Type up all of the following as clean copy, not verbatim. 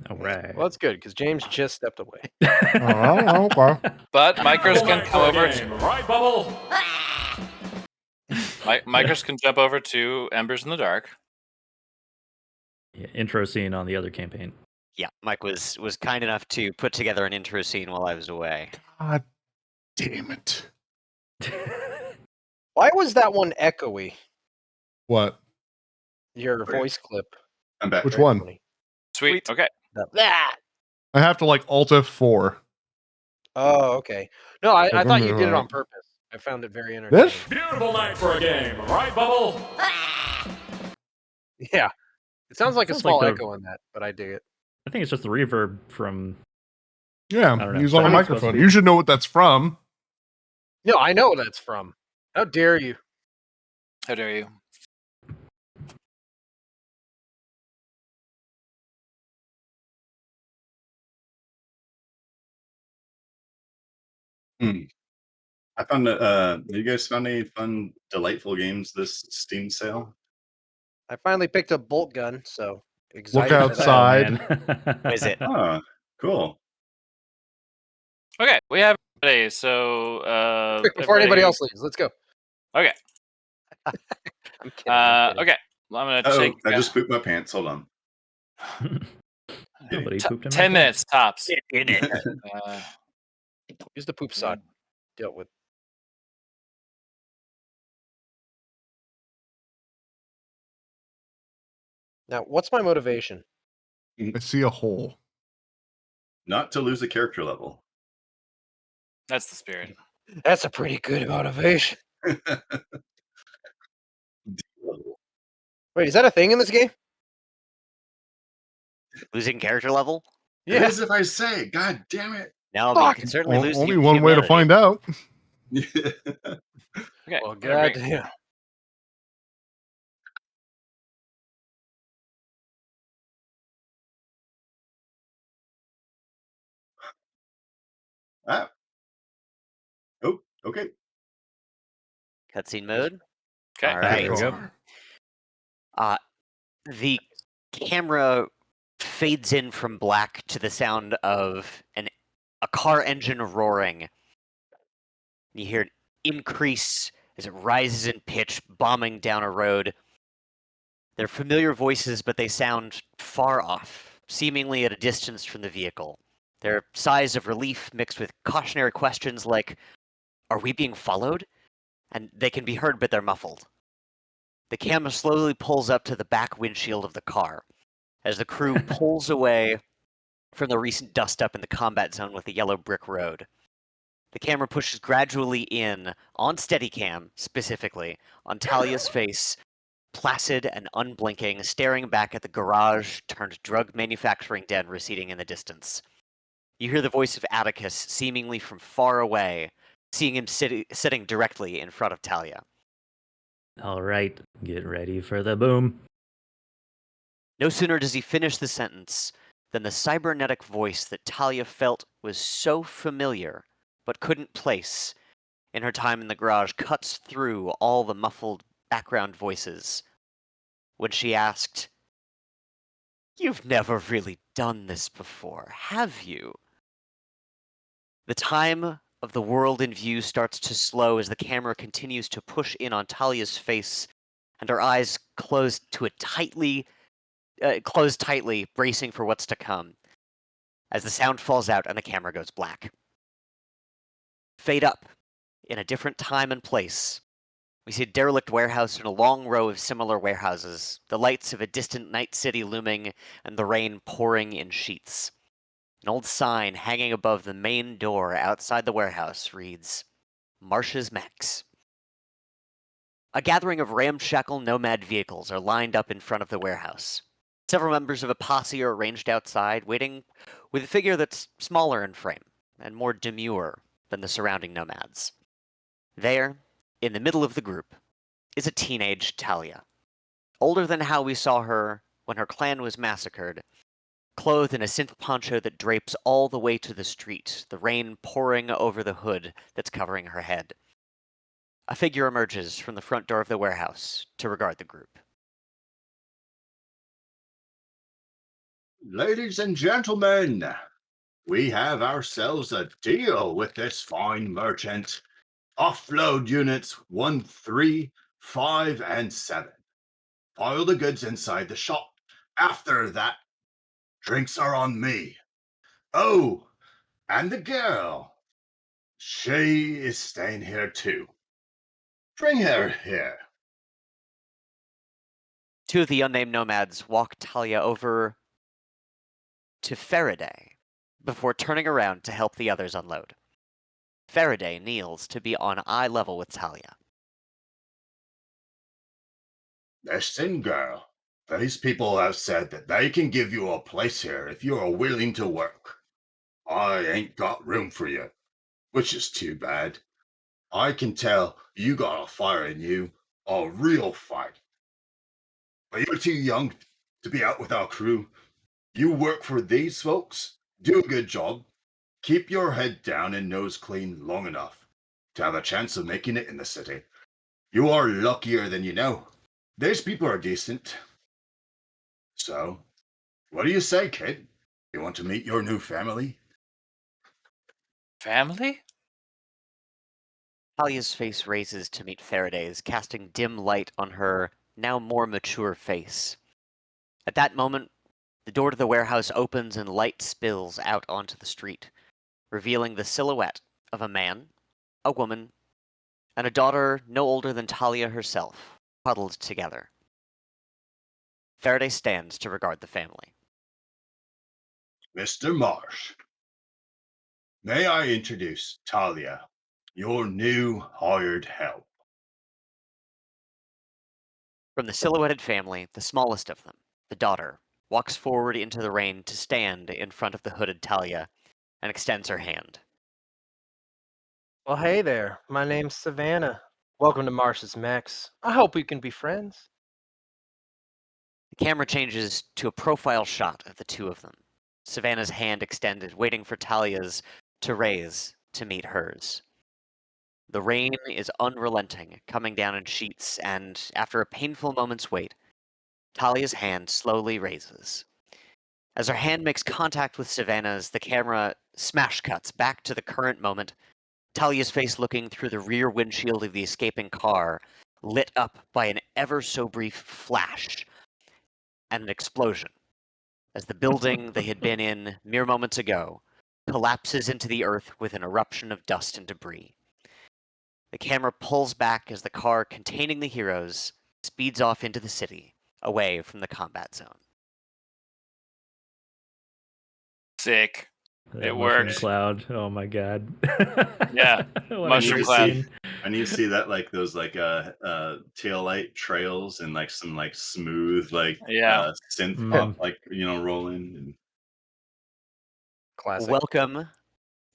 All right. Well, that's good because James just stepped away. Oh, okay. But Micros can come over. Right, Bubble? Micros can jump over to Embers in the Dark. Yeah, intro scene on the other campaign. Yeah, Mike was kind enough to put together an intro scene while I was away. God damn it. Why was that one echoey? What? Your voice clip. I'm back. Which Very one? funny. Sweet. Okay. Ah! I have to like Alt F4. Oh, okay. No, I Like, thought you did it right. on purpose. I found it very entertaining. This? Beautiful night for a game. Right, Bubble? Yeah. It sounds like a Sounds small like the- echo in that, but I dig it. I think it's just the reverb from. Yeah, don't know. he's on a Something's supposed to microphone. be- You should know what that's from. No, I know what that's from. How dare you? How dare you? I found you guys found any fun, delightful games this Steam sale? I finally picked up Bolt Gun, so Look excited for that. outside. Oh, Is it? Oh, cool. Okay, we have ready. So Quick, before anybody else leaves, let's go. Okay. I'm kidding. I'm kidding. Okay. Well, I'm gonna Oh, take. I just pooped my pants. Hold on. Nobody pooped in my 10 pants. minutes tops. In it. Use the poop sod. Dealt with. Now, what's my motivation? I see a hole. Not to lose a character level. That's the spirit. That's a pretty good motivation. Wait, is that a thing in this game? Losing character level? It is if I say it. God damn it. No, but you Fuck. can certainly lose Only your one way to humanity. find out. Okay. Well, I'm gonna bring- goddamn. Ah. Oh, okay. Cutscene mode. Okay. All There we right. go. The camera fades in from black to the sound of a car engine roaring. You hear an increase as it rises in pitch, bombing down a road. They're familiar voices, but they sound far off, seemingly at a distance from the vehicle. They're sighs of relief mixed with cautionary questions like, "Are we being followed?" And they can be heard, but they're muffled. The camera slowly pulls up to the back windshield of the car as the crew pulls away from the recent dust-up in the combat zone with the yellow brick road. The camera pushes gradually in, on Steadicam specifically, on Talia's face, placid and unblinking, staring back at the garage-turned-drug manufacturing den receding in the distance. You hear the voice of Atticus, seemingly from far away, seeing him sitting directly in front of Talia. All right, get ready for the boom. No sooner does he finish the sentence than the cybernetic voice that Talia felt was so familiar but couldn't place in her time in the garage cuts through all the muffled background voices when she asked, "You've never really done this before, have you?" The time of the world in view starts to slow as the camera continues to push in on Talia's face, and her eyes close tightly, bracing for what's to come, as the sound falls out and the camera goes black. Fade up, in a different time and place. We see a derelict warehouse and a long row of similar warehouses, the lights of a distant night city looming, and the rain pouring in sheets. An old sign hanging above the main door outside the warehouse reads, "Marsh's Max." A gathering of ramshackle nomad vehicles are lined up in front of the warehouse. Several members of a posse are arranged outside, waiting with a figure that's smaller in frame and more demure than the surrounding nomads. There, in the middle of the group, is a teenage Talia. Older than how we saw her when her clan was massacred, clothed in a synth poncho that drapes all the way to the street, the rain pouring over the hood that's covering her head. A figure emerges from the front door of the warehouse to regard the group. Ladies and gentlemen, we have ourselves a deal with this fine merchant. Offload units 1, 3, 5, and 7. Pile the goods inside the shop. After that, drinks are on me. Oh, and the girl. She is staying here too. Bring her here. Two of the unnamed nomads walk Talia over to Faraday before turning around to help the others unload. Faraday kneels to be on eye level with Talia. Listen, girl. These people have said that they can give you a place here if you are willing to work. I ain't got room for you, which is too bad. I can tell you got a fire in you, a real fight. But you're too young to be out with our crew. You work for these folks, do a good job, keep your head down and nose clean long enough to have a chance of making it in the city. You are luckier than you know. These people are decent. So, what do you say, kid? You want to meet your new family? Family? Talia's face raises to meet Faraday's, casting dim light on her now more mature face. At that moment, the door to the warehouse opens and light spills out onto the street, revealing the silhouette of a man, a woman, and a daughter no older than Talia herself, huddled together. Faraday stands to regard the family. Mr. Marsh, may I introduce Talia, your new hired help. From the silhouetted family, the smallest of them, the daughter, walks forward into the rain to stand in front of the hooded Talia and extends her hand. Well, hey there. My name's Savannah. Welcome to Marsh's Mechs. I hope we can be friends. The camera changes to a profile shot of the two of them, Savannah's hand extended, waiting for Talia's to raise to meet hers. The rain is unrelenting, coming down in sheets, and after a painful moment's wait, Talia's hand slowly raises. As her hand makes contact with Savannah's, the camera smash cuts back to the current moment, Talia's face looking through the rear windshield of the escaping car, lit up by an ever so brief flash and an explosion, as the building they had been in mere moments ago collapses into the earth with an eruption of dust and debris. The camera pulls back as the car containing the heroes speeds off into the city, away from the combat zone. Sick. That It mushroom works. cloud. Oh my god. Yeah, What a mushroom great cloud. scene. I need to see that like those tail light trails and like some like smooth Yeah. synth Mhm. pop rolling and Classic. Welcome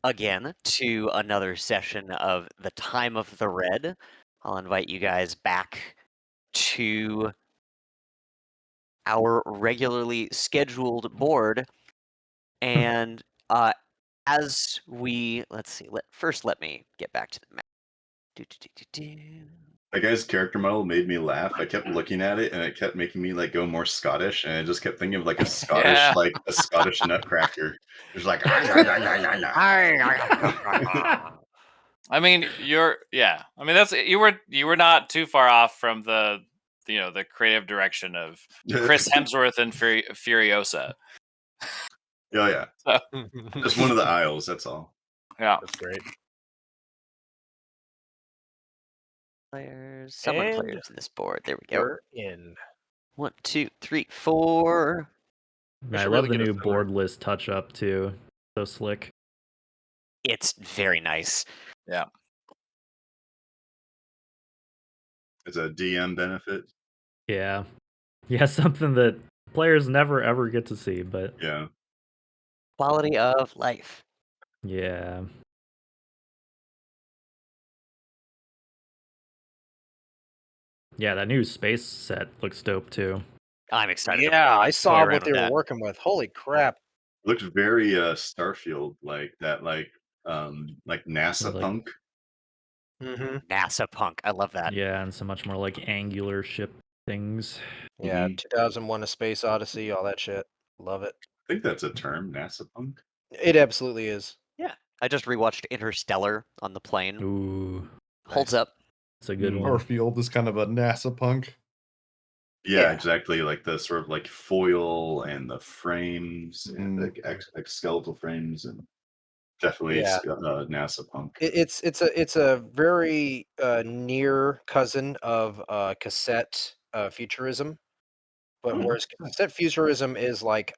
again to another session of The Time of the Red. I'll invite you guys back to our regularly scheduled board. And as we, let's see, first let me get back to the map. that guy's character model made me laugh. I kept looking at it and it kept making me like go more Scottish, and I just kept thinking of like a Scottish Yeah. a Scottish nutcracker. There's like "Ah." I mean, I mean, that's you were not too far off from the the creative direction of Chris Hemsworth and Furiosa. Oh yeah, So, just one of the aisles. That's all. yeah. That's great. Players, summon And players in this board. There we go. we're in. 1, 2, 3, 4. We I should love really the get a new summary. board list touch up too. So slick. It's very nice. It's a DM benefit. Yeah. Yeah, something that players never ever get to see, but Yeah. Quality of life. yeah. Yeah, that new space set looks dope too. I'm excited. Yeah, I saw around what with they were that. working with. Holy crap. Looks very Starfield like that like NASA With, like- punk. Mm-hmm. NASA punk. I love that. Yeah, and so much more like angular ship things. Yeah, Mhm. 2001: A Space Odyssey, all that shit. Love it. think that's a term, NASA punk. It absolutely is. I just rewatched Interstellar on the plane. Ooh, Holds Nice. up. it's a good Our one. field is kind of a NASA punk. Yeah, Yeah. exactly. Like the sort of like foil and the frames and the skeletal frames, and definitely Yeah. NASA punk. It's a very near cousin of cassette futurism, but Oh, whereas cassette futurism is like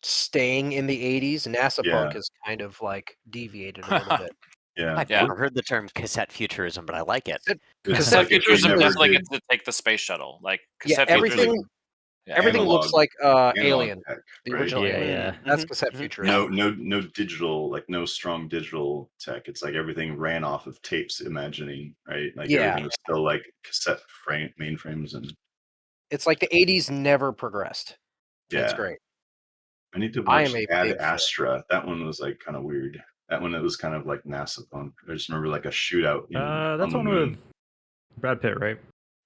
staying in the 80s, NASA Yeah. punk is kind of like deviated a little bit. Yeah, I've Yeah. never heard the term cassette futurism, but I like it. it's Cassette like if we futurism never definitely did gets to take the space shuttle. Like Yeah, cassette everything futurism. Yeah. everything looks analog- like analog Alien, tech, the right? original Yeah, Alien. yeah. That's Mhm, cassette mhm. futurism. No digital, like no strong digital tech. It's like everything ran off of tapes imagining, right? Like Yeah. everything was still like cassette mainframes, and It's like the 80s never progressed. And it's yeah. great. I need to I watch am a Ad big fan. Astra. That one was like kind of weird. That one, it was kind of like NASA punk. I just remember like a shootout on That's the one moon. with Brad Pitt, right?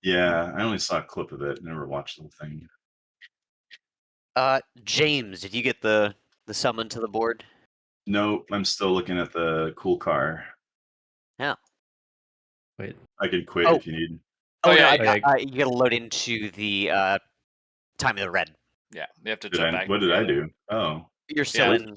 Yeah, I only saw a clip of it. Never watched the whole thing. James, did you get the summon to the board? No, I'm still looking at the cool car. Wait, I can quit Oh. if you need. Oh, Oh, no, yeah, you gotta load into the Time of the Red. Yeah, you have to jump back. What did I do? Oh, You're still Yeah. in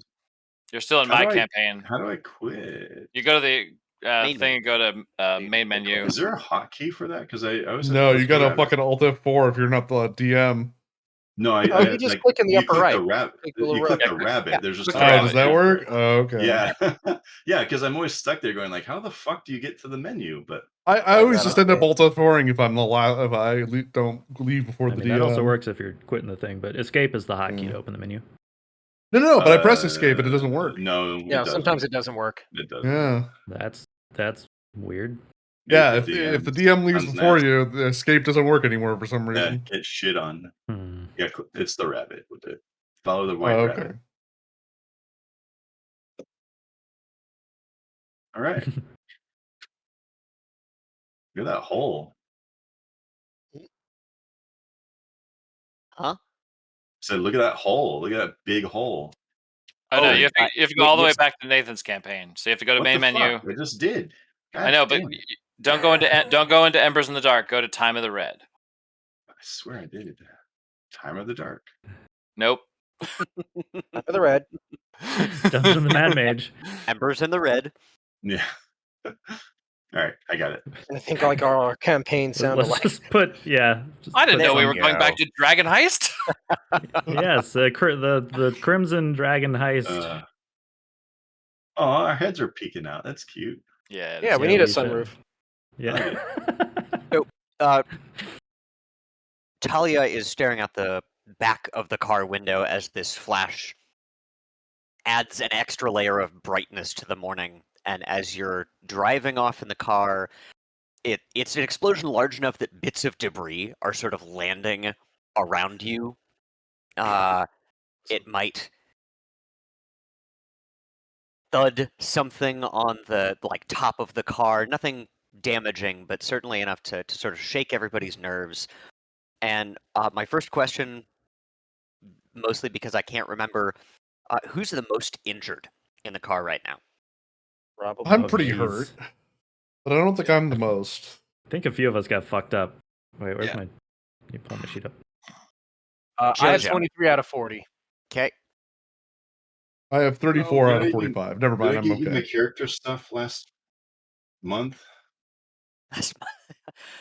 You're still in How my do I- campaign. how do I quit? You go to the Main thing and go to main menu. Is there a hotkey for that? Because I was No, you got to grab it. fucking Alt F4 if you're not the DM. No, Oh, you just click in the upper right. Click the You little click red. the rabbit. Yeah, There's just click a the Oh, rabbit, does that yeah. work? Oh, okay. Yeah, yeah. Because I'm always stuck there going like, how the fuck do you get to the menu? But I always that just up end up there. Alt F4ing if I'm if I don't leave before I the mean DM. that also works if you're quitting the thing, but escape is the hotkey Yeah. to open the menu. No, but I press escape and it doesn't work. No, Yeah, it doesn't. sometimes it doesn't work. It doesn't. Yeah. That's weird. Yeah, If if the DM leaves sounds before nasty. you, the escape doesn't work anymore for some Yeah, reason. get shit on. Hmm. Yeah, it's the rabbit with it. Follow the Oh, white okay. rabbit. All right. Look at that hole. Huh? So look at that hole. Look at that big hole. Oh no, Oh, you have to go all the way back to Nathan's campaign. So you have to go to What main the menu. fuck? I just did. I know, but don't go into Embers in the Dark. Go to Time of the Red. I swear I did. Time of the Dark. Nope. Time of the red. Dungeon of the Mad Mage. Embers in the Red. Yeah. All right, I got it. And I think like our campaign sounded Let's like just put just I didn't put know we some- were going back to Dragon Heist. Yes, the Crimson Dragon Heist. Oh, our heads are peeking out. That's cute. Yeah. yeah, we need a we should. sunroof. Yeah. Talia is staring out the back of the car window as this flash adds an extra layer of brightness to the morning. And as you're driving off in the car, it's an explosion large enough that bits of debris are sort of landing around you. It might thud something on the top of the car. Nothing damaging, but certainly enough to sort of shake everybody's nerves. And my first question, mostly because I can't remember, who's the most injured in the car right now? Probably. I'm Oh, pretty geez. hurt, but I don't think I'm the most. I think a few of us got fucked up. Wait, where's Yeah. my? You pull my sheet up. I had Jojo. 23 out of 40. Okay. I have 34 Oh, out did I of 45. Never Did mind, I I'm get you my okay. character stuff last month? Was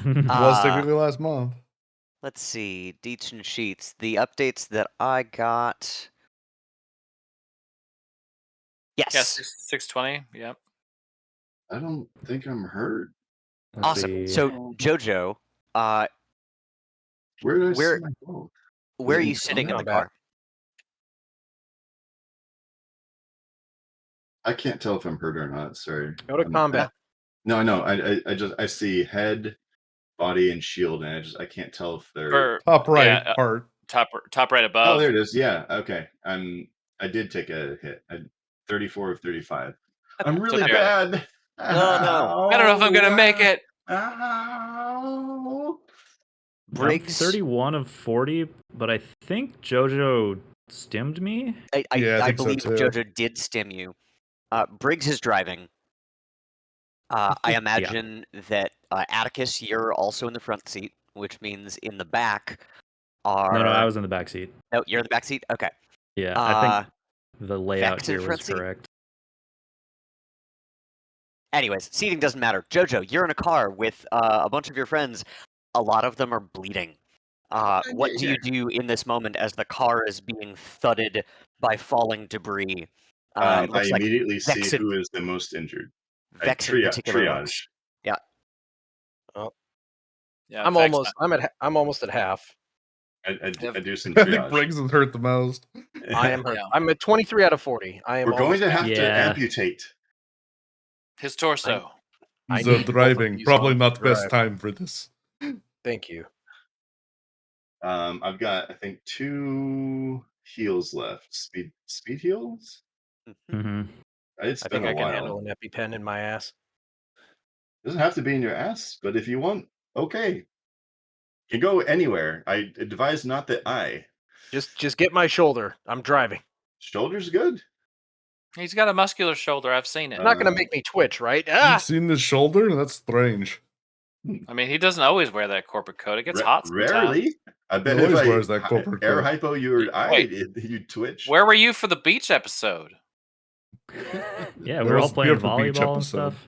Uh, technically last month. let's see. Deets and sheets. The updates that I got. Yes. Yeah, 620. Yep. I don't think I'm hurt. Let's Awesome. see. So Jojo, Where did I Where- see my gold? where are it you in sitting in the combat? car? I can't tell if I'm hurt or not. Sorry. Go to combat. No, I know. I see head, body, and shield, and I can't tell if they're. For Top right yeah, part. top right Oh, above. there it is. Yeah. Okay. I did take a hit. 34 of 35. I'm really okay. bad. Oh, no. I don't know if I'm gonna make it. Ow. I'm Briggs. 31 of 40, but I think Jojo stimmed me. Yeah, I think so believe too. Jojo did stim you. Briggs is driving. I imagine that Atticus, you're also in the front seat, which means in the back are. No, I was in the back seat. No, you're in the back seat. Okay. Yeah, I think the layout Vex in here front was seat? correct. Anyways, seating doesn't matter. Jojo, you're in a car with a bunch of your friends. A lot of them are bleeding. What do you do in this moment as the car is being thudded by falling debris? It I looks like immediately see Vex in, who is the most injured. Vex in particular Triage. looks. Yeah. Yeah, I'm Vex almost at half. I do some I think triage. Briggs is hurt the most. I am hurt. Yeah. I'm at 23 out of 40. I am. We're going to have to Yeah. amputate. his torso. I He's need both of driving. these Probably on not the best drive. time for this. Thank you. I've got, I think, 2 heals left. Speed heals. Hmm. It's I been think a I can while. handle an EpiPen in my ass. Doesn't have to be in your ass, but if you want, okay. You go anywhere. I advise not the eye. Just get my shoulder. I'm driving. Shoulder's good. He's got a muscular shoulder. I've seen it. You're not gonna make me twitch, right? You've Ah! seen this shoulder? That's strange. I mean, he doesn't always wear that corporate coat. It gets hot sometimes. Rarely. I bet He if always I wears that corporate air coat. hypo your eye, Wait. you twitch. Where were you for the beach episode? Yeah, we That were all was the playing beautiful beach volleyball and episode. stuff.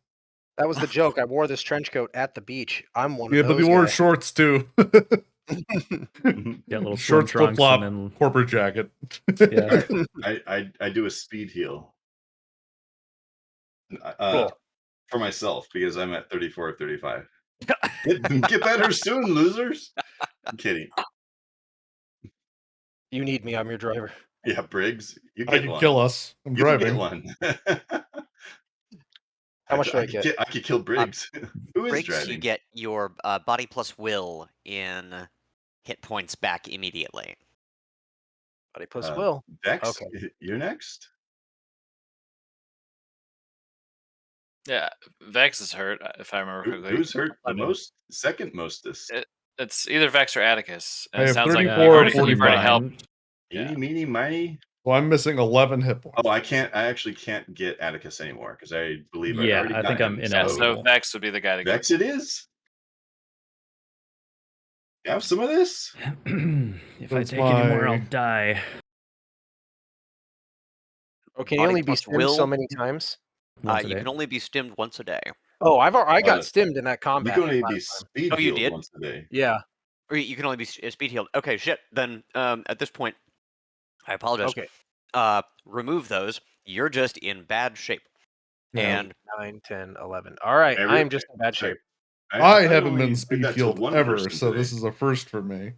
That was the joke. I wore this trench coat at the beach. I'm one Yeah, of but those they wore guys. shorts too. Got little swim Shorts, flip trunks, flop, and corporate jacket. Yeah. I do a speed heal. Cool. For myself because I'm at 34 or 35. Get better soon, losers. I'm kidding. You need me. I'm your driver. Yeah, Briggs, you I get could one. kill us. I'm You can get driving. one. How much do I could get? I could kill Briggs. Who is Briggs, driving? you get your body plus will in hit points back immediately. Buddy plus Will. Dex, Okay. you're next. Yeah, Vex is hurt, if I remember correctly. Who's hurt the I mean- most? Second mostest. It's either Vex or Atticus. And I it have sounds like 34 or you've already 45. helped. Eeny, Yeah. meeny, miny. Well, I'm missing 11 hit points. Oh, I actually can't get Atticus anymore because I believe I Yeah, already I got think him. I'm Yeah, ineligible. so Vex would be the guy to Vex it is. You have some of this? If I That's take any more, my- I'll die. Oh, can you Body only be plus stimmed so will? many times? Once a You day. can only be stimmed once a day. Oh, I got Uh, stimmed in that You combat. can only be last time. speed Oh, you healed did? once a day. Yeah. Or you can only be speed healed. Okay, shit. Then at this point, I apologize. Okay. Remove those. You're just in bad shape. Yeah. And 9, 10, 11. All right. I am just in bad shape. I haven't only been did speed that to healed one ever, person so this today. is a first for me.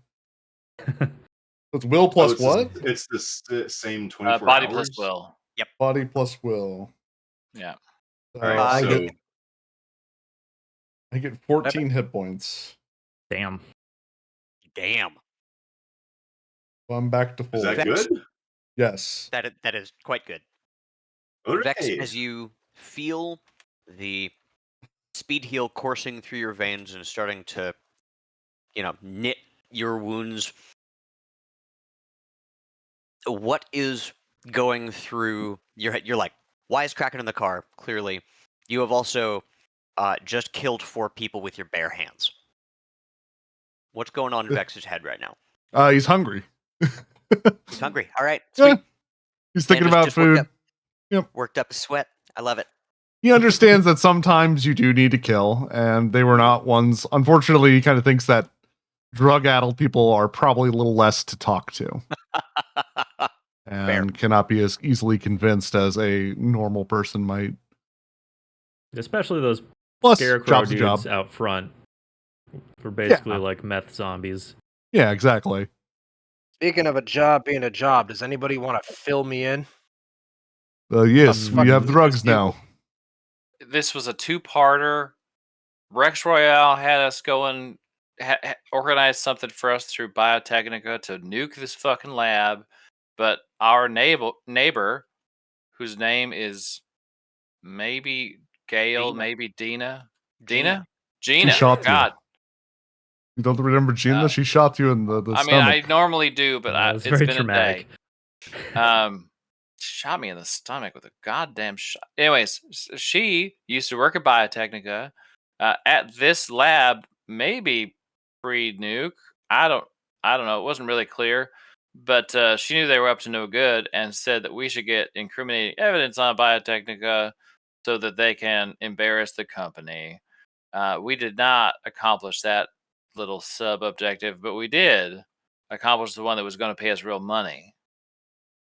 It's will plus it's what? It's the same 24 Body hours. plus will. Body plus will. Yeah. All right, I so get- I get 14 hit points. Damn. damn, So I'm back to full. is that Vex- good? Yes. that is quite good. All Vex, right. as you feel the speed heal coursing through your veins and starting to, knit your wounds. What is going through your head? You're like, wisecracking in the car, clearly. You have also just killed 4 people with your bare hands. What's going on in Vex's head right now? He's hungry. He's hungry. All right, Yeah. sweet. He's thinking And about just worked food. up- Yep. Worked up a sweat. I love it. He understands that sometimes you do need to kill, and they were not ones. Unfortunately, he kind of thinks that drug-addled people are probably a little less to talk to, and cannot be as easily convinced as a normal person might. Especially those Plus, scarecrow job's a dudes job. out front. For basically Yeah. like meth zombies. Yeah, exactly. Speaking of a job being a job, does anybody want to fill me in? Yes, we have fucking drugs deal. now. This was a 2-parter. Rex Royale had us going, organized something for us through Biotechnica to nuke this fucking lab. But our neighbor, whose name is maybe Gail, Dina. maybe Dina. Gina. Gina. shot you. God. You don't remember Gina? She shot you in the I mean, stomach. I normally do, but It was it's very been traumatic. a day. Shot me in the stomach with a goddamn shot. Anyways, she used to work at Biotechnica at this lab, maybe pre-nuke. I don't know. It wasn't really clear, but she knew they were up to no good and said that we should get incriminating evidence on Biotechnica so that they can embarrass the company. We did not accomplish that little sub objective, but we did accomplish the one that was going to pay us real money.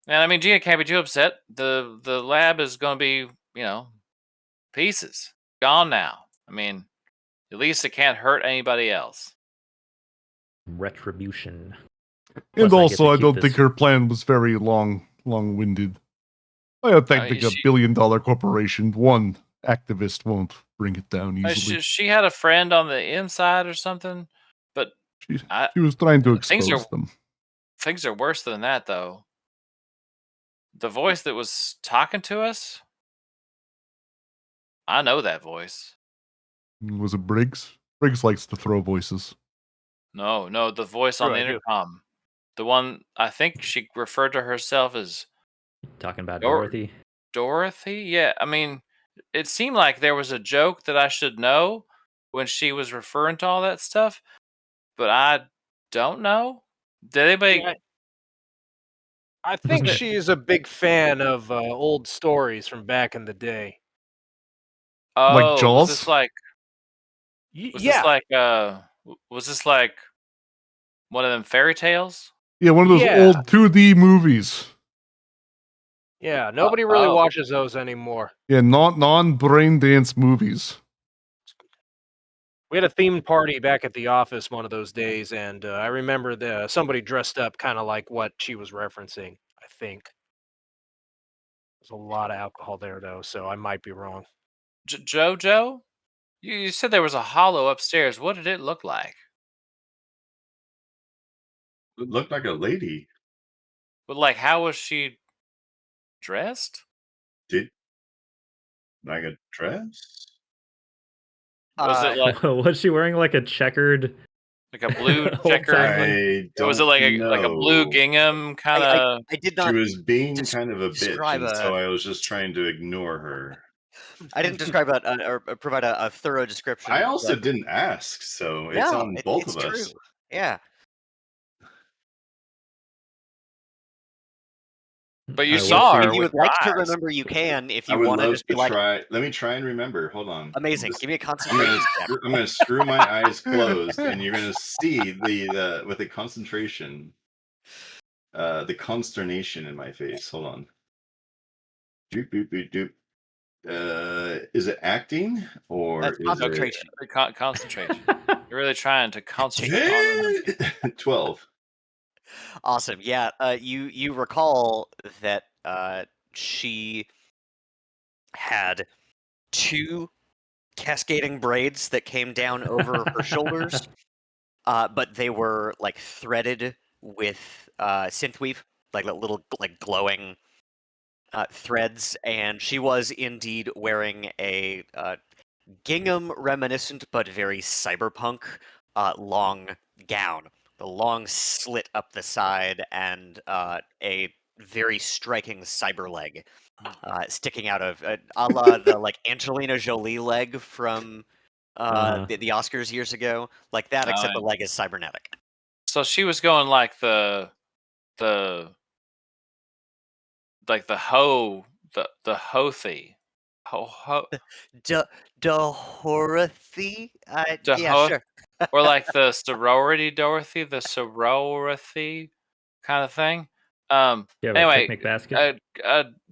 And I mean, Gina can't be too upset. The lab is going to be, pieces, gone now. I mean, at least it can't hurt anybody else. Retribution. And Plus, I get also, to I keep don't this- think her plan was very long-winded. Biotechnica, she- billion-dollar corporation. One activist won't bring it down easily. She had a friend on the inside or something, but She I- was trying to things expose are- them. things are worse than that, though. The voice that was talking to us, I know that voice. Was it Briggs? Briggs likes to throw voices. No, the voice True, on the I do. intercom. The one, I think she referred to herself as Talking about Dor- Dorothy. Dorothy? Yeah, I mean, it seemed like there was a joke that I should know when she was referring to all that stuff, but I don't know. Did anybody? Yeah, I think Doesn't- she is a big fan of old stories from back in the day. Oh, Jaws? was this like? Was this like one of them fairy tales? Yeah, one of those Yeah. old 2D movies. Yeah, nobody really oh. watches those anymore. Yeah, non-brain dance movies. We had a themed party back at the office one of those days, and I remember somebody dressed up kind of like what she was referencing, I think. There's a lot of alcohol there, though, so I might be wrong. Jojo, you said there was a hollow upstairs. What did it look like? It looked like a lady. But like, how was she dressed? Did like a dress? Was it like Was she wearing like a checkered? a blue Old checker? time. I Or was it don't like a blue know. gingham kind of? I did She not. was being des- kind of a bitch, describe and a- so I was just trying to ignore her. I didn't describe or provide a thorough description. I also but- didn't ask, so it's No, on both it's of us. true. Yeah. But you I saw wish her If you with would like to your eyes. remember, you can. If I you would want to love just be to like, try. Let me try and remember. Hold on. amazing. Just- Give me a I'm concentration gonna, step. I'm gonna screw my eyes closed, and you're gonna see the with the concentration, the consternation in my face. Hold on. Doop doop doop doop. Is it acting or That's is concentration. Concentration. You're really trying to concentrate on it them. 12? Awesome. Yeah. You recall that she had two cascading braids that came down over her shoulders, but they were like threaded with synthweave, like little like glowing threads, and she was indeed wearing a gingham reminiscent but very cyberpunk long gown. The long slit up the side and a very striking cyber leg sticking out of a la the like Angelina Jolie leg from the Oscars years ago, like that, except the yeah. leg is cybernetic. So she was going like the Hothy. Dorothy? Yeah, Ho- sure. or like the sorority Dorothy, the sorority kind of thing. Yeah, a Anyway, picnic basket.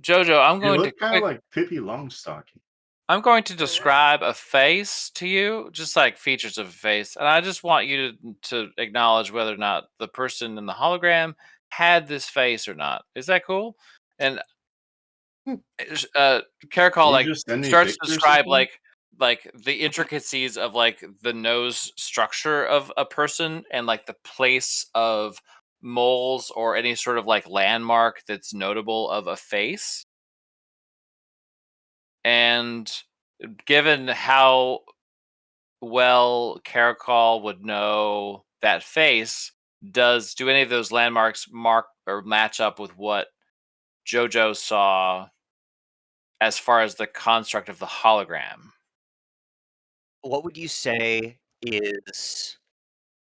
Jojo, I'm You going to look kind of like Pippi Longstocking. I'm going to describe a face to you, just like features of a face, and I just want you to acknowledge whether or not the person in the hologram had this face or not. Is that cool? And Caracol Can like you just send me starts to pictures or describe something? like the intricacies of like the nose structure of a person and like the place of moles or any sort of like landmark that's notable of a face. And given how well Caracol would know that face, do any of those landmarks mark or match up with what JoJo saw as far as the construct of the hologram. What would you say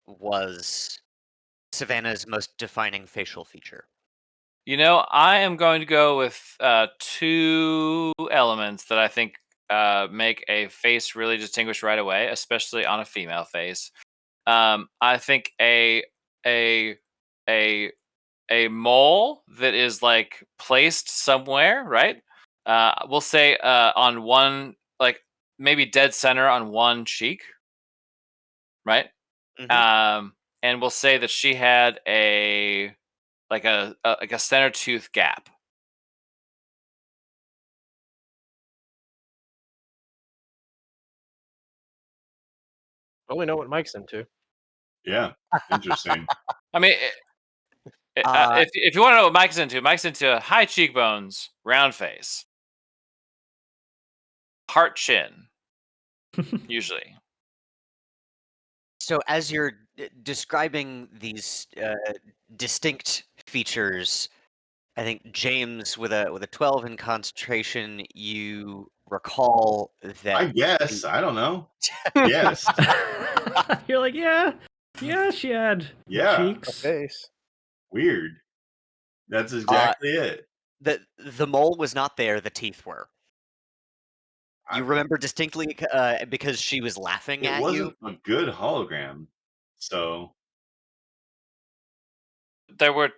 was Savannah's most defining facial feature? You know, I am going to go with 2 elements that I think make a face really distinguished right away, especially on a female face. I think a a a mole that is like placed somewhere, right? We'll say on one, like maybe dead center on one cheek, right? Mhm. And we'll say that she had a like a center tooth gap. Well, we know what Mike's into. Yeah, interesting. I mean, if you want to know what Mike's into high cheekbones, round face, heart chin, usually. So as you're describing these distinct features, I think James with a 12 in concentration, you recall that I guess. I don't know. Yes. You're like, yeah, she had Yeah. cheeks. Face. Weird. That's exactly it. the mole was not there, the teeth were. You I- remember distinctly because she was laughing It at you. wasn't a good hologram. So There were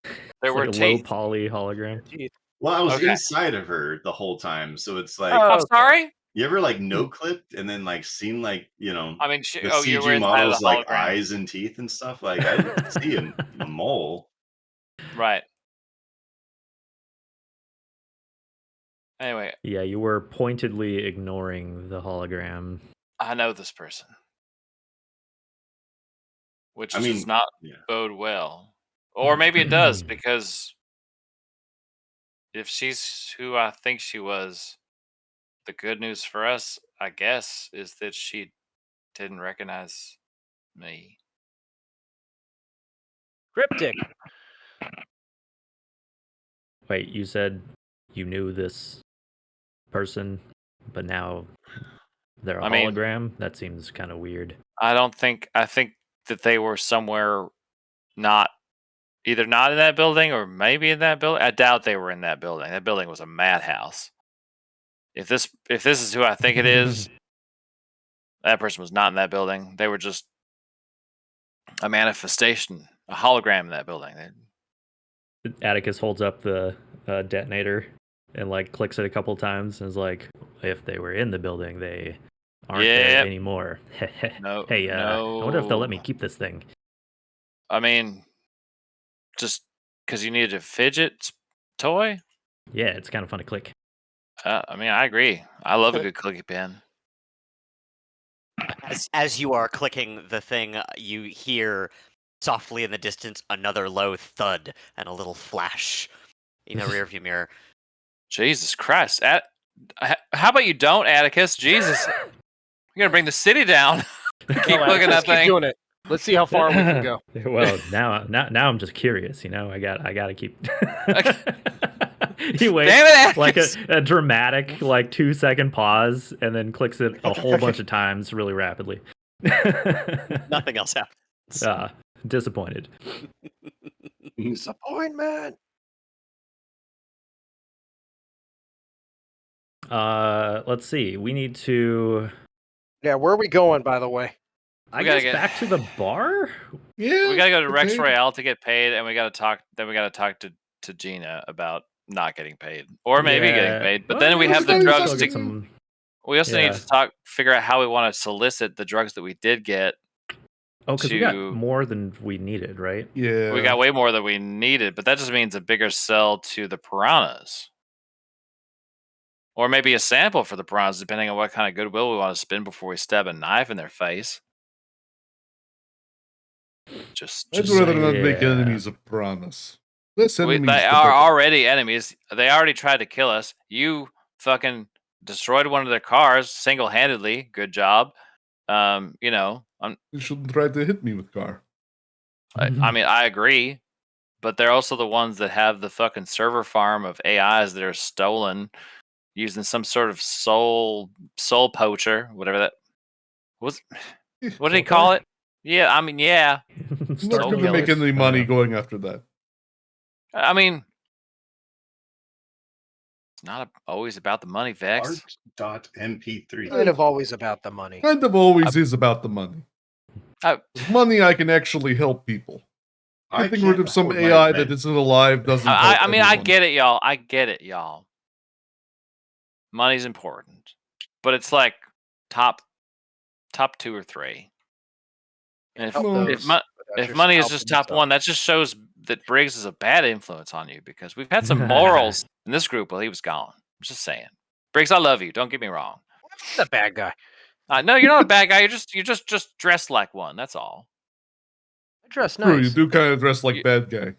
It's like a low teeth. poly hologram. Teeth. well, I was Okay. inside of her the whole time. So it's like Oh, I'm okay. sorry. you ever like no clipped and then like seen like, I mean, the you were CG inside of models the like hologram, eyes and teeth and stuff? Like I didn't see a mole. right? Anyway, Yeah, you were pointedly ignoring the hologram. I know this person, which I does mean, not yeah. bode well, or maybe it does, because if she's who I think she was, the good news for us, I guess, is that she didn't recognize me. Cryptic. Wait, you said you knew this person, but now they're a I mean, hologram? That seems kind of weird. I think that they were somewhere not either not in that building or maybe in that building. I doubt they were in that building. That building was a madhouse. If this is who I think it is, that person was not in that building. They were just a manifestation, a hologram in that building. Atticus holds up the detonator and like clicks it a couple times and is like, if they were in the building, they aren't there Yep. anymore. No, Hey, I wonder if they'll let me no. keep this thing. I mean, just because you needed a fidget toy. Yeah, it's kind of fun to click. I mean, I agree. I love a good clicky pen. As you are clicking the thing, you hear softly in the distance another low thud and a little flash in the rearview mirror. Jesus Christ! How about you don't, Atticus? Jesus, you're gonna bring the city down. Keep Well, looking at let's that keep thing. doing it. Let's see how far we can go. Well, now I'm just curious. You know, I gotta keep. He waits Damn it, like Atticus! a dramatic like 2-second pause and then clicks it a whole bunch of times really rapidly. Nothing else happens. Disappointed. Disappointment. Let's see. We need to. Yeah, where are we going, by the way? I gotta guess get- back to the bar. Yeah, We gotta go to Rex okay. Royale to get paid, and we gotta talk. Then we gotta talk to Gina about not getting paid, or maybe getting Yeah. paid. But Well, then we maybe have the still drugs. get some. We also need Yeah. to figure out how we want to solicit the drugs that we did get. Oh, because we got to- more than we needed, right? Yeah. We got way more than we needed, but that just means a bigger sell to the piranhas. Or maybe a sample for the piranhas, depending on what kind of goodwill we want to spend before we stab a knife in their face. I'd rather not yeah. make enemies of piranhas. Less enemies. They the are better. already enemies. They already tried to kill us. You fucking destroyed one of their cars single-handedly. Good job. You know, You shouldn't try to hit me with car. I mean, I agree, but they're also the ones that have the fucking server farm of AIs that are stolen using some sort of soul poacher, whatever that was. What did he call it? Yeah, I mean, yeah. Not Soul going to make killers. any money going after that. I mean, it's not always about the money, Vex. Art.mp3. Kind of always about the money. Kind of always is about the money. With money, I can actually help people. Getting rid of some AI that isn't alive doesn't help I mean, I anyone. get it, y'all. I get it, y'all. Money's important, but it's like top 2 or 3. And if money is just top 1, that just shows that Briggs is a bad influence on you, because we've had some morals in this group while he was gone. I'm just saying, Briggs, I love you. Don't get me wrong. I'm the bad guy. No, you're not a bad guy. You're just dressed like one. That's all. I dress True, nice. you do kind of dress like bad guy.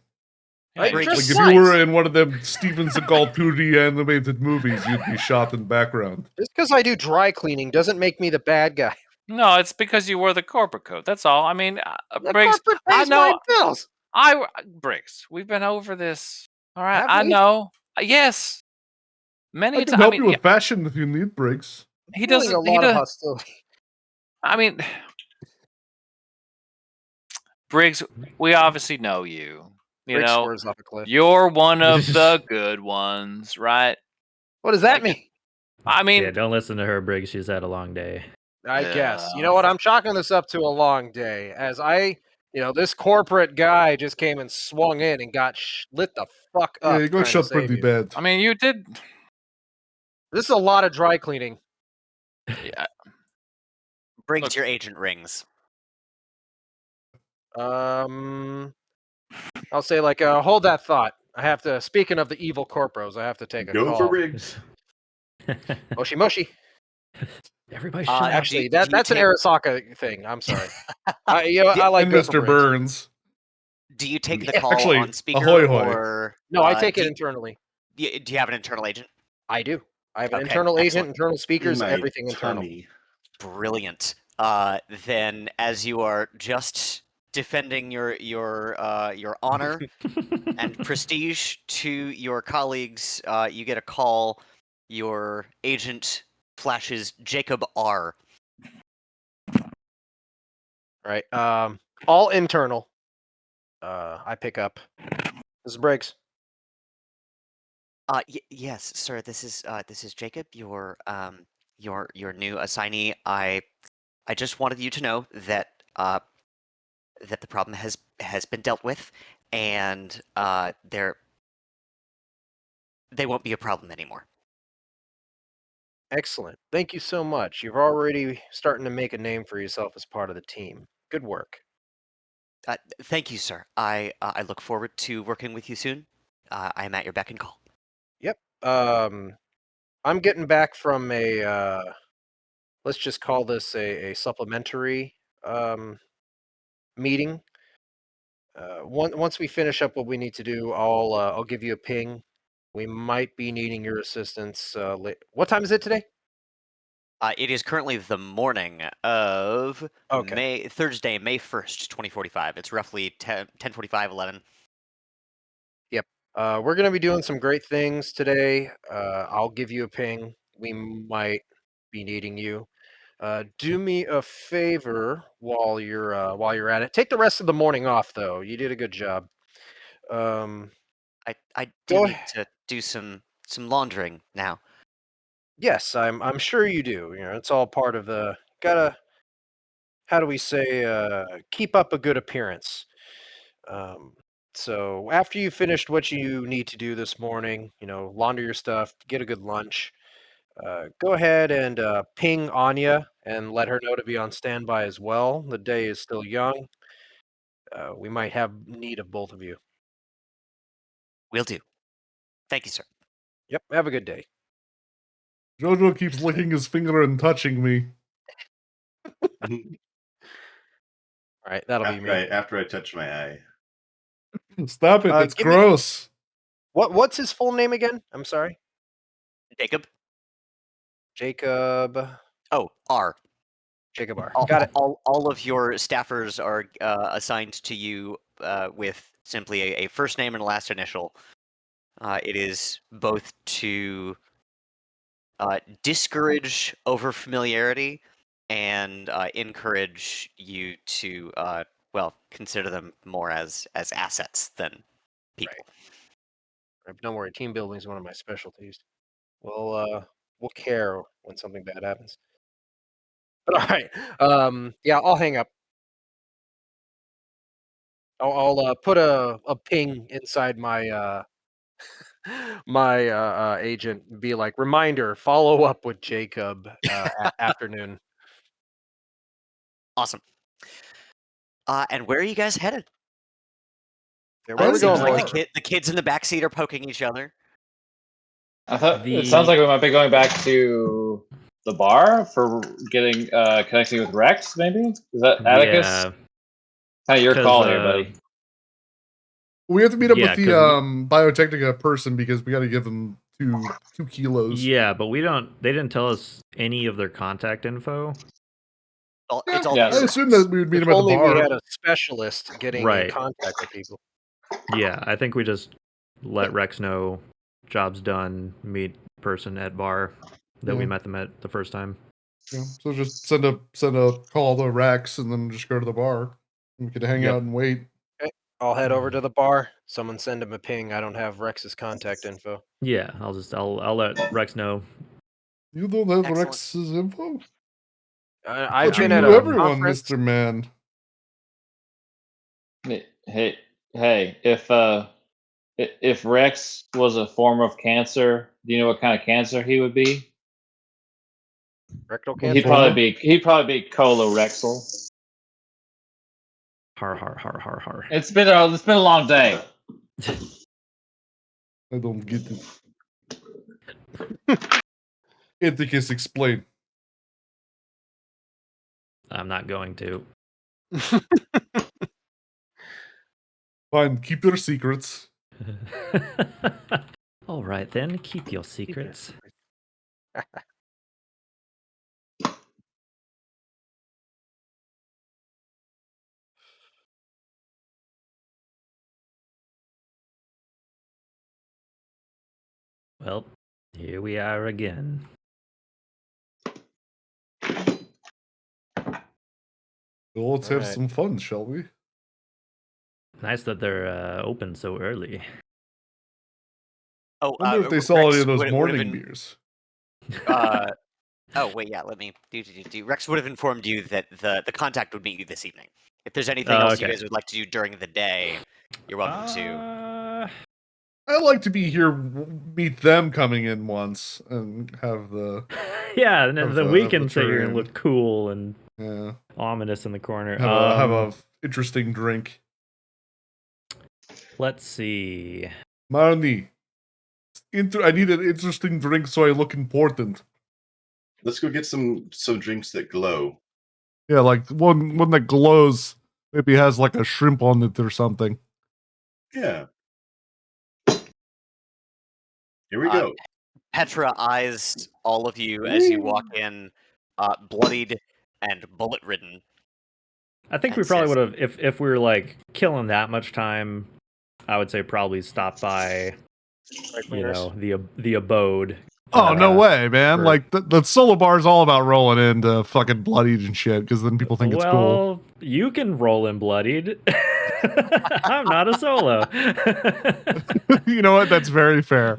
I Like dress if nice. you were in one of them Steven Seagal 2D animated movies, you'd be shot in the background. Just because I do dry cleaning doesn't make me the bad guy. No, it's because you wore the corporate coat. That's all. I mean, The Briggs, corporate I pays know. my bills. Briggs, we've been over this. All right, Have I we? know. Yes, many I a can time. help you with fashion if you need, Briggs. He Feeling doesn't. a lot of hostility. I mean, Briggs, we obviously know you. You Briggs know, swears off a cliff. you're one of the good ones, right? What does that mean? I mean, yeah, don't listen to her, Briggs. She's had a long day. I guess. You know what? I'm chalking this up to a long day. As this corporate guy just came and swung in and got lit the fuck up. Yeah, you got trying to shot save pretty you. bad. I mean, you did. This is a lot of dry cleaning. Yeah. Brings your agent rings. I'll say hold that thought. I have to. Speaking of the evil corpos, I have to take a Go call. for Briggs. Moshi Moshi. Everybody shut up. Actually, that's an Arasaka thing. I'm sorry. I like And go for Mr. Briggs. Burns. Do you take the Yeah, call actually, on speaker ahoy hoy. or No, I take it internally. Do you have an internal agent? I do. I have an Okay, internal agent, excellent. internal speakers, My everything internal. tummy. Brilliant. Then, as you are just defending your honor and prestige to your colleagues, you get a call. Your agent flashes Jacob R. Right. All internal. I pick up. This is Briggs. Yes, sir. This is Jacob, your new assignee. I just wanted you to know that that the problem has been dealt with, and they won't be a problem anymore. Excellent. Thank you so much. You're already starting to make a name for yourself as part of the team. Good work. Thank you, sir. I look forward to working with you soon. I am at your beck and call. Yep. I'm getting back from a let's just call this a supplementary meeting. Once we finish up what we need to do, I'll give you a ping. We might be needing your assistance. What time is it today? It is currently the morning of Thursday, May 1st, 2045. It's roughly 10:45, 11. Yep. We're going to be doing some great things today. I'll give you a ping. We might be needing you. Do me a favor while you're at it. Take the rest of the morning off, though. You did a good job. I do need to do some laundering now. Yes, I'm sure you do. You know, it's all part of the gotta. How do we say? Keep up a good appearance. So after you finished what you need to do this morning, launder your stuff, get a good lunch. Go ahead and ping Anya and let her know to be on standby as well. The day is still young. We might have need of both of you. Will do. Thank you, sir. Yep. Have a good day. Jojo keeps licking his finger and touching me. All right, that'll be me. After I touch my eye. Stop it! That's gross. What's his full name again? I'm sorry. Jacob. Jacob. Oh, R. Jacob R. Got Got it. All of your staffers are assigned to you with simply a first name and a last initial. It is both to discourage overfamiliarity and encourage you to, consider them more as assets than people. Don't worry, team building is one of my specialties. We'll care when something bad happens. But all right, yeah, I'll hang up. I'll put a ping inside my my agent and be like, reminder, follow up with Jacob afternoon. Awesome. And where are you guys headed? Yeah, where are we Seems going, Like boys? the kids in the backseat are poking each other. I thought The- it sounds like we might be going back to the bar for getting connecting with Rex. Maybe is that Atticus? Yeah, Kind of your 'cause, call here, buddy. We have to meet up Yeah, with the 'cause Biotechnica person because we got to give them two kilos. yeah, but we don't. They didn't tell us any of their contact info. It's all Yeah, through I assume Rex. that we would meet If him at the only bar. we had a specialist getting in Right. contact with people. Yeah, I think we just let Rex know job's done. Meet person at bar that we Yeah. met them at the first time. Yeah, so just send a call to Rex and then just go to the bar. We could hang Yep. out and wait. I'll head over to the bar. Someone send him a ping. I don't have Rex's contact info. Yeah, I'll let Rex know. You don't have Excellent. Rex's info? I've But you been at knew a everyone, conference. Mr. Man. Hey, if Rex was a form of cancer, do you know what kind of cancer he would be? Rectal He'd He'd cancer. probably be colorectal. Har har har har har. It's been a long day. I don't get it. Atticus, explain. I'm not going to. Fine, keep your secrets. All right then, keep your secrets. Well, here we are again. Well, let's have Alright. some fun, shall we? Nice that they're open so early. Oh, Wonder if they sell any Rex of those would've morning been- beers. Oh wait, yeah. Let me do. Rex would have informed you that the contact would meet you this evening. If there's anything else you okay. guys would like to do during the day, you're welcome to. I'd like to be here, meet them coming in once, and have the Yeah, and Have then the- we have can the sit here and terrain. look cool and yeah ominous in the corner. have a interesting drink. Let's see. Marnie, I need an interesting drink so I look important. Let's go get some drinks that glow. Yeah, like one that glows. Maybe has like a shrimp on it or something. Yeah. Here we Uh, go. Petra eyes all of you as you walk in, bloodied and bullet-ridden. I think And we probably says- would have if we were like killing that much time. I would say probably stop by, you know, the abode. Oh, no way, man. for- Like, the solo bar is all about rolling into fucking bloodied and shit, because then people think it's cool. Well, you can roll in bloodied. I'm not a solo. You know what? That's very fair.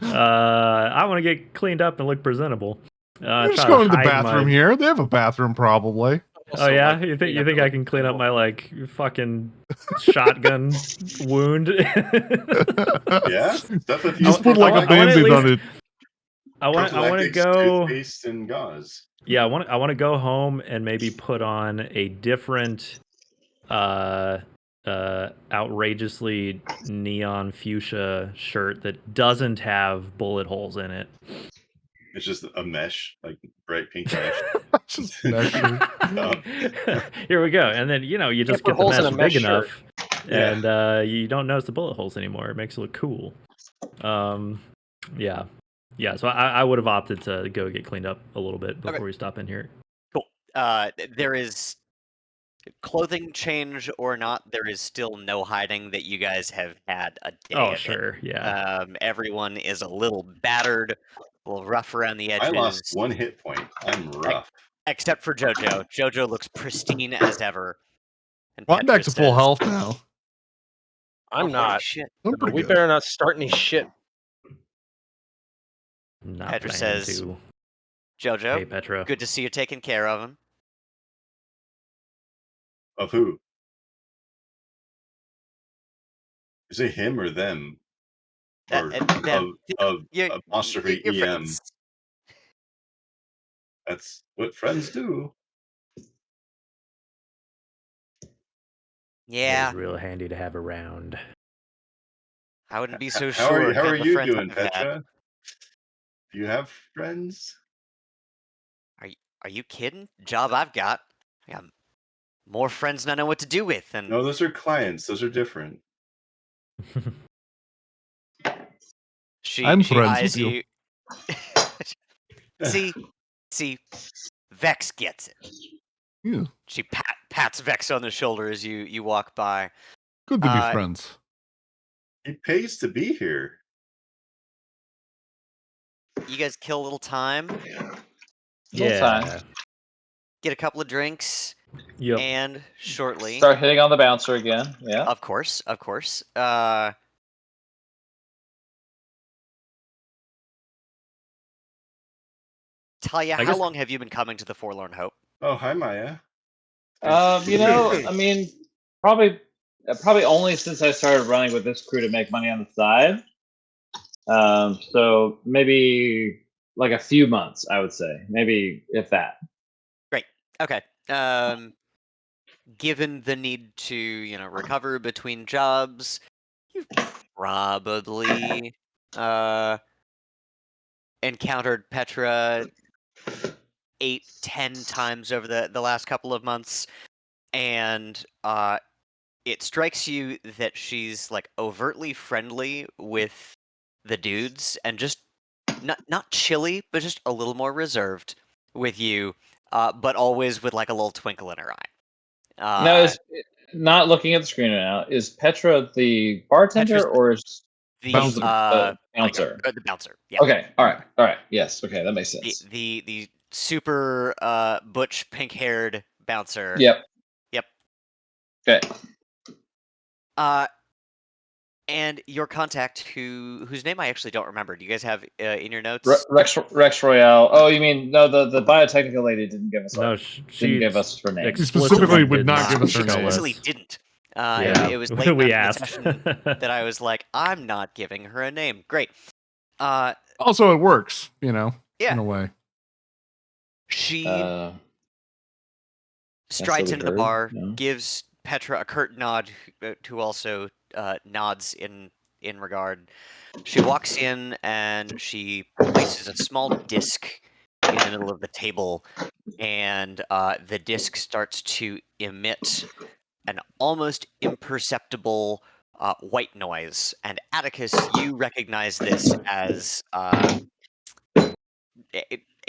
I want to get cleaned up and look presentable. We're just try going to the hide bathroom my- here. They have a bathroom, probably. Oh yeah, you think I can clean up my like fucking shotgun wound? Yeah, stuff if Just put like a I wanna at Band-Aid on least- it. I want to prophylactics, go. toothpaste and gauze. Yeah, I want to go home and maybe put on a different, outrageously neon fuchsia shirt that doesn't have bullet holes in it. It's just a mesh, like bright pink mesh. Just measure. Here we go, and then you just put get the holes in mesh a mesh big shirt. enough, Yeah. and you don't notice the bullet holes anymore. It makes it look cool. Yeah. So I would have opted to go get cleaned up a little bit before we stop in here. Cool. There is clothing change or not, there is still no hiding that you guys have had a day Oh, of it. sure, yeah. Everyone is a little battered, a little rough around the edges. I lost 1 hit point. I'm rough. Except for Jojo. Jojo looks pristine as ever. And Well, I'm back Petra to full says, health now. I'm "Oh, holy not. shit." I'm So pretty we good. better not start any shit. Not Petra planning says, to. Jojo, Hey, Petra. good to see you taking care of him. Of who? Is it him or them? Or of apostrophe Your EM? friends. That's what friends do. Yeah, It's real handy to have around. I wouldn't be so How are sure. you? How given are the you friends doing, I've had. Petra? Do you have friends? Are you kidding? Job I've got. I got more friends than I know what to do with. And No, those are clients. Those are different. I'm she friends eyes with you. see, Vex gets it. Yeah, She pats Vex on the shoulder as you walk by. good to be friends. He pays to be here. You guys kill a little time, Little time. Yeah. get a couple of drinks, Yep. and shortly, Start hitting on the bouncer again. Yeah. of course, Talia, how long have you been coming to the Forlorn Hope? Oh, hi, Maya. I mean, probably only since I started running with this crew to make money on the side. So maybe like a few months, I would say, maybe if that. Great. Okay. Given the need to, recover between jobs, you've probably encountered Petra 8-10 times over the last couple of months, and it strikes you that she's like overtly friendly with the dudes and just not chilly, but just a little more reserved with you, but always with like a little twinkle in her eye. No, is not looking at the screen right now. Is Petra the bartender or is the bouncer? Bouncer. The bouncer. Yeah. Okay. All right. Yes. Okay, that makes sense. The super butch pink-haired bouncer. Yep. Okay. And your contact, whose name I actually don't remember. Do you guys have in your notes? Rex Royale. Oh, you mean no? The biotechnical lady didn't give us. No, didn't give us her name. She specifically would not give us her She name. explicitly didn't. Yeah, It was late we enough in asked. the session that I was like, I'm not giving her a name. Great. Also, it works, in a way. She That's strides what we into the heard. bar, No. gives Petra a curt nod, who also nods in regard. She walks in and she places a small disc in the middle of the table, and the disc starts to emit an almost imperceptible white noise. And Atticus, you recognize this as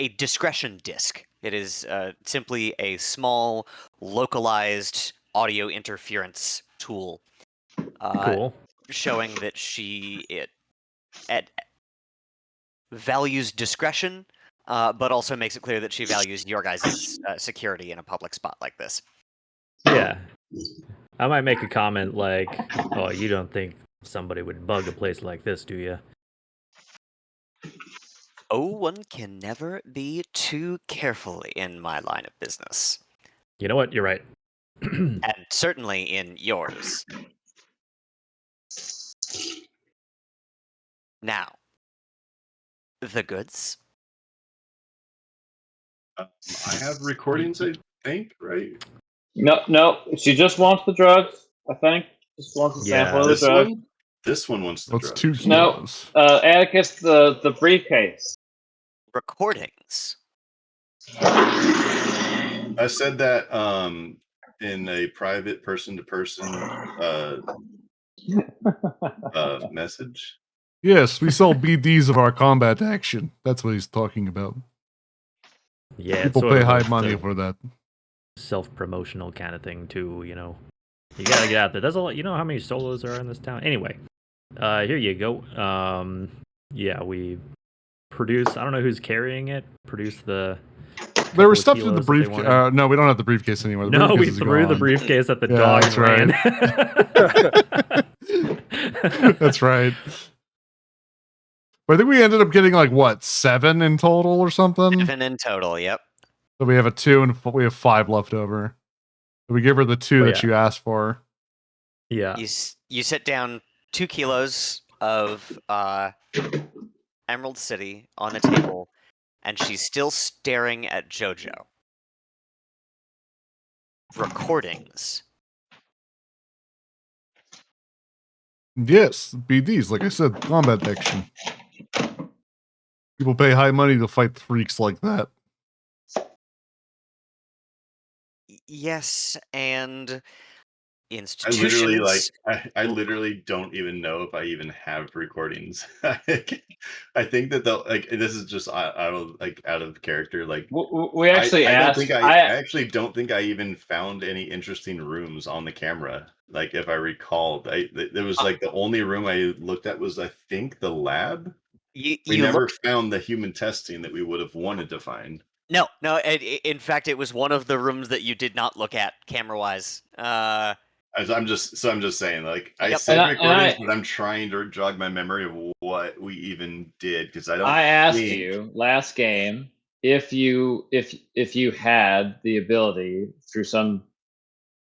a discretion disc. It is simply a small, localized audio interference tool. Cool. Showing that it values discretion, but also makes it clear that she values your guys' security in a public spot like this. Yeah. I might make a comment like, oh, you don't think somebody would bug a place like this, do you? Oh, one can never be too careful in my line of business. You know what? You're right. And certainly in yours. Now, the goods. I have recordings, I think, right? No. She just wants the drugs. I think just wants a sample of the This drug. one? This one wants the That's drugs. 2 kilos. No, Atticus, the briefcase. Recordings. I said that in a private person-to-person message. Yes, we sell BDs of our combat action. That's what he's talking about. Yeah, People sort pay of high with money the for that. self-promotional kind of thing too. You know, you gotta get out there. There's a lot. You know how many solos there are in this town. Anyway, here you go. Yeah, we produce. I don't know who's carrying it. Produce the. There was couple stuff in the kilos that they briefcase. wanted. No, we don't have the briefcase anymore. The No, briefcase we is threw the gone. briefcase at the Yeah, dog that's and ran. That's right. But I think we ended up getting like what, 7 in total or something. 7 in total. Yep. So we have a 2 and we have 5 left over. So we give her the 2 that you asked for. Yeah. You sit down 2 kilos of Emerald City on the table, and she's still staring at JoJo. Recordings. Yes, BDs, like I said, combat action. People pay high money to fight freaks like that. Yes, and I institutions. literally I literally don't even know if I even have recordings. I think that they'll like this is just out of character. Like We actually I don't asked. think I actually don't think I even found any interesting rooms on the camera. Like if I recalled, there was like the only room I looked at was I think the lab. We You never looked. found the human testing that we would have wanted to find. No. In fact, it was one of the rooms that you did not look at camera-wise. I'm just saying, like I Yep. said And recordings, I- but I'm trying to jog my memory of what we even did because I don't. I asked think- you last game if you had the ability through some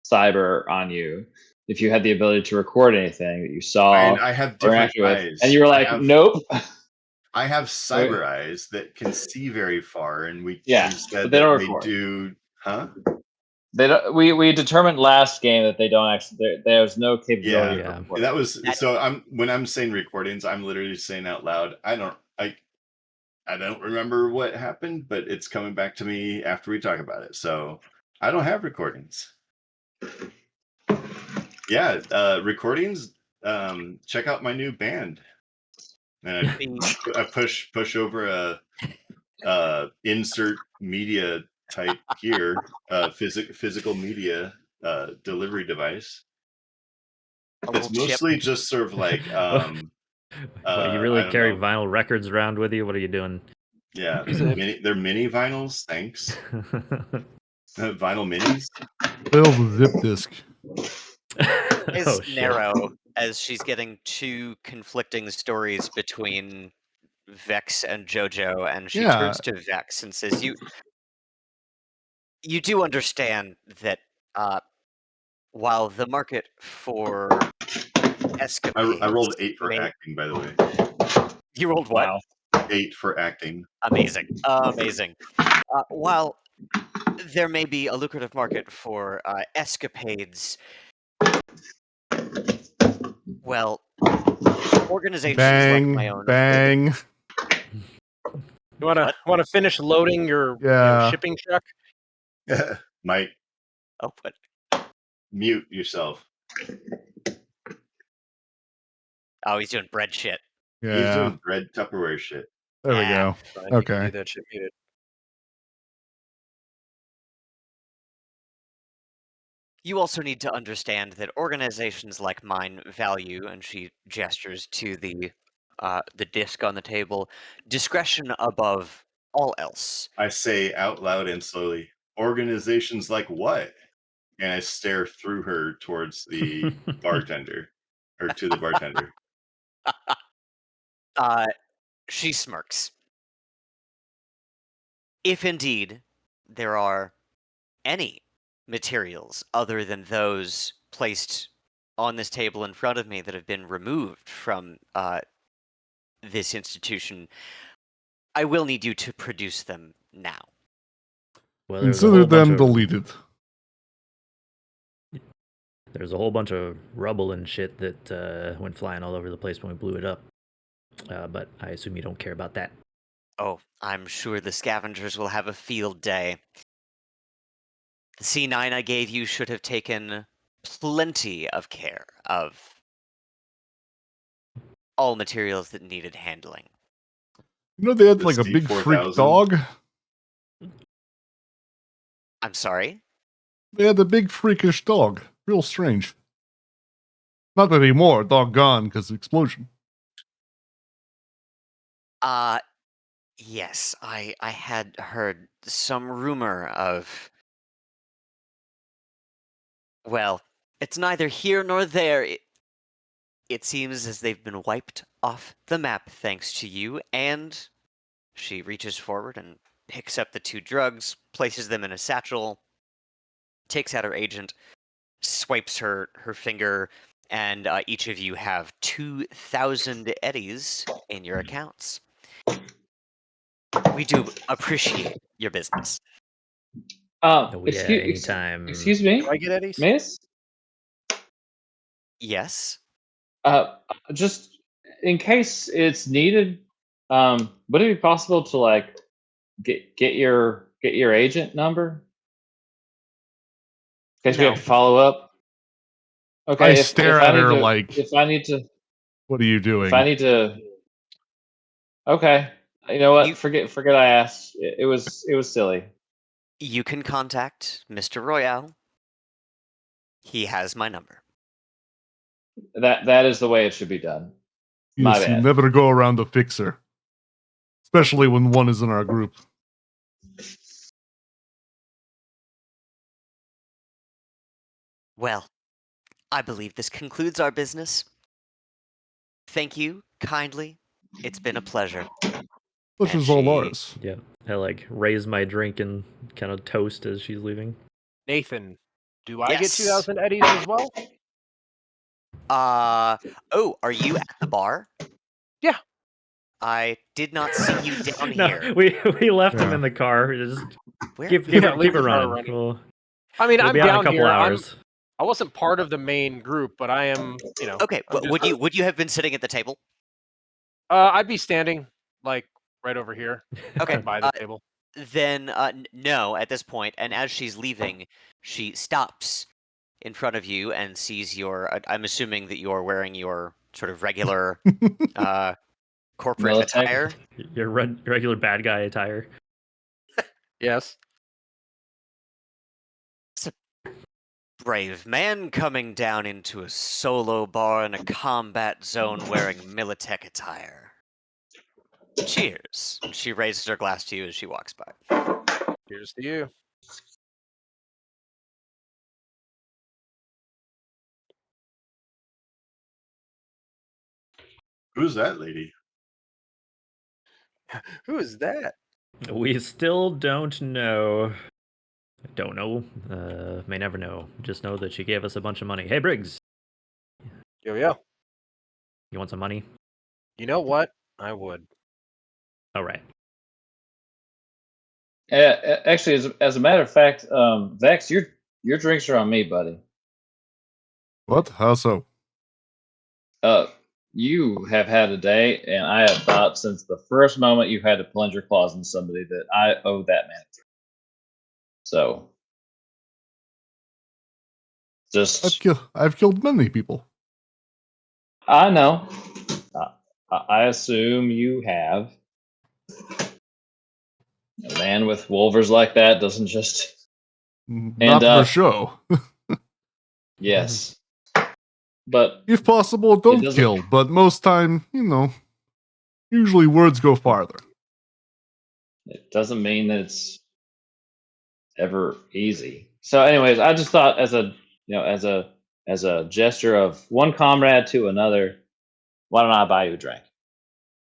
cyber on you, if you had the ability to record anything that you saw I have or different interacted with, eyes. and you were like, nope. I have cyber eyes that can see very far, and we Yeah, said but they that don't they record. do, huh? They don't. We determined last game that they don't actually. There's no capability. Yeah, of recording. that was so. When I'm saying recordings, I'm literally saying out loud. I don't remember what happened, but it's coming back to me after we talk about it. So I don't have recordings. Yeah, recordings. Check out my new band. And I push over a insert media type here, physical media delivery device. It's mostly just sort of like What, you really I don't carry know. vinyl records around with you? What are you doing? Yeah, they're mini vinyls. Thanks. Vinyl minis. Bill's a zip disk. Is Oh, shit. narrow as she's getting 2 conflicting stories between Vex and JoJo, and she Yeah. turns to Vex and says, "You do understand that while the market for escapades." I rolled 8 for acting, by the way. You rolled what? Wow. 8 for acting. Amazing, amazing. While there may be a lucrative market for escapades, well, organizations like my own. Bang. You want to finish loading your shipping truck? Mike, Oh, what? mute yourself. Oh, he's doing bread shit. He's Yeah. doing bread Tupperware shit. There we go. I need to Okay. do that shit muted. You also need to understand that organizations like mine value, and she gestures to the disc on the table, discretion above all else. I say out loud and slowly, organizations like what? And I stare through her towards the bartender, or to the bartender. She smirks. If indeed there are any materials other than those placed on this table in front of me that have been removed from this institution, I will need you to produce them now. Well, there's a Consider whole bunch them of deleted. There's a whole bunch of rubble and shit that went flying all over the place when we blew it up. But I assume you don't care about that. Oh, I'm sure the scavengers will have a field day. The C9 I gave you should have taken plenty of care of all materials that needed handling. You know they had The like a big freak C4000? dog? I'm sorry? They had a big freakish dog. Real strange. Not anymore. Dog gone because of the explosion. Yes, I had heard some rumor of. Well, it's neither here nor there. It seems as they've been wiped off the map thanks to you, and she reaches forward and picks up the 2 drugs, places them in a satchel, takes out her agent, swipes her finger, and each of you have 2,000 eddies in your accounts. We do appreciate your business. Oh, yeah, Excuse anytime. excuse me, Do I get Eddies? miss. Yes? Just in case it's needed, would it be possible to like get your agent number in case we have No. to follow up? I Okay, stare if I at need her to like, if I need to what are you if doing? I need to okay, you know what? You Forget I asked. It was silly. you can contact Mr. Royale. He has my number. That is the way it should be done. My Yes, you bad. never go around a fixer. Especially when one is in our group. Well, I believe this concludes our business. Thank you kindly. It's been a pleasure. Which And is all she- ours. Yeah, I like raise my drink and kind of toast as she's leaving. Nathan, do I get Yes. 2,000 Eddies as well? Oh, are you at the bar? Yeah. I did not see you down No, here. we left him Yeah. in the car. Just Where? keep Yeah, it leave keep it the car running. running. We'll, I mean, we'll I'm be out in a down couple here. hours. I wasn't part of the main group, but I am, Okay, I'm just- would you have been sitting at the table? I'd be standing like right over here, Okay. right by the table. Then no at this point, and as she's leaving, she stops in front of you and sees your I'm assuming that you're wearing your sort of regular corporate Militech. attire. Your regular bad guy attire. Yes. Brave man coming down into a solo bar in a combat zone wearing Militech attire. Cheers. She raises her glass to you as she walks by. Here's to you. Who's that lady? Who is that? We still don't know. Don't know. May never know. Just know that she gave us a bunch of money. Hey, Briggs, Yo, yo. you want some money? You know what? I would. All right. Actually, as a matter of fact, Vex, your drinks are on me, buddy. What? How so? You have had a day, and I have thought since the first moment you had to plunge your claws in somebody that I owe that man a drink. So, just I've killed many people. I know. I assume you have. A man with wolvers like that doesn't just. Not for show. Yes. But if possible, don't doesn't- kill. But most time, usually words go farther. it doesn't mean that it's ever easy. So, anyways, I just thought as a gesture of one comrade to another, why don't I buy you a drink?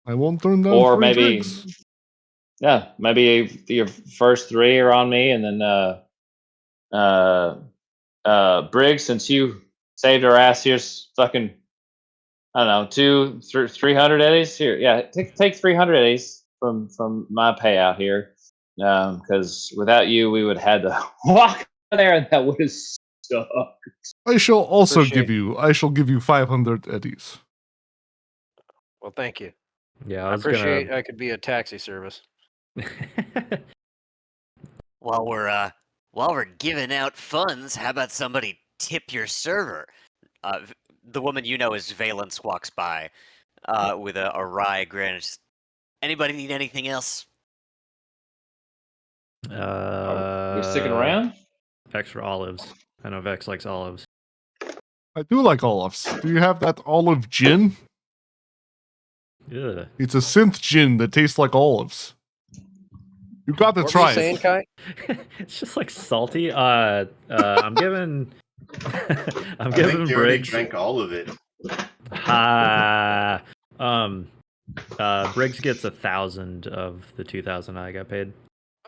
I won't turn down Or free maybe, drinks. yeah, maybe your first 3 are on me, and then Briggs, since you saved our ass, here's fucking I don't know 300 eddies here. Yeah, take 300 eddies from my payout here, because without you, we would have had to walk there, and that would have sucked. I shall also Appreciate- give you 500 eddies. Well, thank you. Yeah, I I was appreciate I could be a taxi service. gonna. While we're giving out funds, how about somebody tip your server? The woman you know as Valence walks by with a wry grin. Anybody need anything else? Are we sticking around? extra olives. I know Vex likes olives. I do like olives. Do you have that olive gin? Ugh. It's a synth gin that tastes like olives. You got to What were try you saying, it. Kai? It's just like salty. I'm giving I'm I think giving you already Briggs drank all of it. Briggs gets 1,000 of the 2,000 I got paid.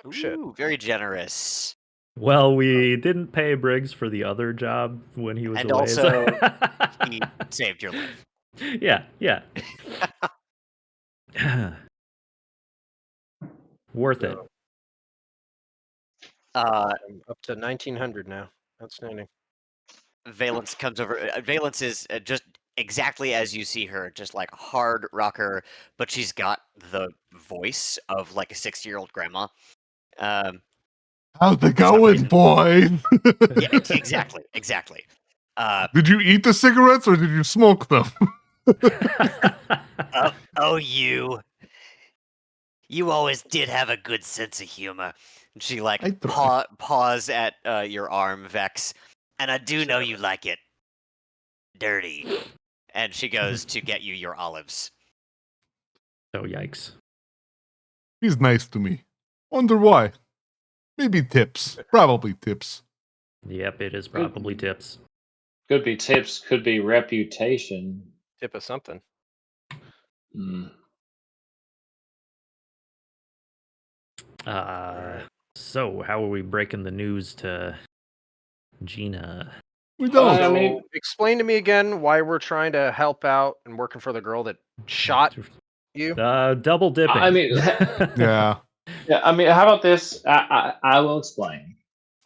Oh, shit. Ooh, very generous. Well, we didn't pay Briggs for the other job when he was And away. also, he saved your life. Yeah. Worth it. I'm up to 1900 now. Outstanding. Valence comes over. Valence is just exactly as you see her, just like hard rocker, but she's got the voice of like a 60-year-old grandma. How's it For some going, reason. boy? Yeah, exactly. Did you eat the cigarettes or did you smoke them? Oh, you always did have a good sense of humor. And she like I try. paws at your arm, Vex, and I do know you like it dirty. And she goes to get you your olives. Oh, yikes. He's nice to me. Wonder why. Maybe tips. Probably tips. Yep, it is probably tips. Could be tips, could be reputation. Tip of something. Mm. So how are we breaking the news to Gina? We Well, don't. I So, mean- explain to me again why we're trying to help out and working for the girl that shot you. Double dipping. I mean, Yeah. Yeah, I mean, how about this? I will explain.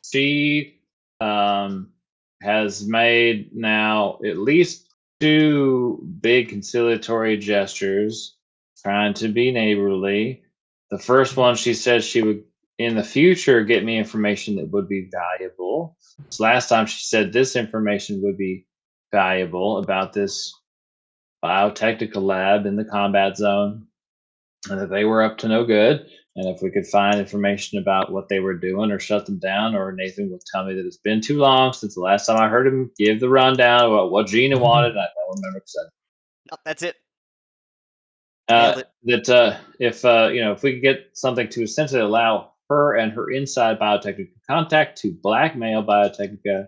She has made now at least 2 big conciliatory gestures, trying to be neighborly. The first one, she said she would in the future get me information that would be valuable. So last time she said this information would be valuable about this biotechnical lab in the combat zone, and that they were up to no good. And if we could find information about what they were doing or shut them down, or Nathan will tell me that it's been too long since the last time I heard him give the rundown about what Gina wanted. I don't remember what Nope, that's it. he Nailed said. it. That if we could get something to essentially allow her and her inside Biotechnica contact to blackmail Biotechnica,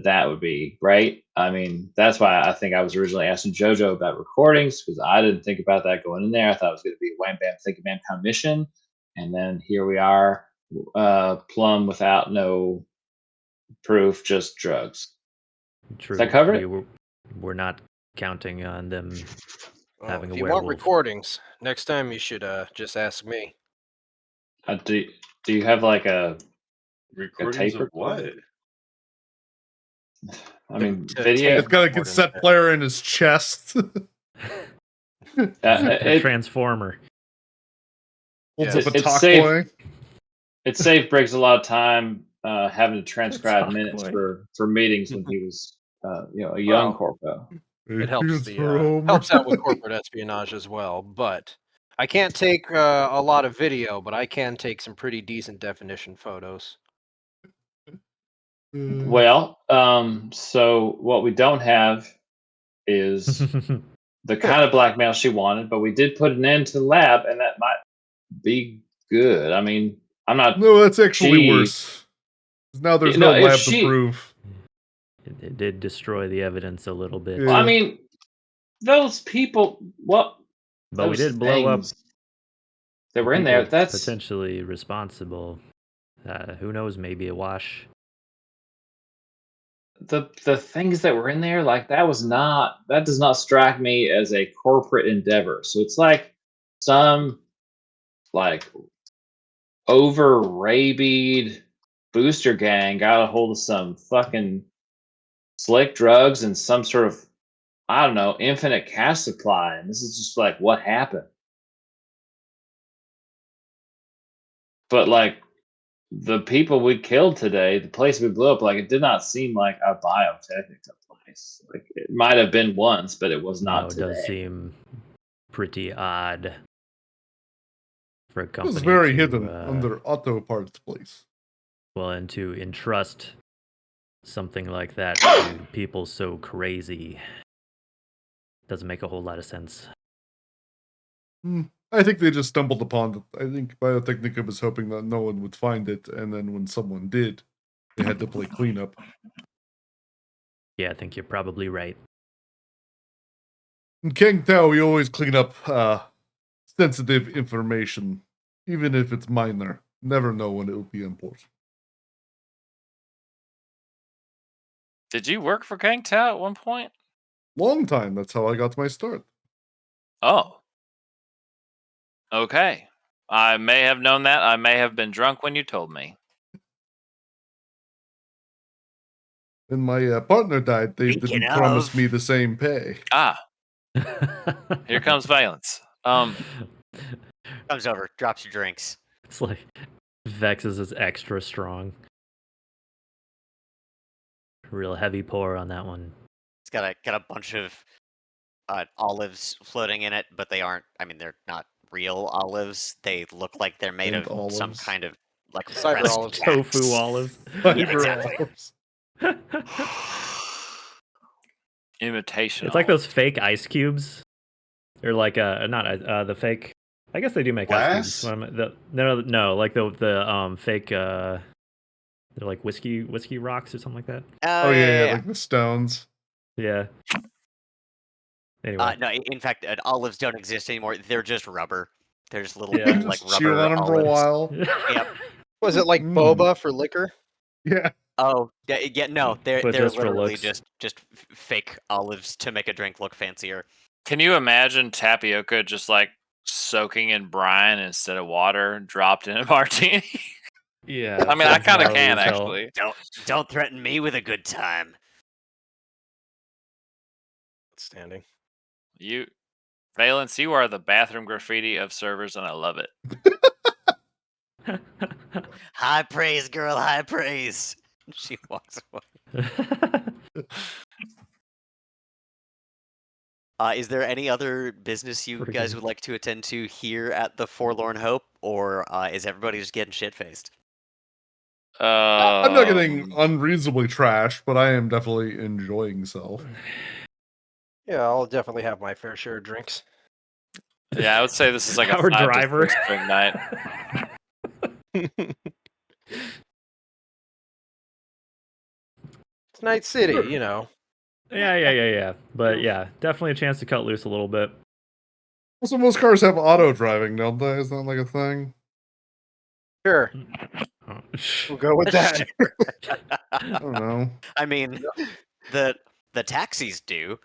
that would be great. I mean, that's why I think I was originally asking JoJo about recordings, because I didn't think about that going in there. I thought it was going to be a wham bam thinking bam kind of mission, and then here we are, plumb without no proof, just drugs. True. Does that cover it? We're not counting on them Well, having if a you want werewolf. recordings, next time you should just ask me. Do you have like a Recordings tape of what? recorder? I mean, to video. It's got a Recording cassette there. player in his chest. A It, transformer. Holds Yeah. up a It's talk safe. boy. It saved Briggs a lot of time having to transcribe Talk minutes boy. for meetings when he was a young Well, corpo. It helps Transformer. helps out with corporate espionage as well. But I can't take a lot of video, but I can take some pretty decent definition photos. Well, so what we don't have is the kind of blackmail she wanted, but we did put an end to the lab, and that might be good. I mean, I'm not. No, that's actually She- worse. 'Cause now there's No, no if lab to she- prove. It did destroy the evidence a little bit. Well, I Yeah. mean, those people. What? But we those did blow up things that the were in there. people That's potentially responsible. Who knows? Maybe a wash. the things that were in there. Like that does not strike me as a corporate endeavor. So it's like some like over rabied booster gang got a hold of some fucking slick drugs and some sort of, I don't know, infinite cash supply, and this is just like what happened. But like the people we killed today, the place we blew up, like it did not seem like a biotechnica place. Like it might have been once, but it was not No, it today. does seem pretty odd for a It company. was very to, hidden under Auto Parts Place. Well, and to entrust something like that to people so crazy doesn't make a whole lot of sense. I think they just stumbled upon it. I think Biotechnica was hoping that no one would find it, and then when someone did, they had to play cleanup. Yeah, I think you're probably right. In Kang Tao, we always clean up sensitive information, even if it's minor. Never know when it will be important. Did you work for Kang Tao at one point? Long time. That's how I got my start. Oh. Okay. I may have known that. I may have been drunk when you told me. When my partner died, they Speaking didn't promise of- me the same pay. Ah, here comes Valence. Comes over, drops your drinks. It's like Vex's is extra strong. Real heavy pour on that one. It's got a bunch of olives floating in it, but they aren't. I mean, they're not real olives. They look like they're made And of some olives. kind of like Cyber pressed olives. Tofu wax. olives. exactly. Imitation. It's like those fake ice cubes, or like not the fake. I guess they do make ice Glass? cubes. No, like the fake. They're like whiskey rocks or something like that. Oh yeah, like the stones. Yeah. Anyway, No, in fact, olives don't exist anymore. They're just rubber. They're just little Yeah. like Just chew rubber on them for a olives. while. Yep. Was it like Mm. boba for liquor? Yeah. Oh, yeah, no, they're But just for literally looks. just fake olives to make a drink look fancier. Can you imagine tapioca just like soaking in brine instead of water, dropped in a martini? Yeah. I mean, I sounds kind of gnarly can as hell. actually. Don't threaten me with a good time. Outstanding. Valence, you are the bathroom graffiti of servers, and I love it. High praise, girl, high praise. She walks away. Is there any other business you guys Freaking- would like to attend to here at the Forlorn Hope, or is everybody just getting shit faced? I'm not getting unreasonably trashed, but I am definitely enjoying self. Yeah, I'll definitely have my fair share of drinks. Yeah, I would say this is like a Our 5 to driver. 6 drink night. It's Night City, you know. Yeah. But yeah, definitely a chance to cut loose a little bit. Also, most cars have auto driving, don't they? Is that like a thing? Sure, Oh. we'll go with that. I don't know. I mean, the taxis do.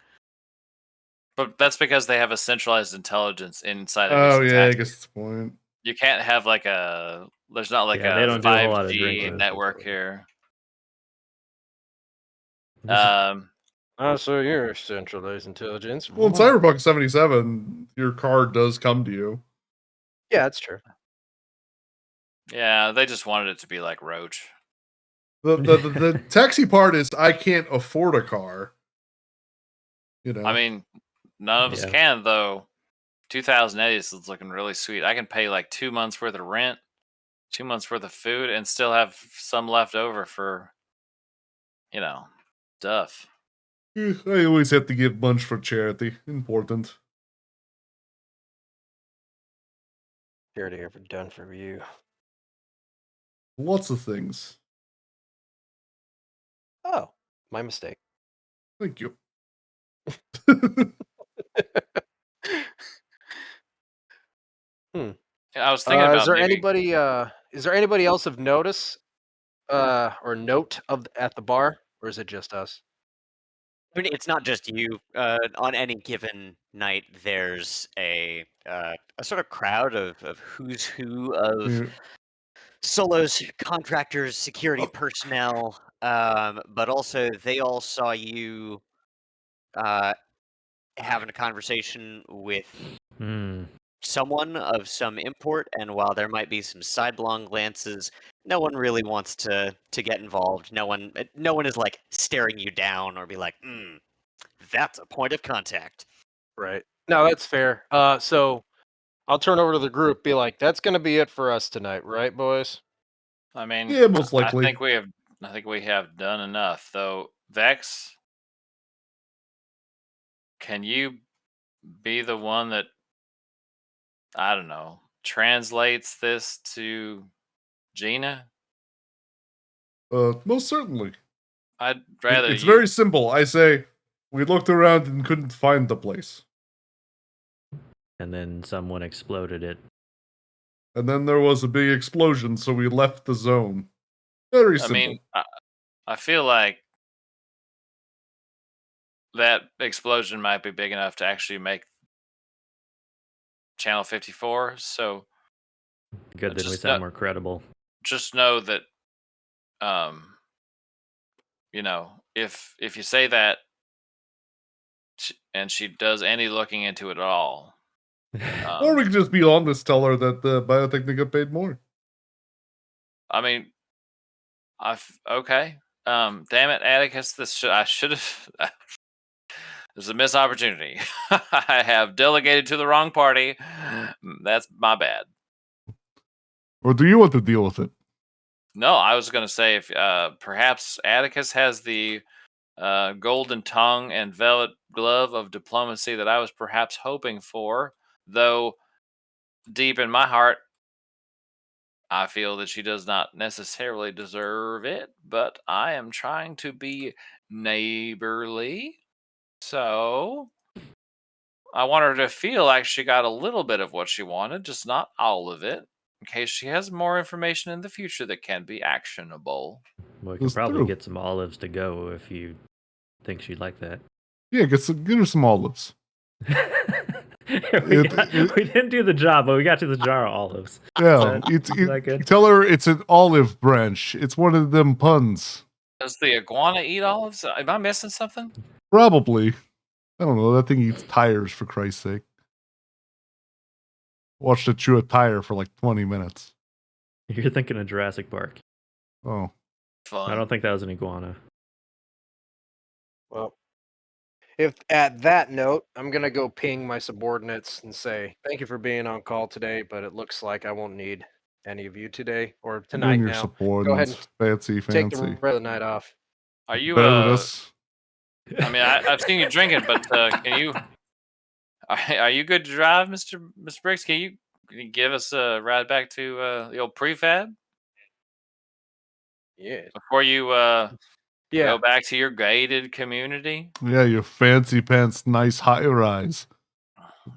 But that's because they have a centralized intelligence inside of Oh each yeah, I taxi. guess that's the point. You can't have like there's not like Yeah, they a don't do a whole lot of 5G drinking. network here. This is- So you're centralized intelligence. Well, in Cyberpunk 77, your car does come to you. Yeah, that's true. Yeah, they just wanted it to be like Roach. The taxi part is I can't afford a car. You know. I mean, none of us Yeah. can though. 2080 is looking really sweet. I can pay like 2 months worth of rent, 2 months worth of food, and still have some left over for, stuff. I always have to give bunch for charity. Important. Charity ever done for you? Lots of things. Oh, my mistake. Thank you. I was thinking about Is there maybe- anybody else of notice or note at the bar, or is it just us? I mean, it's not just you. On any given night, there's a sort of crowd of who's who of Yeah. Solo's contractors, security personnel, but also they all saw you having a conversation with Hmm. someone of some import, and while there might be some sidelong glances, no one really wants to get involved. No one is like staring you down or be like, that's a point of contact. Right. No, that's fair. So I'll turn over to the group, be like, that's going to be it for us tonight, right, boys? I mean, Yeah, most I likely. think we have done enough, though. Vex, can you be the one that, I don't know, translates this to Gina? Most certainly. I'd rather It's you. very simple. I say, we looked around and couldn't find the place. And then someone exploded it. And then there was a big explosion, so we left the zone. Very I simple. mean, I feel like that explosion might be big enough to actually make Channel 54. So Good, then we just sound more credible. just know that, you know, if you say that, and she does any looking into it at all, Or we could just be honest, tell her that the Biotechnica paid more. I mean, okay. Damn it, Atticus! I should have. This is a missed opportunity. I have delegated to the wrong party. That's my bad. Or do you want to deal with it? No, I was going to say if perhaps Atticus has the golden tongue and velvet glove of diplomacy that I was perhaps hoping for, though deep in my heart, I feel that she does not necessarily deserve it, but I am trying to be neighborly. So I want her to feel like she got a little bit of what she wanted, just not all of it, in case she has more information in the future that can be actionable. Well, we can That's probably true. get some olives to go if you think she'd like that. Yeah, get her some olives. we didn't do the job, but we got to the jar of olives. Yeah, Is that good? tell her it's an olive branch. It's one of them puns. Does the iguana eat olives? Am I missing something? Probably. I don't know. That thing eats tires, for Christ's sake. Watched it chew a tire for like 20 minutes. You're thinking of Jurassic Park. Oh. Fun. I don't think that was an iguana. Well, if at that note, I'm gonna go ping my subordinates and say thank you for being on call today, but it looks like I won't need any of you today or tonight. And your Now, subordinates. go ahead and Fancy. take the rest of the night off. Are you Bonus. I mean, I've seen you drinking, but can you? Are you good to drive, Mr. Briggs? Can you give us a ride back to the old prefab Yeah. before you Yeah. go back to your gated community? Yeah, your fancy pants, nice high rise.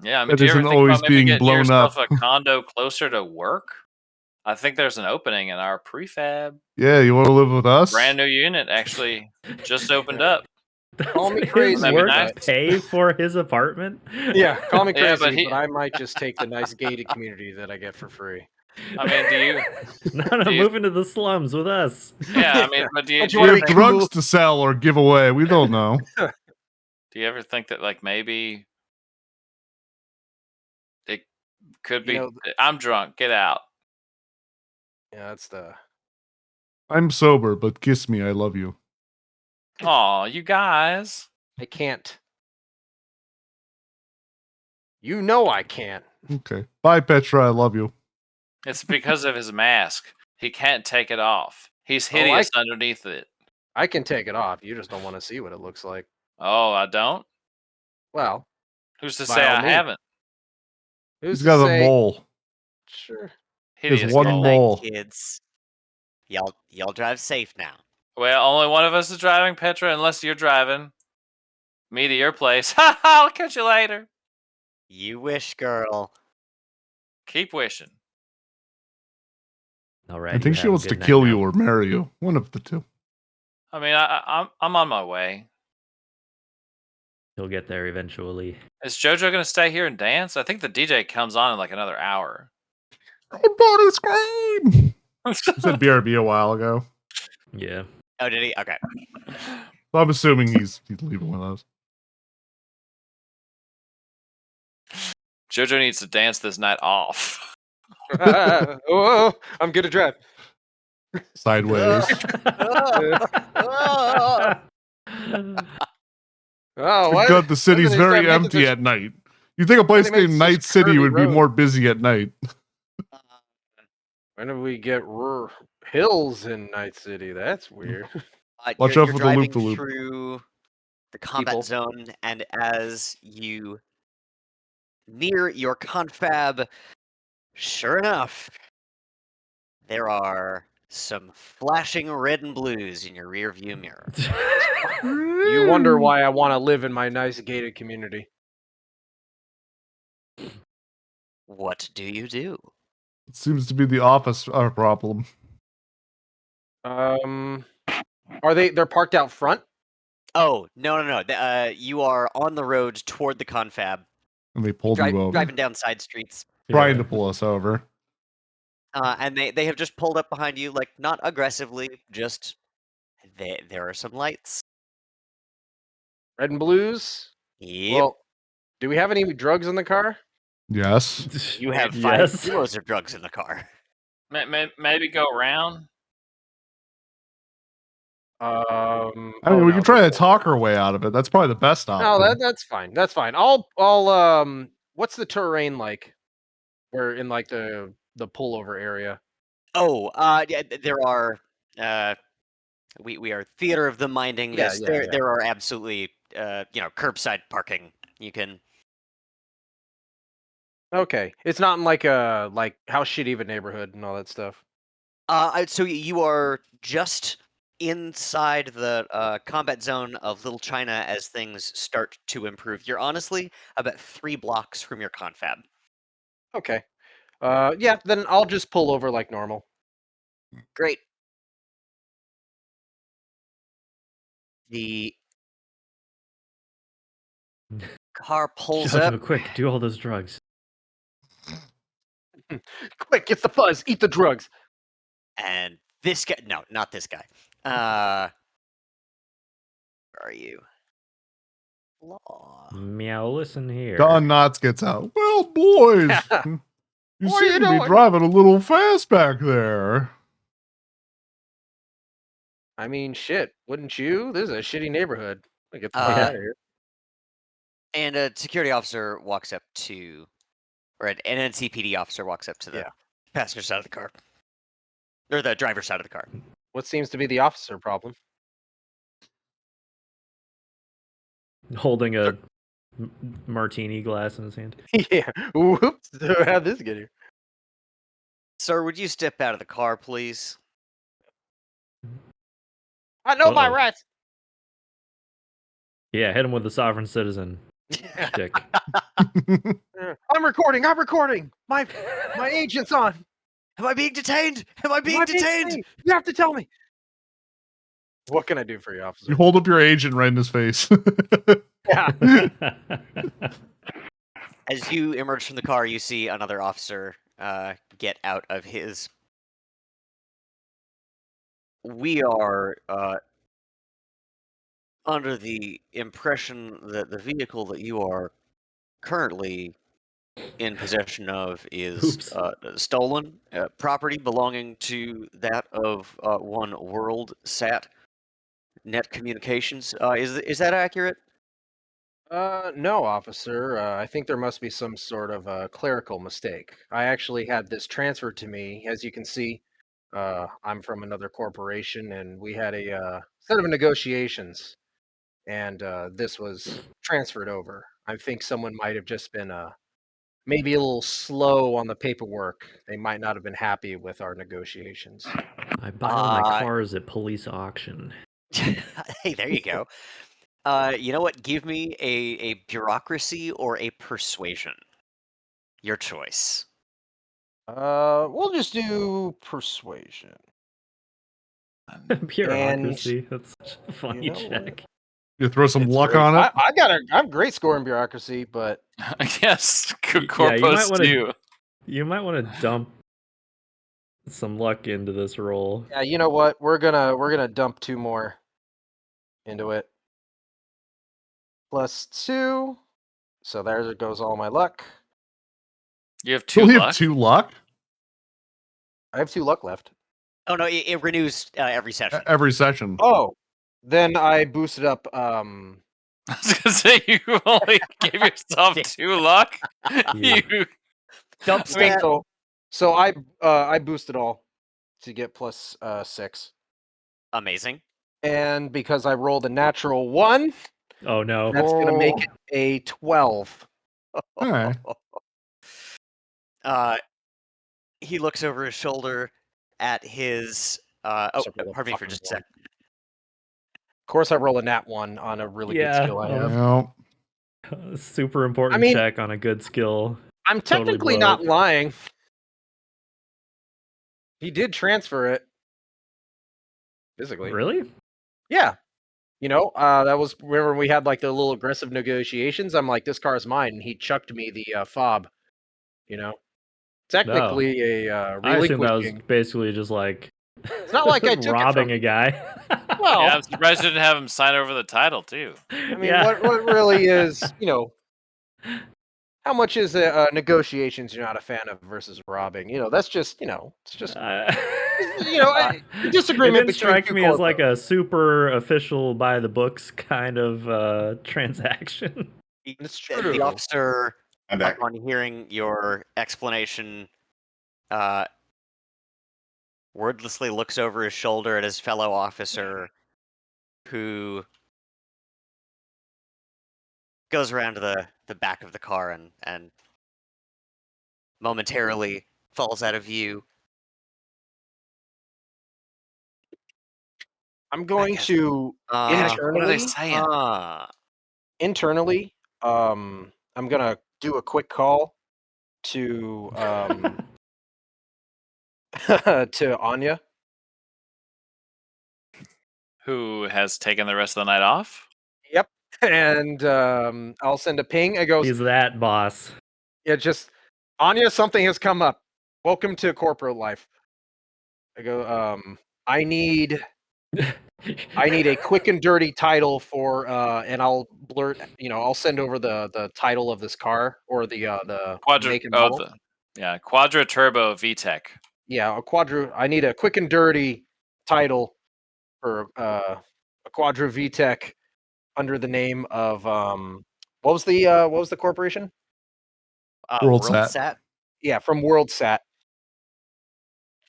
Yeah, I mean, That do you ever isn't think always about maybe being getting blown yourself up. a condo closer to work? I think there's an opening in our prefab. Yeah, you want to live with us? Brand new unit actually just opened up. Call me His crazy, That'd be work nice. pay for his apartment? Yeah, call me Yeah, crazy, but but I might just take the nice gated community that I get for free. I mean, do you? No, Do you- move into the slums with us. Yeah, I mean, but do you, Don't do you you wanna We ever have be think, drugs to sell or give away. We don't know. do you ever think that like maybe it could be? I'm drunk. Get out. Yeah, that's the. I'm sober, but kiss me. I love you. Aw, you guys. I can't. You know I can't. Okay. Bye, Petra. I love you. It's because of his mask. He can't take it off. He's Oh, I- hideous underneath it. I can take it off. You just don't want to see what it looks like. Oh, I don't. Well, Who's to by say all I means. haven't? Who's He's to got a say? mole. Sure. There's Hideous one mole. mole. Kids, y'all drive safe now. Well, only one of us is driving, Petra, unless you're driving me to your place. Ha ha! I'll catch you later. You wish, girl. Keep wishing. All right. I think she wants to kill you or marry you. One of the two. I mean, I'm on my way. He'll get there eventually. Is JoJo going to stay here and dance? I think the DJ comes on in like another hour. Body scream! He said BRB a while ago. Yeah. Oh, did he? Okay. So I'm assuming he's leaving with us. JoJo needs to dance this night off. Oh, I'm good to drive. Sideways. Oh, what? God, the city's Doesn't it very start making empty such- at night. You think a place They make named Night such City curvy would be roads. more busy at night? When do we get hills in Night City. That's weird. Watch you're out for the driving loop-de-loop. through the combat People. zone, and as you near your confab, sure enough, there are some flashing red and blues in your rear view mirror. You wonder why I want to live in my nice gated community. What do you do? It seems to be the office problem. Are they're parked out front? Oh, no. You are on the road toward the confab, And they pulled you over. driving down side streets. Trying Yeah. to pull us over. And they have just pulled up behind you, like, not aggressively, just there are some lights. Red and blues? Yep. Well, do we have any drugs in the car? Yes. You have 5 Yes. kilos of drugs in the car. Maybe go around. I mean, we no, can try to talk our way out of it. That's probably the best option. No, that's fine. That's fine. I'll what's the terrain like? We're in like the pullover area. Oh, yeah, there are. We are theater of the minding. Yeah, This yeah. there are absolutely curbside parking. You can. Okay, it's not in like a how shitty of a neighborhood and all that stuff. So you are just inside the combat zone of Little China as things start to improve. You're honestly about 3 blocks from your confab. Okay. Yeah, then I'll just pull over like normal. Great. The car pulls Shut up. up, quick, do all those drugs. Quick, get the fuzz, eat the drugs. And this guy, no, not this guy. Where are you? Law. Meow, listen here. Don Knotts gets out. Well, boys, you What are seem you to be doing? driving a little fast back there. I mean, shit, wouldn't you? This is a shitty neighborhood. Get the fuck Uh, out of here. And a security officer walks up to, or an NCPD officer walks up to the Yeah. passenger side of the car, or the driver's side of the car. What seems to be the officer problem? Holding a martini glass in his hand. Yeah. Whoops. How'd this get here? Sir, would you step out of the car, please? I know my Uh-oh. rights. Yeah, hit him with the sovereign citizen stick. I'm recording. My agent's on. Am I being detained? Am I being detained? You have to tell me. What can I do for you, officer? You hold up your agent right in his face. Yeah. As you emerge from the car, you see another officer get out of his. We are under the impression that the vehicle that you are currently in possession of is Oops. stolen property belonging to that of one WorldSat Net Communications. Is that accurate? No, officer. I think there must be some sort of clerical mistake. I actually had this transferred to me. As you can see, I'm from another corporation, and we had a set of negotiations, and this was transferred over. I think someone might have just been maybe a little slow on the paperwork. They might not have been happy with our negotiations. I buy all my cars at police auction. Hey, there you go. You know what? Give me a bureaucracy or a persuasion. Your choice. We'll just do persuasion. Bureaucracy. That's such a funny you know what? check. You throw some It's luck great. on it. I have great score in bureaucracy, but Yes, Yeah, you might corpus wanna- do. You might want to dump some luck into this roll. yeah, you know what? We're gonna dump 2 more into it. +2. So there goes all my luck. You have You 2 only luck. have 2 luck I have 2 luck left. Oh no, it renews every session. every session. Oh, then I boosted up. I was gonna say you only gave yourself 2 luck. Yeah. You Dump I mean, stat. So I boosted all. to get plus 6. Amazing. And because I rolled a natural 1, Oh no. that's going to make Oh. it a 12. Okay. He looks over his shoulder at his. Except for the Pardon me for fucking just a one. sec. Of course, I roll a nat 1 on a really good Yeah, skill I have. Well, super important mean- check on a good skill. I'm Totally technically blow not it. lying. He did transfer it. Physically. Really? Yeah. You know, that was remember we had like the little aggressive negotiations. I'm like, this car is mine, and he chucked me the fob. You know, technically a I assume that was relinquishing. basically just like It's not like I took it robbing from a guy. Well, Yeah, I'm surprised you didn't have him sign over the title too. I mean, yeah. what really is, you know, how much is negotiations you're not a fan of versus robbing? You know, that's just, you know, it's just, you know, a it disagreement didn't between strike two me as like corpos. a super official by the books kind of transaction. It's The true. officer, I'm back. upon hearing your explanation, wordlessly looks over his shoulder at his fellow officer, who goes around to the back of the car and momentarily falls out of view. I'm going guess- to Uh, what are they internally, saying? internally, I'm gonna do a quick call to to Anya. Who has taken the rest of the night off? Yep. And I'll send a ping. It goes, He's that boss. yeah, just Anya, something has come up. Welcome to corporate life. I go, I need a quick and dirty title for and I'll blurt, you know, I'll send over the title of this car or the Quadra. make and Oh, model. Quadra Turbo VTEC. Yeah, a quadra. I need a quick and dirty title for a Quadra VTEC under the name of what was the corporation? WorldSat. WorldSat. Yeah, from WorldSat.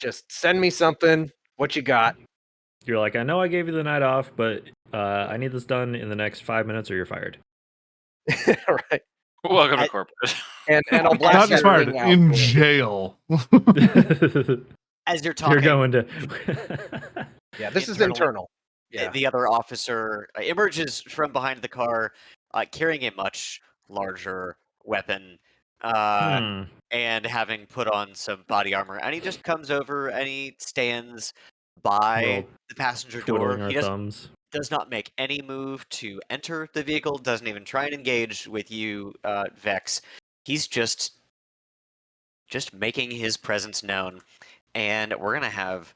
Just send me something. What you got? You're like, I know I gave you the night off, but I need this done in the next 5 minutes or you're fired. Right. Welcome to I- corporate. And I'll Not blast just fired, everything out in for it. jail. As you're talking, You're going to. Yeah, this is internally- internal. Yeah. the other officer emerges from behind the car, carrying a much larger weapon, Hmm. and having put on some body armor. And he just comes over and he stands by We're all the passenger door. Twiddling our He thumbs. does not make any move to enter the vehicle, doesn't even try and engage with you, Vex. He's just making his presence known. And we're going to have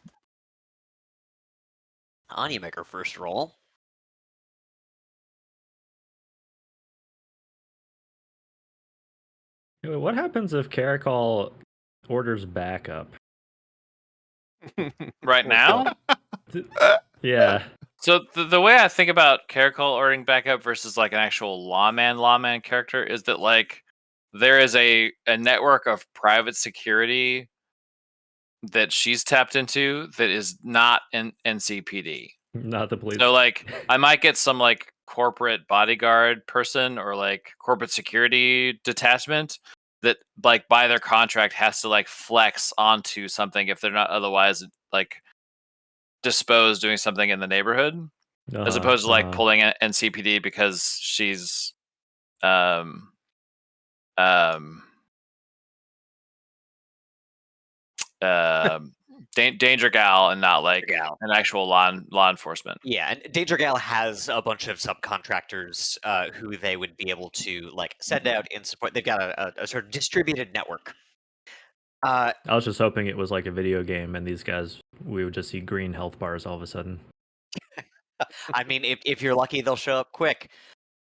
Anya make her first roll. Anyway, what happens if Caracol orders backup? Right now? Yeah. So the way I think about Caracol ordering backup versus like an actual lawman character is that like there is a network of private security that she's tapped into that is not in NCPD. Not the police. So like I might get some like corporate bodyguard person or like corporate security detachment that like by their contract has to like flex onto something if they're not otherwise like disposed doing something in the neighborhood, as opposed to like pulling an NCPD because she's danger gal and not like Gal. an actual law enforcement. Yeah, and Danger Gal has a bunch of subcontractors who they would be able to like send out in support. They've got a sort of distributed network. I was just hoping it was like a video game and these guys, we would just see green health bars all of a sudden. I mean, if you're lucky, they'll show up quick.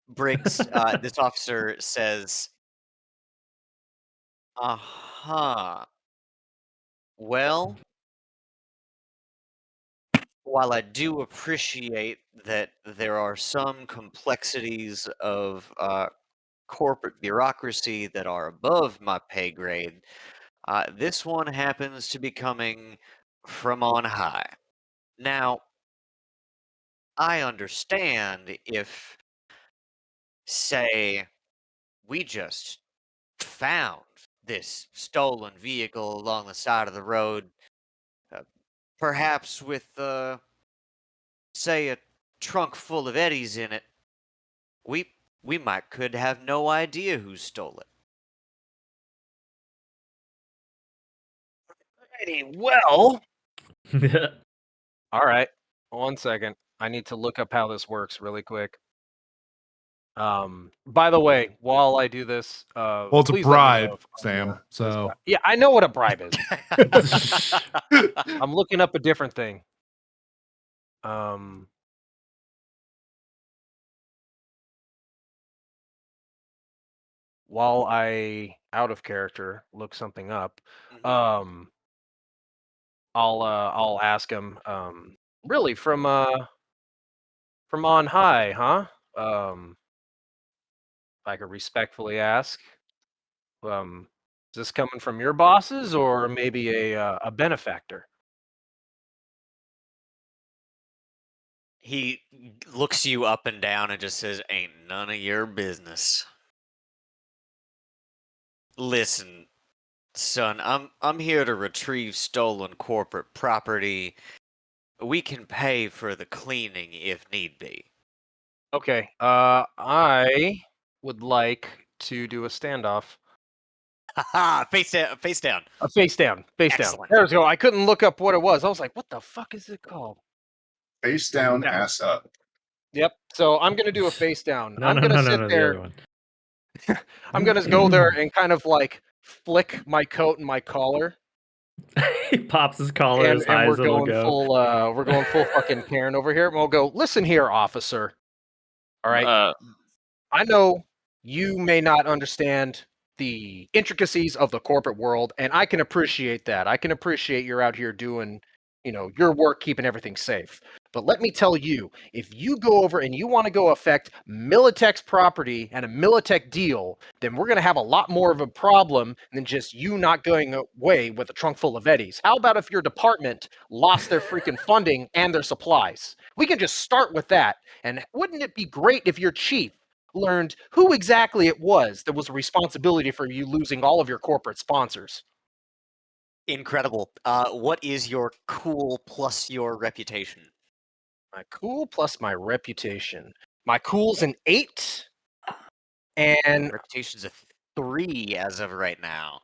Briggs, this officer says, "Uh-huh. Well, while I do appreciate that there are some complexities of corporate bureaucracy that are above my pay grade, this one happens to be coming from on high. Now, I understand if, say, we just found this stolen vehicle along the side of the road, perhaps with, say, a trunk full of eddies in it, we could have no idea who stole it. Alrighty, well. All right. 1 second. I need to look up how this works really quick. By the way, while I do this, Well, it's a please let me bribe, know if Sam. So yeah, I know what a bribe is. I'm looking up a different thing. While I out of character look something up, I'll ask him. Really from on high, huh? If I could respectfully ask, is this coming from your bosses or maybe a benefactor? He looks you up and down and just says, "Ain't none of your business." Listen, son, I'm here to retrieve stolen corporate property. We can pay for the cleaning if need be. Okay. I would like to do a standoff. Haha, face down, face down. Face down, face down. Excellent. There we go. I couldn't look up what it was. I was like, what the fuck is it called? Face down, Yeah. ass up. Yep. So I'm gonna do a face down. No, I'm no, gonna no, no, sit no, the there. other one. I'm gonna go there and kind of like flick my coat and my collar, He pops his collar as high we're as it'll going go. full. We're going full fucking Karen over here. And we'll go. Listen here, officer. All right. I know you may not understand the intricacies of the corporate world, and I can appreciate that. I can appreciate you're out here doing, your work, keeping everything safe. But let me tell you, if you go over and you want to go affect Militech's property and a Militech deal, then we're going to have a lot more of a problem than just you not going away with a trunk full of eddies. How about if your department lost their freaking funding and their supplies? We can just start with that. And wouldn't it be great if your chief learned who exactly it was that was a responsibility for you losing all of your corporate sponsors? Incredible. What is your cool plus your reputation? My cool plus my reputation. My cool's an 8, and Reputation's a 3 as of right now.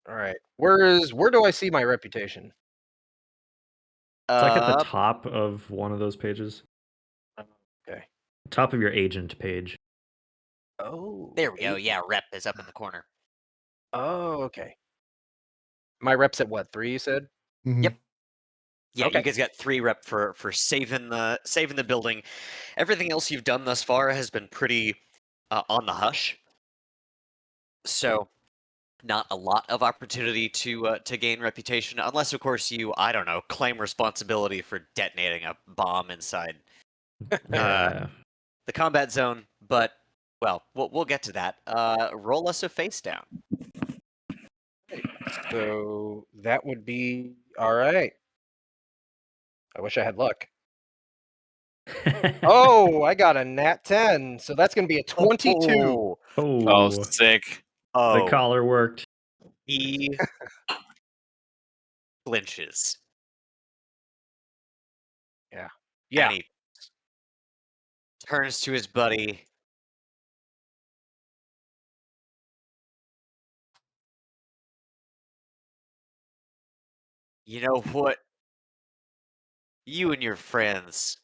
all right, where do I see my reputation? It's like at the top of one of those pages. Okay. Top of your agent page. Oh, There we go. 8. Yeah, rep is up in the corner. Oh, okay. My rep's at what, 3? You said. mhm. Yep. Yeah, Okay. you guys got 3 rep for saving the building. Everything else you've done thus far has been pretty on the hush. So, not a lot of opportunity to gain reputation, unless of course you, I don't know, claim responsibility for detonating a bomb inside Yeah. the combat zone. But well, we'll get to that. Roll us a face down. So that would be all right. I wish I had luck. Oh, I got a nat 10, so that's going to be a 22. Oh, sick. The collar worked. He flinches. Yeah. And he turns to his buddy. You know what? You and your friends,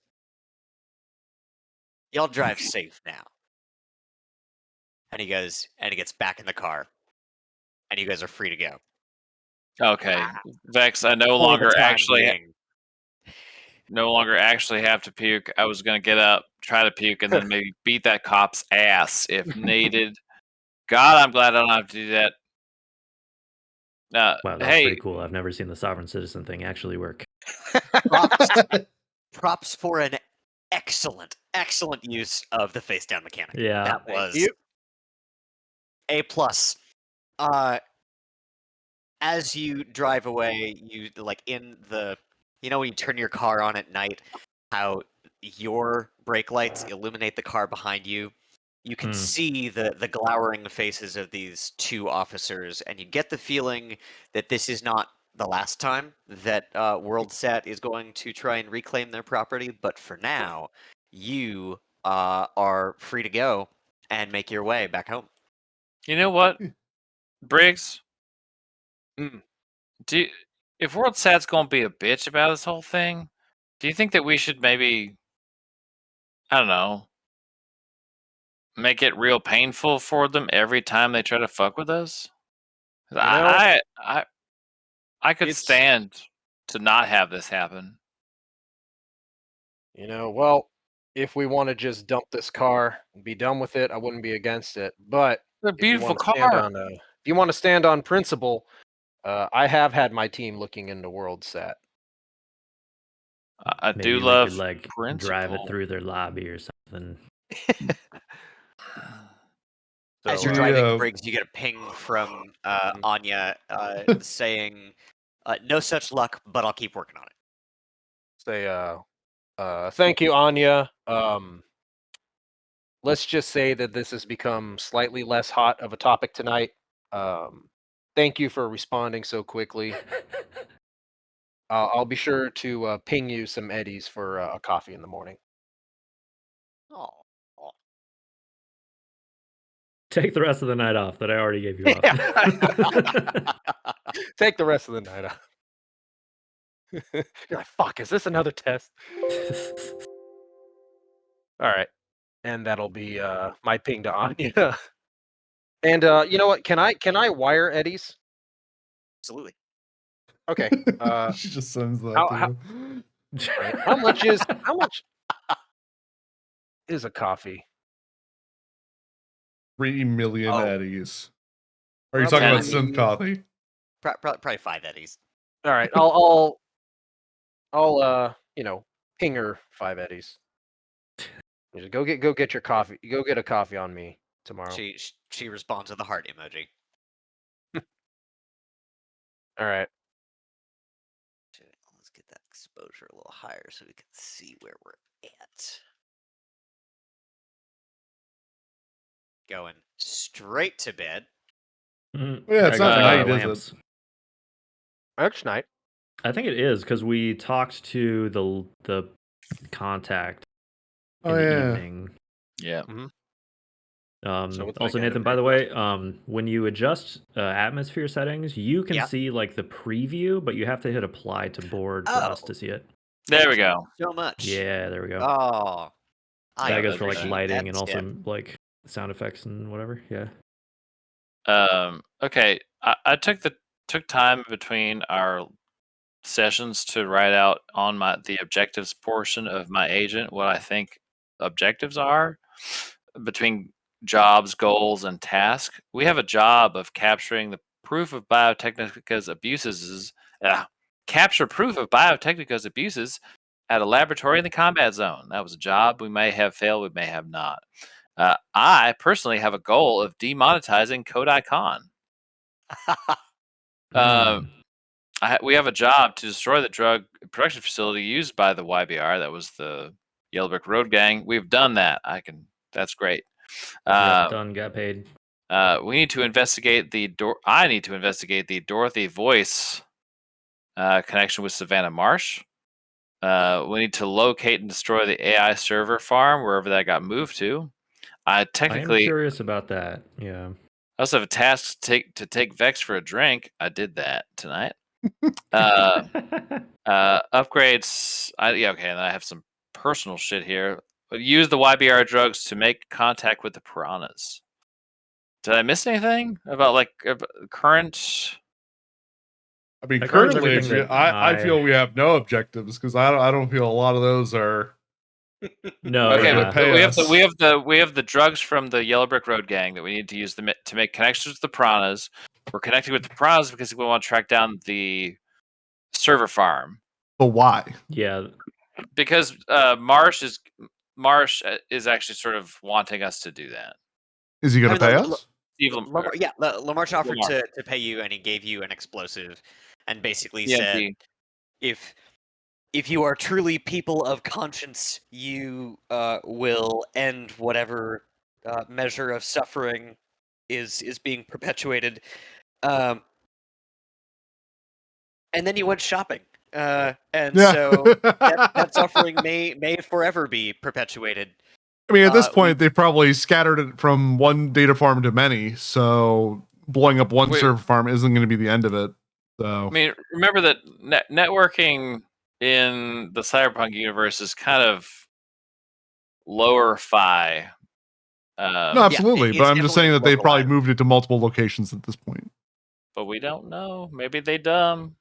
y'all drive safe now. And he gets back in the car. And you guys are free to go. Okay, Vex, I no For the longer time actually being. have to puke. I was gonna get up, try to puke, and then maybe beat that cop's ass if needed. God, I'm glad I don't have to do that. Wow, that's hey, pretty cool. I've never seen the sovereign citizen thing actually work. Props for an excellent use of the face down mechanic. Yeah. That Thank was you. A+. as you drive away, you like in the, when you turn your car on at night, how your brake lights illuminate the car behind you. You can see the glowering faces of these two officers, and you get the feeling that this is not the last time that WorldSat is going to try and reclaim their property. But for now, you are free to go and make your way back home. You know what, Briggs? Mm. If WorldSat's going to be a bitch about this whole thing, do you think that we should maybe, I don't know, make it real painful for them every time they try to fuck with us? 'Cause I could it's- stand to not have this happen. Well, if we want to just dump this car and be done with it, I wouldn't be against it. But It's a if you beautiful want to stand car. on, if you want to stand on principle, I have had my team looking into WorldSat. I Maybe do we love could like drive it principle. through their lobby or something. As So, you're We, driving, Briggs, you get a ping from Mhm. Anya saying, "No such luck, but I'll keep working on it." say, thank you, Anya. Let's just say that this has become slightly less hot of a topic tonight. Thank you for responding so quickly. I'll be sure to ping you some eddies for a coffee in the morning. Oh, Take the rest of the night off that I already gave you off. Take the rest of the night off. You're like, fuck, is this another test? All right. And that'll be my ping to Anya. And you know what? Can I wire eddies? absolutely. Okay. She just sends that how- to how- you. Right. How much is a coffee? 3 million Oh. eddies. Are you Probably talking about Ten. synth coffee? Probably 5 eddies. All right. I'll ping her 5 eddies. You just go get your coffee. Go get a coffee on me tomorrow. She responds with a heart emoji. All right. Let's get that exposure a little higher so we can see where we're at. Going straight to bed. Yeah, it's Gotta go not check out night, our is it? lamps. Next night. I think it is because we talked to the contact in Oh, the yeah. evening. Yeah. So it's Also, like Nathan, by the way, when you adjust atmosphere settings, you can Yeah. see like the preview, but you have to hit apply to board for us Oh. to see it. There we go. So much. Yeah, there we go. Oh. I That goes that'd for be like nice. lighting and That's also it. like sound effects and whatever. Yeah. Okay. I took time between our sessions to write out on the objectives portion of my agent what I think objectives are between jobs, goals, and tasks. We have a job of capturing the proof of Biotechnica's abuses. Capture proof of Biotechnica's abuses at a laboratory in the combat zone. That was a job. We may have failed. We may have not. I personally have a goal of demonetizing Kodai Con. Mm. We have a job to destroy the drug production facility used by the YBR. That was the Yellow Brick Road Gang. We've done that. That's great. Yep, done. Got paid. We need to investigate I need to investigate the Dorothy Voice connection with Savannah Marsh. We need to locate and destroy the AI server farm wherever that got moved to. I am Technically, curious about that. Yeah. I also have a task to take Vex for a drink. I did that tonight. Upgrades. Okay. And I have some personal shit here. Use the YBR drugs to make contact with the piranhas. Did I miss anything about current? I mean, That covers currently, everything that I feel we have no objectives because I don't feel a lot of those are. No, Okay, yeah. pay we us. have the drugs from the Yellow Brick Road Gang that we need to use to make connections with the piranhas. We're connecting with the piranhas because we want to track down the server farm. But why? Yeah. Because Marsh is actually sort of wanting us to do that. Is he going to I mean, pay us? Steve Lamar, yeah, Lamarche offered Lamar. to pay you, and he gave you an explosive, and basically EMP. said, if you are truly people of conscience, you will end whatever measure of suffering is being perpetuated. And then you went shopping, and Yeah. so that suffering may forever be perpetuated. I mean, at this we- point, they've probably scattered it from one data farm to many, so blowing up one Wait. server farm isn't going to be the end of it. So I mean, remember that networking in the Cyberpunk universe is kind of lower fi. no, absolutely. it's But I'm just saying that definitely they've probably localized. moved it to multiple locations at this point. But we don't know. Maybe they dumb.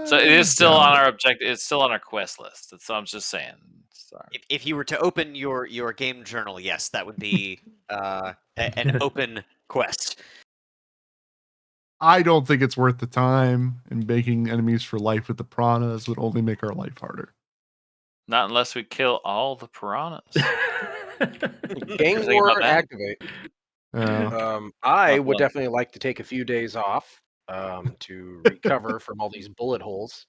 So it is still on our objective. It's still on our quest list. That's what I'm just saying. Sorry. If you were to open your game journal, yes, that would be an open quest. I don't think it's worth the time, and making enemies for life with the piranhas would only make our life harder. Not unless we kill all the piranhas. Gang Think about war that. activate. Yeah. I Not would much. definitely like to take a few days off to recover from all these bullet holes.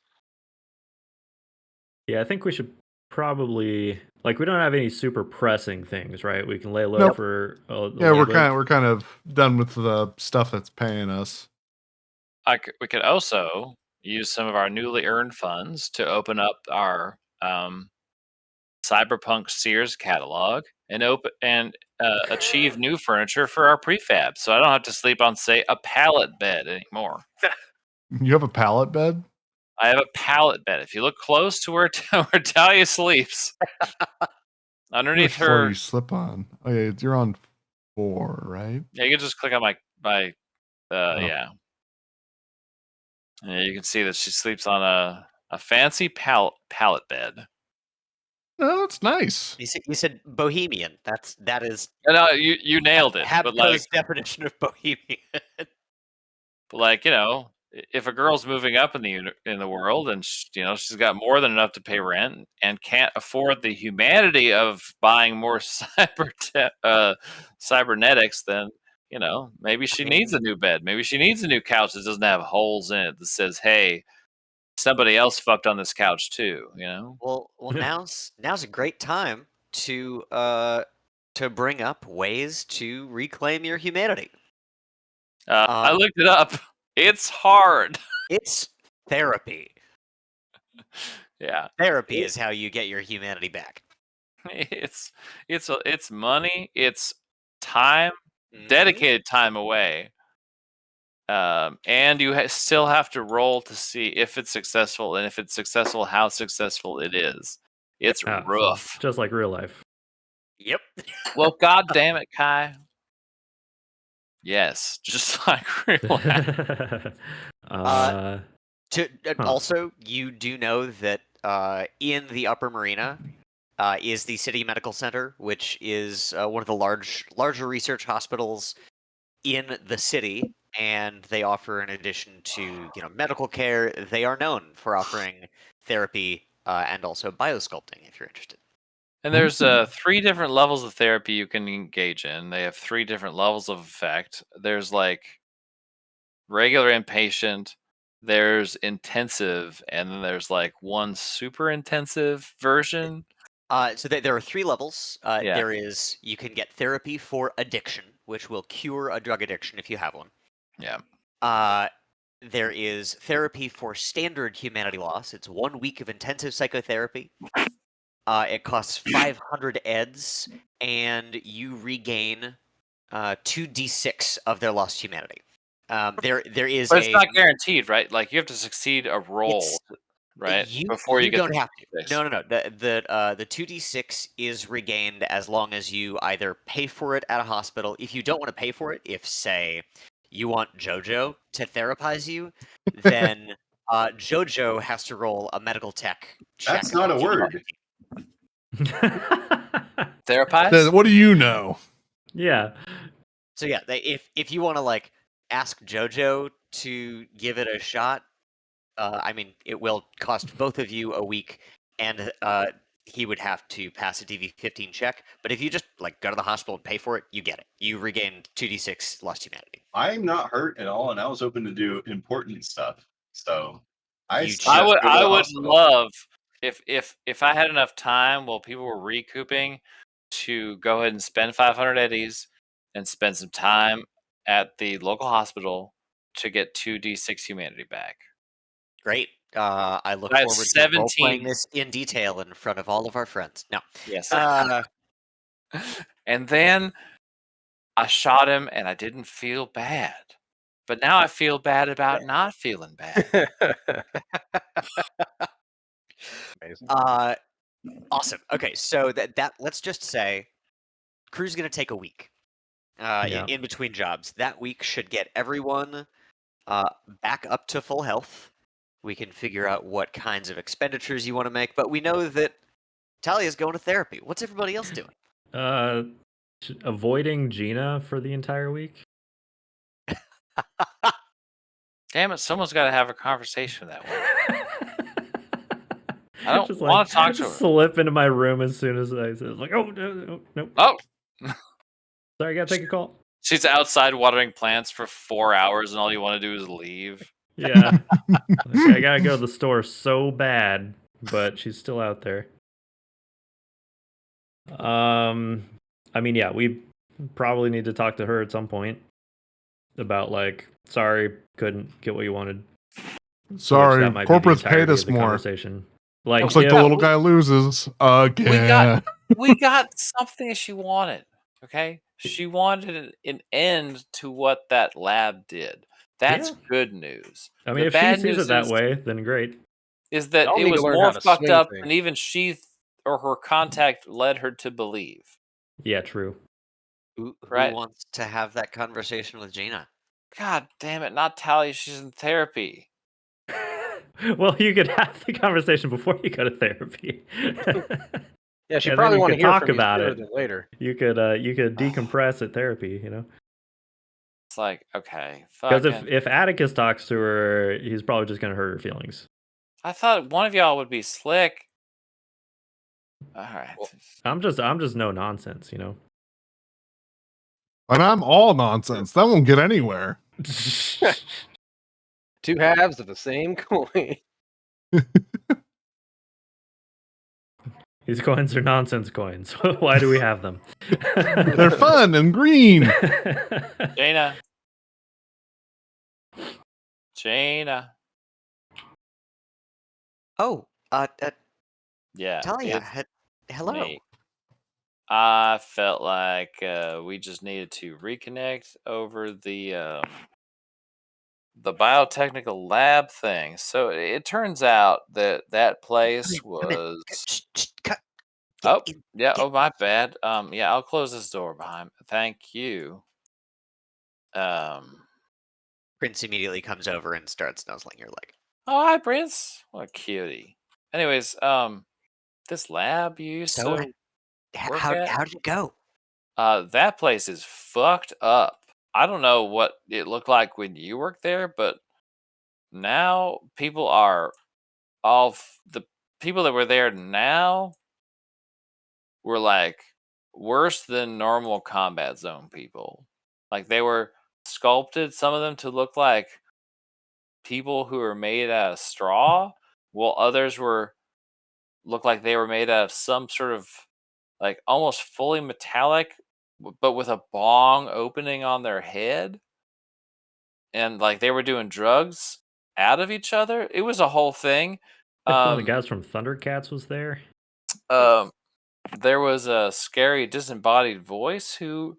Yeah, I think we should probably we don't have any super pressing things, right? We can lay low Nope. for a Yeah, little we're bit. kind of done with the stuff that's paying us. We could also use some of our newly earned funds to open up our Cyberpunk Sears catalog and achieve new furniture for our prefab, so I don't have to sleep on, say, a pallet bed anymore. You have a pallet bed? I have a pallet bed. If you look close to where Talia sleeps, underneath Which floor do her, you slip on? Oh yeah, you're on 4, right? yeah, you can just click on my Oh. yeah. Yeah, you can see that she sleeps on a fancy pallet bed. Oh, that's nice. You said bohemian. That is No, you nailed it. But Habco's definition of bohemian. If a girl's moving up in the world and she's got more than enough to pay rent and can't afford the humanity of buying more cybernetics, then maybe she needs a new bed. Maybe she needs a new couch that doesn't have holes in it that says, "Hey, somebody else fucked on this couch too." Well, now's a great time to bring up ways to reclaim your humanity. I looked it up. It's hard. It's therapy. Yeah, Therapy is how you get your humanity back. it's money. It's time, dedicated time away. And you still have to roll to see if it's successful, and if it's successful, how successful it is. It's rough. Just like real life. Yep. Well, god damn it, Kai. Yes, just like real life. Also, you do know that in the Upper Marina is the City Medical Center, which is one of the larger research hospitals in the city, and they offer, in addition to medical care, they are known for offering therapy and also biosculpting, if you're interested. And there's 3 different levels of therapy you can engage in. They have 3 different levels of effect. There's regular inpatient, there's intensive, and then there's one super intensive version. So there are 3 levels. Yeah. There is, you can get therapy for addiction, which will cure a drug addiction if you have one. Yeah. There is therapy for standard humanity loss. It's 1 week of intensive psychotherapy. It costs 500 eds, and you regain 2d6 of their lost humanity. There is But it's not guaranteed, right? You have to succeed a roll, right? Before you get don't the have to. No. The 2d6 is regained as long as you either pay for it at a hospital. If you don't want to pay for it, if say you want JoJo to therapize you, then JoJo has to roll a medical tech check. That's not a word. Therapize? What do you know? Yeah. So yeah, if you want to ask JoJo to give it a shot, I mean, it will cost both of you a week, and he would have to pass a DV-15 check. But if you just like go to the hospital and pay for it, you get it. You regain 2d6 lost humanity. I'm not hurt at all, and I was hoping to do important stuff. So I You suggest go to I the would hospital. love if I had enough time while people were recouping to go ahead and spend 500 eddies and spend some time at the local hospital to get 2d6 humanity back. Great. I look I have forward to role 17. playing this in detail in front of all of our friends. No. Yes. Uh, And then I shot him and I didn't feel bad. But now I feel bad about not feeling bad. Amazing. awesome. Okay, so that let's just say crew's gonna take a week. Yeah. In between jobs. That week should get everyone back up to full health. We can figure out what kinds of expenditures you want to make, but we know that Talia's going to therapy. What's everybody else doing? Avoiding Gina for the entire week. Damn it, someone's got to have a conversation with that one. I don't Just want to talk to just her. slip into my room as soon as I said, like, oh, no, no. Oh, Sorry, I gotta take a call. she's outside watering plants for 4 hours and all you want to do is leave. Yeah. Like, I gotta go to the store so bad, but she's still out there. I mean, yeah, we probably need to talk to her at some point about like, sorry, couldn't get what you wanted. Which Sorry, that might be the corporates paid entirety us of the more. conversation. Like, Looks like if, the little guy loses again. We got something she wanted. Okay, she wanted an end to what that lab did. That's Yeah. good news. I mean, The if she bad sees news it that is, way, then great. is that Y'all it need to was learn more how to fucked swing up things. than even she or her contact led her to believe. Yeah, true. Who Right. wants to have that conversation with Gina? God damn it, not Talia. She's in therapy. Well, you could have the conversation before you go to therapy. Yeah, she And then probably you want to could hear talk from you about sooner it. than later. You could decompress at therapy, you know? It's like, okay, Because fucking. if Atticus talks to her, he's probably just gonna hurt her feelings. I thought one of y'all would be slick. All right. I'm just no nonsense, you know. And I'm all nonsense. That won't get anywhere. Two halves of the same coin. These coins are nonsense coins. Why do we have them? They're fun and green. Jaina. Oh, Yeah. Talia, it's hello. me. I felt like we just needed to reconnect over the biotechnical lab thing. So it turns out that place Come in. was. Get Oh, in, yeah. get- Oh, my bad. Yeah, I'll close this door behind. Thank you. Prince immediately comes over and starts nuzzling your leg. Oh, hi, Prince. What a cutie. Anyways, this lab you used So, to work how at, did it go? that place is fucked up. I don't know what it looked like when you worked there, but now people are the people that were there now were like worse than normal combat zone people. Like they were sculpted, some of them to look like people who are made out of straw, while others look like they were made out of some sort of like almost fully metallic, but with a bong opening on their head, and like they were doing drugs out of each other. It was a whole thing. Like one of the guys from Thundercats was there. There was a scary disembodied voice who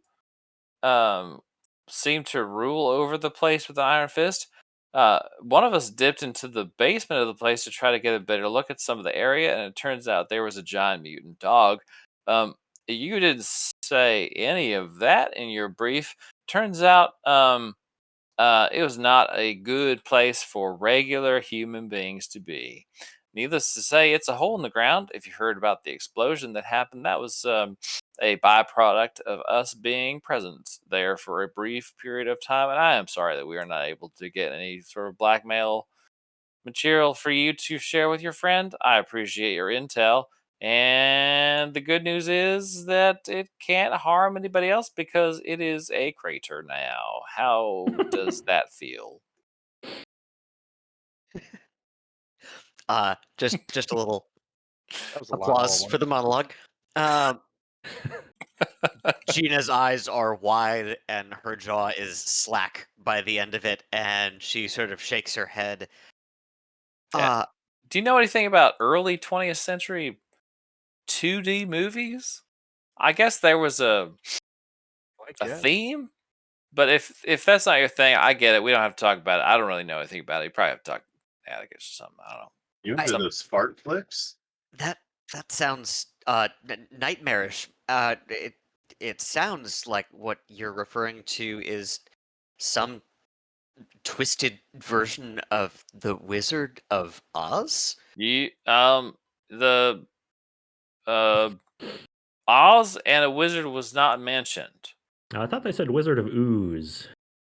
seemed to rule over the place with an iron fist. One of us dipped into the basement of the place to try to get a better look at some of the area, and it turns out there was a giant mutant dog. You didn't say any of that in your brief. Turns out it was not a good place for regular human beings to be. Needless to say, it's a hole in the ground. If you heard about the explosion that happened, that was a byproduct of us being present there for a brief period of time. And I am sorry that we are not able to get any sort of blackmail material for you to share with your friend. I appreciate your intel. And the good news is that it can't harm anybody else because it is a crater now. How does that feel? Just a little That was a lot all applause at for the once. monologue. Gina's eyes are wide and her jaw is slack by the end of it, and she sort of shakes her head. Yeah. Do you know anything about early 20th century 2D movies? I guess there was a guess. theme, but if that's not your thing, I get it. We don't have to talk about it. I don't really know anything about it. You probably have to talk Atticus or something. I don't know. You into those fart flicks? That sounds nightmarish. It sounds like what you're referring to is some twisted version of the Wizard of Oz. You the Oz and a wizard was not mentioned. I thought they said Wizard of Ooze.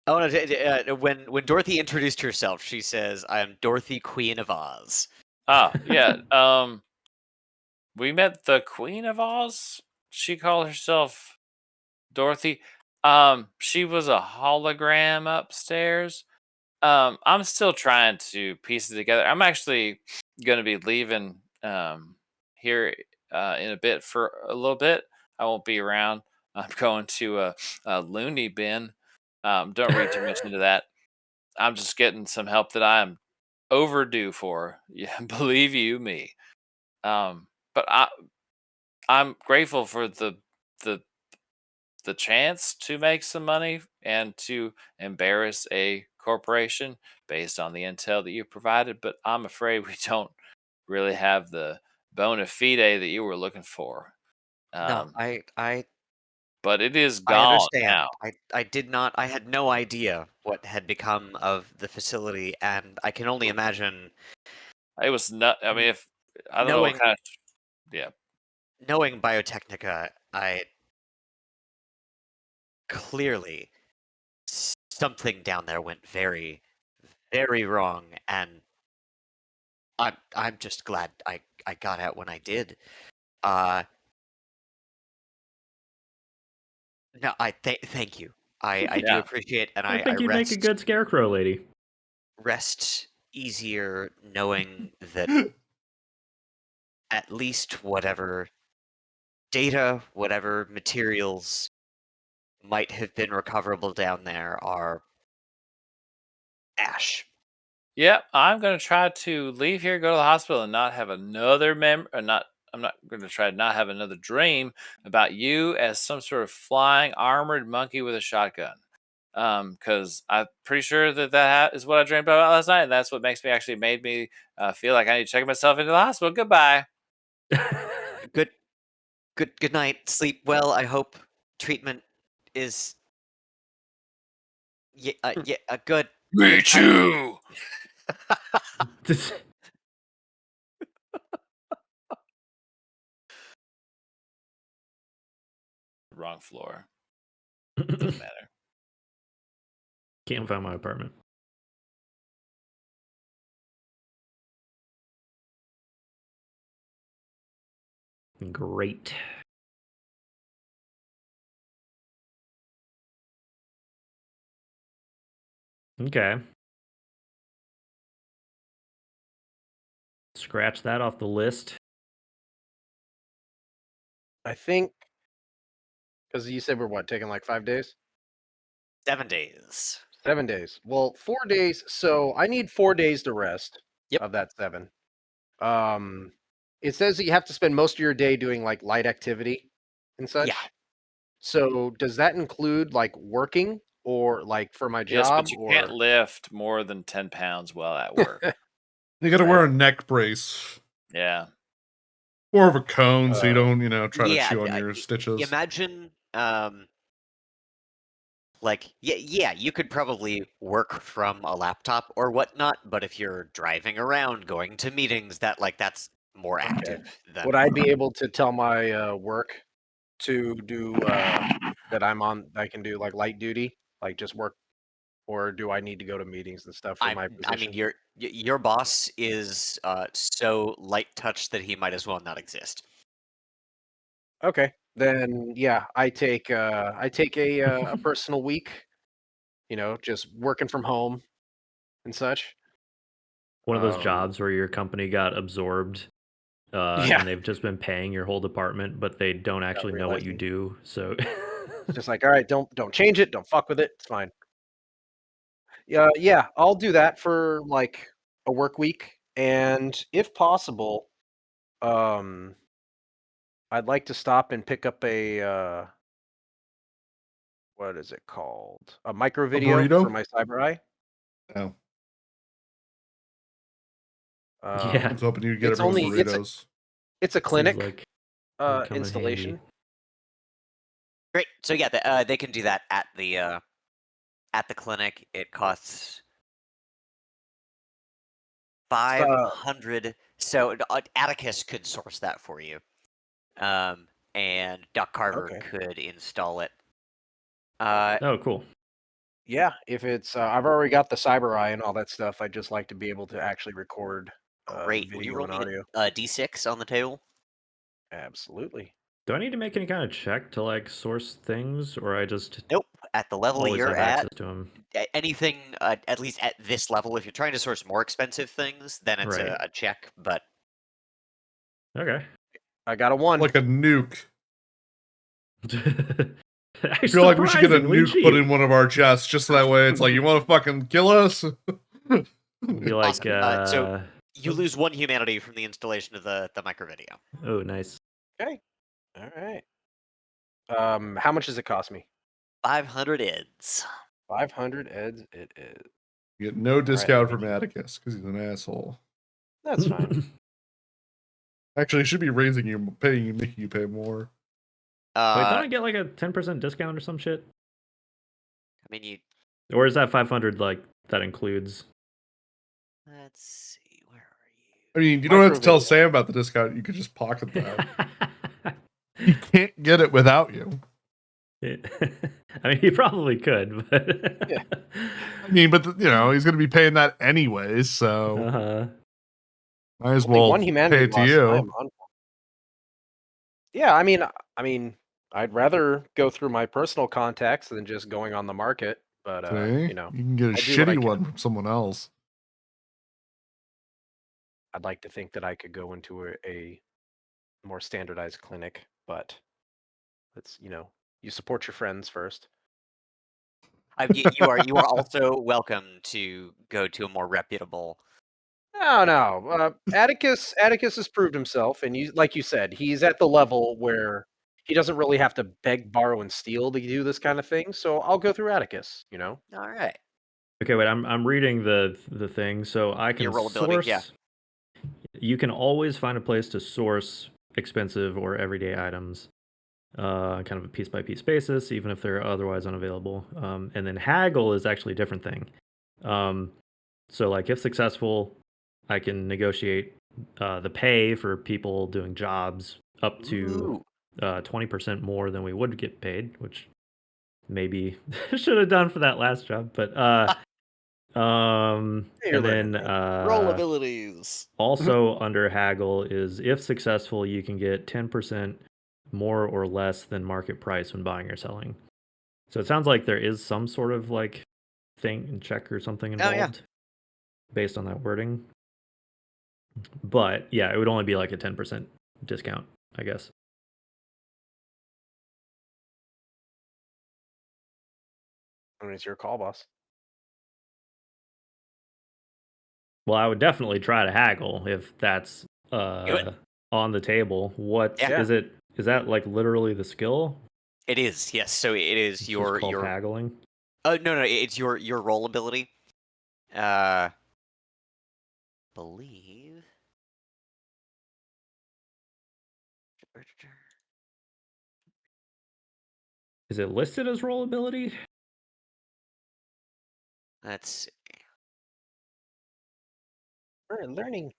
Oh no! When Dorothy introduced herself, she says, "I am Dorothy, Queen of Oz." Ah, yeah. We met the Queen of Oz. She called herself Dorothy. She was a hologram upstairs. I'm still trying to piece it together. I'm actually going to be leaving here in a bit for a little bit. I won't be around. I'm going to a loony bin. Don't read too much into that. I'm just getting some help that I am overdue for. Yeah, believe you me. But I'm grateful for the the chance to make some money and to embarrass a corporation based on the intel that you provided, but I'm afraid we don't really have the bona fide that you were looking for. No, But it is I gone understand. now. I did not. I had no idea what had become of the facility, and I can only imagine It was not. I mean, if I don't know what knowing kind of. Yeah. knowing Biotechnica, I clearly something down there went very, very wrong, and I'm just glad I got out when I did. No, thank you. I do Yeah. appreciate, and I I think you'd make a good scarecrow lady. rest easier knowing that at least whatever data, whatever materials might have been recoverable down there are ash. Yep, I'm gonna try to leave here, go to the hospital, and not have another or not. I'm not gonna try to not have another dream about you as some sort of flying armored monkey with a shotgun. Because I'm pretty sure that is what I dreamed about last night, and that's what made me feel like I need to check myself into the hospital. Goodbye. Good good night. Sleep well. I hope treatment is good. Me too. Wrong floor. Doesn't matter. Can't find my apartment. Great. Okay. Scratch that off the list. I think because you said we're what taking like 5 days, 7 days. 7 days. Well, 4 days. So I need 4 days to rest. Yep. Of that 7. It says that you have to spend most of your day doing like light activity and such. Yeah. So does that include like working or like for my Yes, job but you or can't lift more than 10 pounds while at work. You got to wear a neck brace. Yeah. More of a cone so you don't, try to Yeah, chew on your stitches. imagine like yeah, you could probably work from a laptop or whatnot, but if you're driving around going to meetings, that's more active than would I be able to tell my work to do that I can do like light duty, like just work, or do I need to go to meetings and stuff for my I mean position? your boss is so light touch that he might as well not exist. Okay. Then yeah, I take a personal week. Just working from home and such. One of those Um, jobs where your company got absorbed, yeah, and they've just been paying your whole department, but they don't without actually know what you realizing. do. So, It's just like, all right, don't change it, don't fuck with it. It's fine. Yeah, I'll do that for like a work week, and if possible, um, I'd like to stop and pick up a what is it called? A micro A video for burrito? my cyber eye. No. yeah, I was hoping you'd get It's everyone only burritos. it's a seems clinic like it would come in handy. installation. Great. So yeah, they can do that at the clinic. It costs So, 500. So Atticus could source that for you, and Duck Carver okay. could install it. Oh, cool. Yeah, if it's I've already got the cyber eye and all that stuff. I'd just like to be able to actually record Great. Will you video roll and me audio. a d6 on the table? Absolutely. Do I need to make any kind of check to like source things, or I just Nope. At the level always you're have at, access to them? anything, at least at this level, if you're trying to source more expensive things, then it's Right. a check. But Okay. I got a 1. Like a nuke. I feel like we should get a Surprisingly nuke put cheap. in one of our chests, just so that way it's like, you want to fucking kill us? Be like, Awesome. So you lose 1 humanity from the installation of the micro video. oh, nice. Okay. All right. How much does it cost me? 500 ids. 500 eds it is. You get no All right, discount let me from Atticus because he's an asshole. That's fine. Actually, he should be raising you, paying you, making you pay more. Wait, don't I get like a 10% discount or some shit? I mean, you. Or is that 500 like that includes? Let's see. Where are you? I mean, you don't have to tell Micro video. Sam about the discount. You could just pocket that. He can't get it without you. I mean, he probably could, but Yeah. I mean, but he's going to be paying that anyways, so uh-huh. might as Only well 1 humanity pay it to loss. I am you. on. Yeah, I mean, I'd rather go through my personal contacts than just going on the market. But See? You can get a I'll do what I shitty can. one from someone else. I'd like to think that I could go into a more standardized clinic, but let's you support your friends first. You are also welcome to go to a more reputable. No. Atticus has proved himself, and like you said, he's at the level where he doesn't really have to beg, borrow, and steal to do this kind of thing. So I'll go through Atticus. All right. Okay, wait. I'm reading the thing, so I Your can rollability, yeah. source. You can always find a place to source expensive or everyday items, kind of a piece by piece basis, even if they're otherwise unavailable. And then haggle is actually a different thing. So, like, if successful, I can negotiate the pay for people doing jobs up to 20% more than we would get paid, which maybe should have done for that last job. But You're and learning, then man. Roll abilities. also under haggle is if successful, you can get 10% more or less than market price when buying or selling. So it sounds like there is some sort of like thing and check or something Oh, involved yeah. based on that wording. But yeah, it would only be like a 10% discount, I guess. I mean, it's your call, boss. Well, I would definitely try to haggle if that's on the table. What Yeah. is it? Is that like literally the skill? It is, yes. So it is It's your just called haggling. no, it's your roll ability. Believe. Is it listed as roll ability? Let's see. We're learning.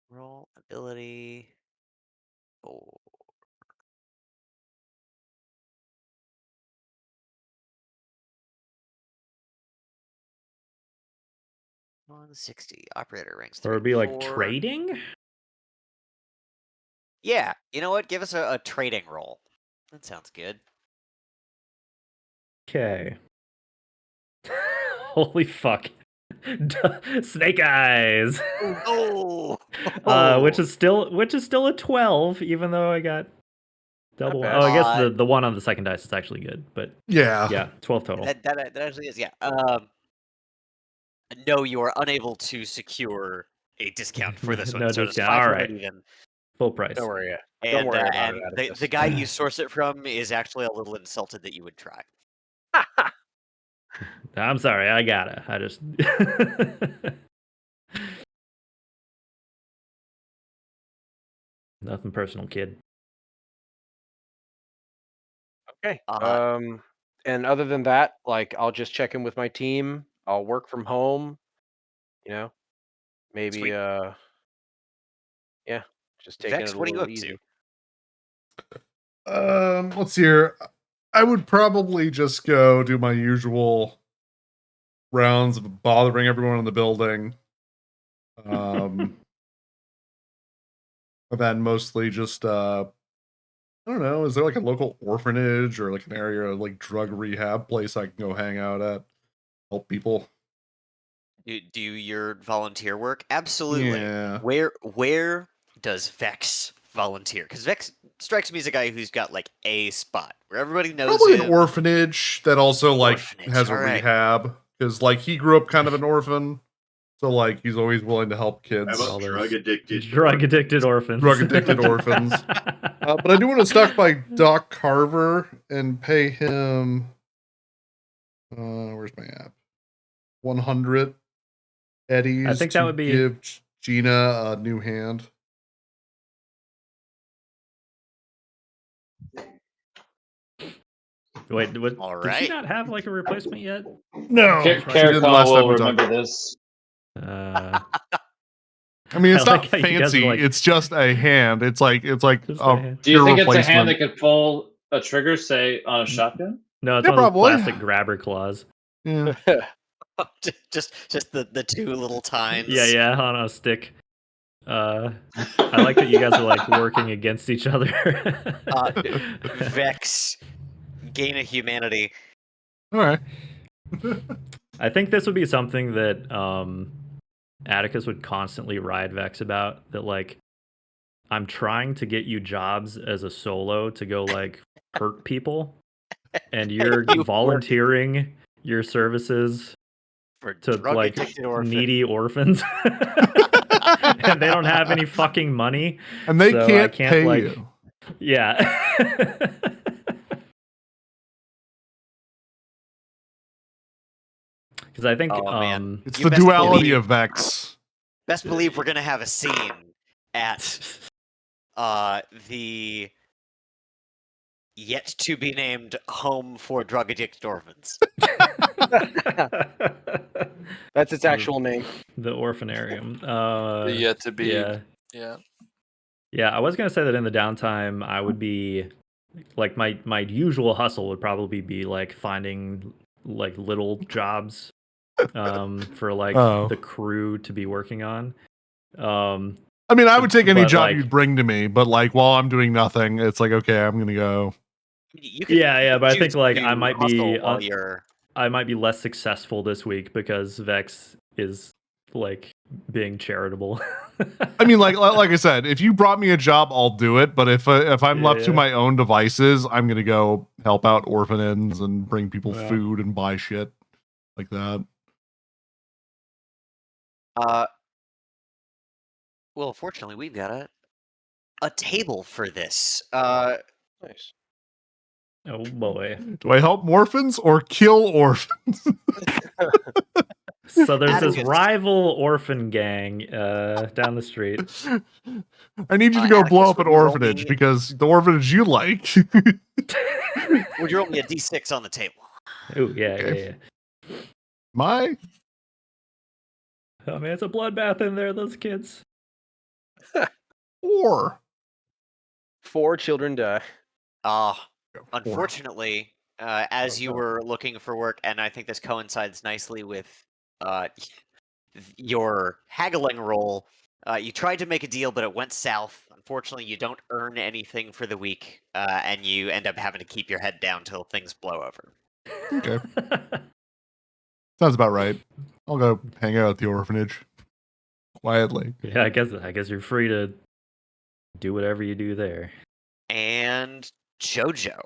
Roll ability. Oh. 160. Operator ranks Or 3 it'd be like 4. trading? Yeah, you know what? Give us a trading roll. That sounds good. Okay. Holy fuck. Snake eyes. Oh, Which is still a 12, even though I got double. bad. Oh, I guess the one on the second dice is actually good, but Yeah. 12 total. that actually is, yeah. No, you are unable to secure a discount for this one. No so it's discount. 500 Alright. even. Full price. Don't worry. Don't And worry about and it. the guy you source it from is actually a little insulted that you would try. I'm sorry, I gotta. I just nothing personal, kid. Okay. Uh, And other than that, like I'll just check in with my team. I'll work from home. You know, maybe Sweet. yeah, just taking Vex, it a what are you little up easy. to? Let's see here. I would probably just go do my usual rounds of bothering everyone in the building. And then mostly just I don't know, is there like a local orphanage or like an area like drug rehab place I can go hang out at? Help people? do your volunteer work? Absolutely. Yeah. Where does Vex volunteer? Because Vex strikes me as a guy who's got like a spot where everybody knows Probably an him. orphanage that also like Orphanage, has a alright. rehab. Because like he grew up kind of an orphan. So like he's always willing to help kids. How about All those drug addicted? Drug addicted orphans. Drug addicted orphans. But I do want to stop by Doc Carver and pay him. Where's my app? 100 eddies. I think that to would be- give Gina a new hand. Wait, what, All did she right. not have like a replacement yet? No, she didn't last Caracol time will we talked. remember this. Uh, I mean, it's I not like how you guys are fancy. like- it's just a hand. It's like Just a hand. Do you pure think it's a replacement. hand that could pull a trigger, say, on a shotgun? No, it's Yeah, one of those probably. plastic grabber claws. Yeah. just the two little tines. Yeah, on a stick. I like that you guys are like working against each other. Vex, gain of humanity. All right. I think this would be something that Atticus would constantly ride Vex about. That like, I'm trying to get you jobs as a solo to go like hurt people, and you're You work volunteering your services for to like drug-addicted orphans. needy orphans, and they don't have any fucking money, And they so can't, I can't pay like, you. yeah. Because I think Oh, man. It's You the best duality believe- of Vex. Best believe we're gonna have a scene at the yet to be named home for drug addicted orphans. That's its actual name. the orphanarium. Yet to be. Yeah. Yeah, I was gonna say that in the downtime, I would be like my usual hustle would probably be like finding like little jobs for like Oh. the crew to be working on. I mean, I would take any But, job like- you'd bring to me, but like while I'm doing nothing, it's like, okay, I'm gonna go. You can Yeah, but I think choose like to I might be hustle while you're. I might be less successful this week because Vex is like being charitable. I mean, like I said, if you brought me a job, I'll do it. But if I'm Yeah, left to yeah. my own devices, I'm gonna go help out orphans and bring people Yeah. food and buy shit like that. Well, fortunately, we've got a table for this. Nice. Oh boy. Do I help orphans or kill orphans? So there's this Atticus. rival orphan gang down the street. I need you to go blow Atticus, up an would you roll orphanage me- because the orphanage you like. Would you roll me a d6 on the table? Oh yeah, Okay. yeah. My Oh man, it's a bloodbath in there. Those kids. 4. 4 children die. Unfortunately, as you were looking for work, and I think this coincides nicely with your haggling roll, you tried to make a deal, but it went south. Unfortunately, you don't earn anything for the week, and you end up having to keep your head down till things blow over. Okay. Sounds about right. I'll go hang out at the orphanage quietly. Yeah, I guess you're free to do whatever you do there. And Jojo.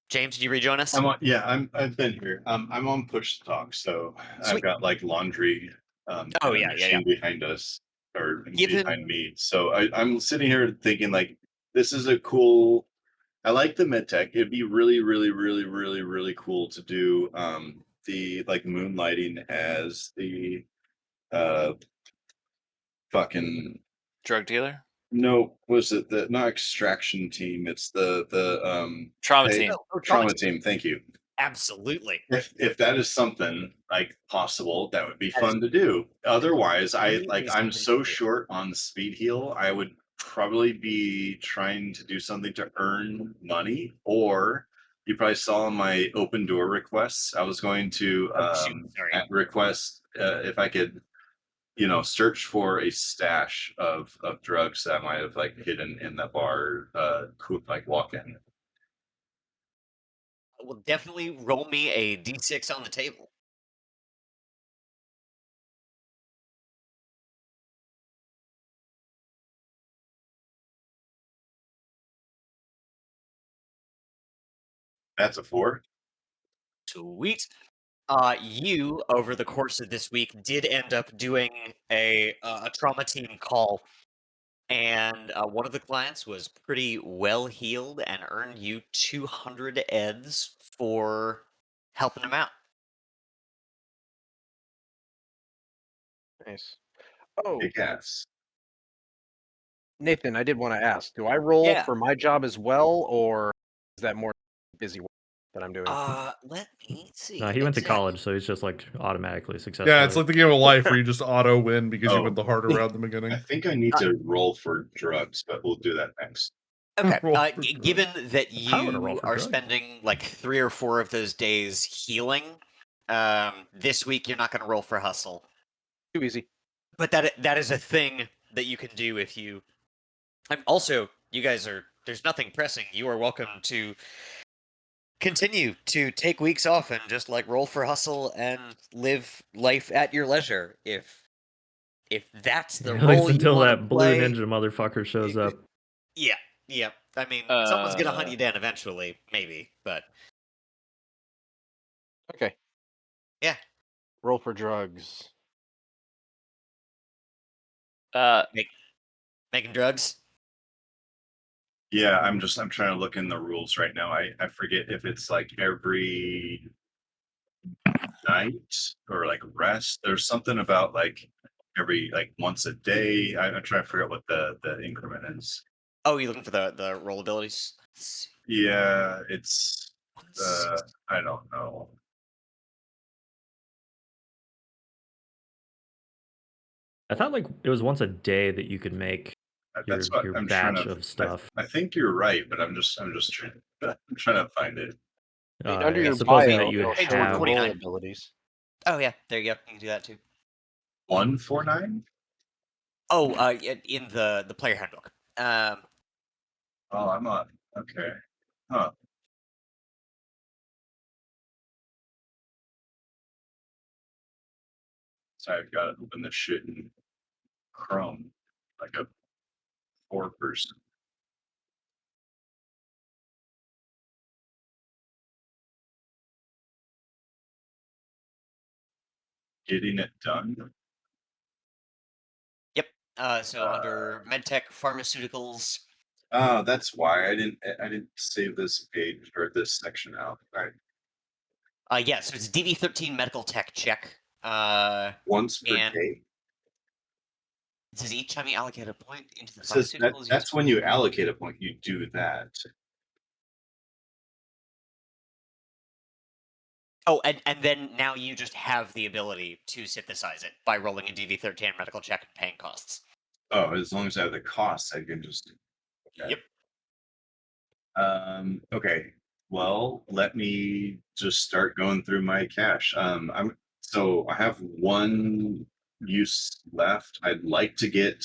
James, did you rejoin us? I've been here. I'm on push to talk, so I've Sweet. got like laundry Oh, in a yeah. machine behind us or Given- behind me. So I'm sitting here thinking like this is a cool. I like the med tech. It'd be really, really, really, really, really cool to do the like moonlighting as the uh fucking Drug dealer, no, was it the not extraction team? It's the trauma hey, team. Oh, trauma team. Thank you. Absolutely. If that is something like possible, that would be That is fun to do. Otherwise, really I'm something so to do. short on speed heal. I would probably be trying to do something to earn money, or you probably saw my open door requests. I was going to Oh, shoot, sorry. request if I could, search for a stash of drugs that I might have like hidden in the bar, could like walk in. Well, definitely roll me a d6 on the table. That's a 4. Sweet. You, over the course of this week, did end up doing a trauma team call, and one of the clients was pretty well healed and earned you 200 eds for helping him out. Nice. Oh, Big ass. Nathan, I did want to ask: do I roll Yeah. for my job as well, or is that more busy work that I'm doing? Let me see. No, he went to exactly. college, so he's just like automatically successful. Yeah, it's like the game of life where you just auto win because you Oh. went the harder route in the I beginning. think I need to roll for drugs, but we'll do that next. Okay. Roll for Given that I wanna roll you for are drugs. spending like 3 or 4 of those days healing, this week you're not going to roll for hustle. Too easy. But that is a thing that you can do if you. Also, you guys are. There's nothing pressing. You are welcome to continue to take weeks off and just like roll for hustle and live life at your leisure. If that's the At role least you until want to that blue play, ninja motherfucker shows up. yeah. I mean, someone's gonna hunt you down eventually, maybe. But Okay. Yeah. Roll for drugs. Making drugs. Yeah, I'm trying to look in the rules right now. I forget if it's like every night or like rest. There's something about like every like once a day. I'm trying to figure out what the increment is. Oh, you're looking for the roll abilities. Let's see. Yeah, it's Let's see. I don't know. I thought like it was once a day that you could make your That's what your I'm trying batch to. of stuff. I think you're right, but I'm just trying. I'm trying to find it. Under your supposing bio, that you it'll Page show your 129. roll abilities. Oh yeah, there you go. You can do that too. 149. Oh, in the player handbook. Oh, I'm on. Okay. Huh. So I've got to open this shit in Chrome like a poor person. Getting it done. Yep. So under medtech, pharmaceuticals. Oh, that's why I didn't save this page or this section out. Right. Yeah. So it's DV13 medical tech check. Once per And day. it says each time you allocate a point into the It says that pharmaceuticals. that's when you allocate a point. You do that. Oh, and then now you just have the ability to synthesize it by rolling a DV13 medical check and paying costs. Oh, as long as I have the costs, I can just. Okay. Yep. Okay. Well, let me just start going through my cash. I'm So I have one use left. I'd like to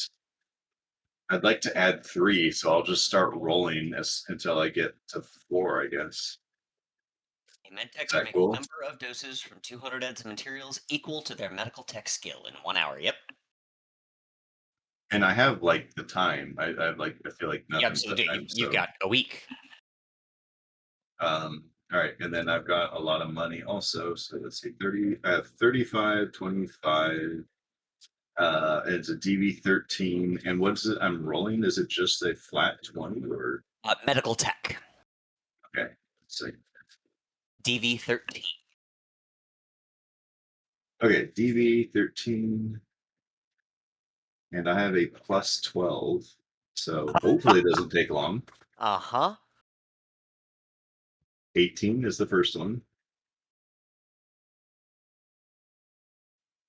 add 3, so I'll just start rolling until I get to 4, I guess. A medtech Is can that make cool? a number of doses from 200 eds of materials equal to their medical tech skill in 1 hour. Yep. And I have like the time. I feel like Yep. nothing's So the time. you've So got a week. all right, and then I've got a lot of money also. So let's see, 30. I have 35, 25. It's a DV13, and what's it? I'm rolling. Is it just a flat 20 or Medical tech. okay? Let's see. DV13. Okay, DV13, and I have a plus 12, so hopefully it doesn't take long. Uh huh. 18 is the first one.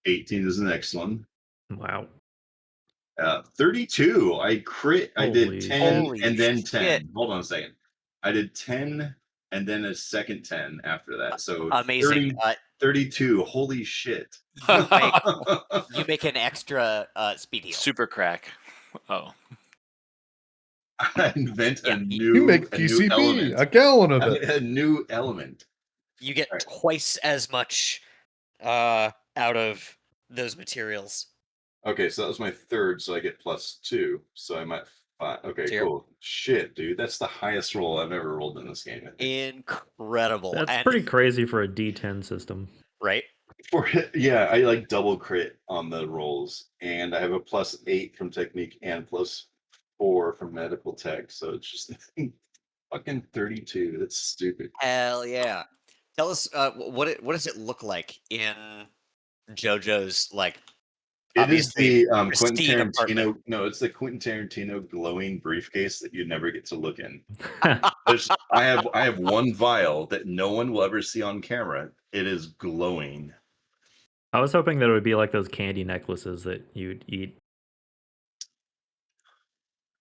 18 is the next one. Wow. 32. I crit. I did Holy 10 Holy and then shit. 10. Hold on a second. I did 10 and then a second 10 after that. So Amazing. 32. Holy shit. You make an extra speed heal. Super crack. Oh. I invent Yeah, a You new make a new PCP, element. a gallon of it. A new element. You get All right. twice as much out of those materials. Okay, so that was my third, so I get plus 2. So I'm at 5. Okay, So you're cool. Shit, dude. That's the highest roll I've ever rolled in this game. I think. incredible. That's and pretty crazy for a D10 system. right. Yeah, I like double crit on the rolls, and I have a plus 8 from technique and plus 4 from medical tech. So it's just fucking 32. That's stupid. Hell yeah. Tell us what does it look like in JoJo's like It is obviously the Quentin pristine apartment? Tarantino. No, it's the Quentin Tarantino glowing briefcase that you never get to look in. I have one vial that no one will ever see on camera. It is glowing. I was hoping that it would be like those candy necklaces that you'd eat.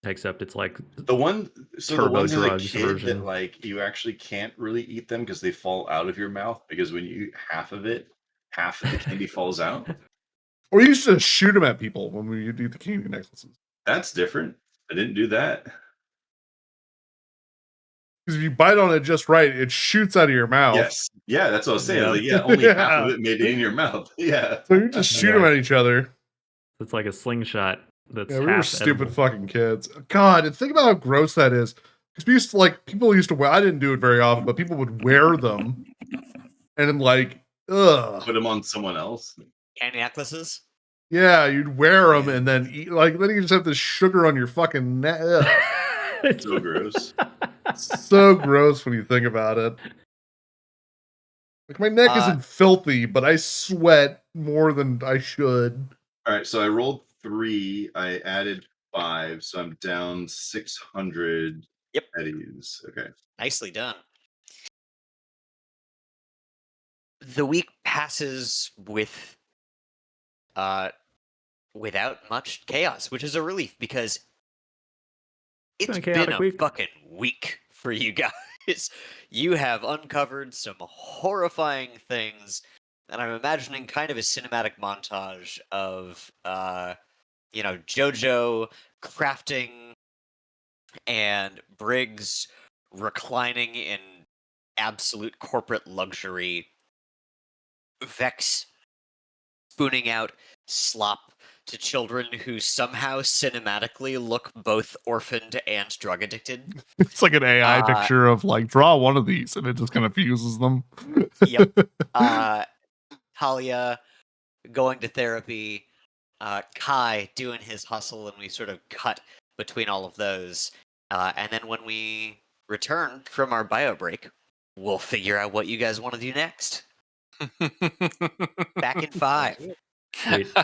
Except it's like The one, so the turbo ones as a drugs kid version. that like you actually can't really eat them because they fall out of your mouth because when you eat half of it, half of the candy falls out. Or you used to shoot them at people when we do the candy necklaces. That's different. I didn't do that. Because if you bite on it just right, it shoots out of your mouth. Yes. Yeah, that's what I was saying. Yep. Like, yeah, only half Yeah. of it made it in your mouth. Yeah. So you just shoot them Yeah. at each other. It's like a slingshot that's Yeah, we were half stupid edible. fucking kids. God, and think about how gross that is. Because we used to people used to wear. I didn't do it very often, but people would wear them, and then ugh. Put them on someone else. Candy necklaces. Yeah, you'd wear them Yeah. and then eat. Then you just have this sugar on your fucking neck. So gross. So gross when you think about it. Like my neck isn't filthy, but I sweat more than I should. All right, so I rolled 3. I added 5, so I'm down 600 Yep. eddies. Okay. Nicely done. The week passes without much chaos, which is a relief because it's Been a been chaotic a week. fucking week for you guys. You have uncovered some horrifying things, and I'm imagining kind of a cinematic montage of JoJo crafting and Briggs reclining in absolute corporate luxury, Vex spooning out slop to children who somehow cinematically look both orphaned and drug addicted. It's like an AI picture of draw one of these, and it just kind of fuses them. Yep. Talia going to therapy, Kai doing his hustle, and we sort of cut between all of those. And then when we return from our bio break, we'll figure out what you guys want to do next. Back in 5. Sweet.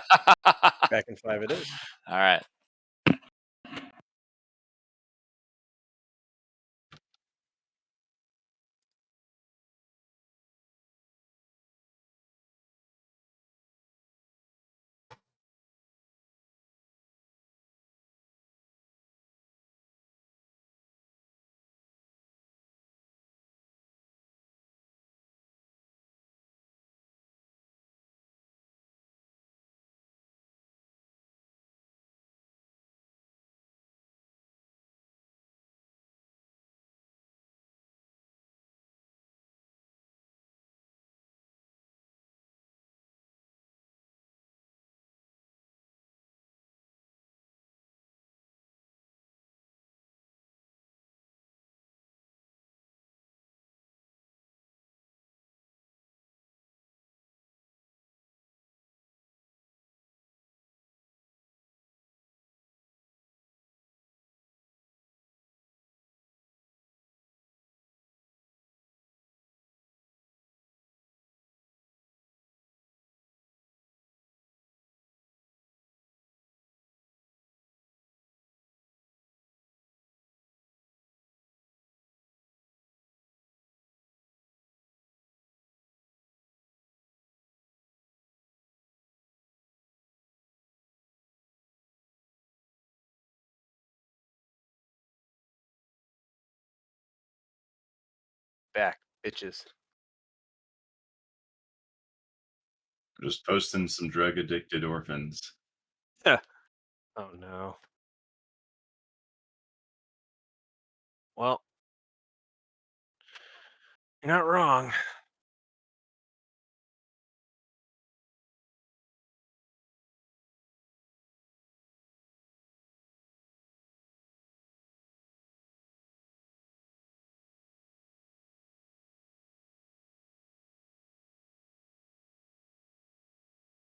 Back in 5 it is. All right. back, bitches. Just posting some drug addicted orphans. Oh no. Well, you're not wrong.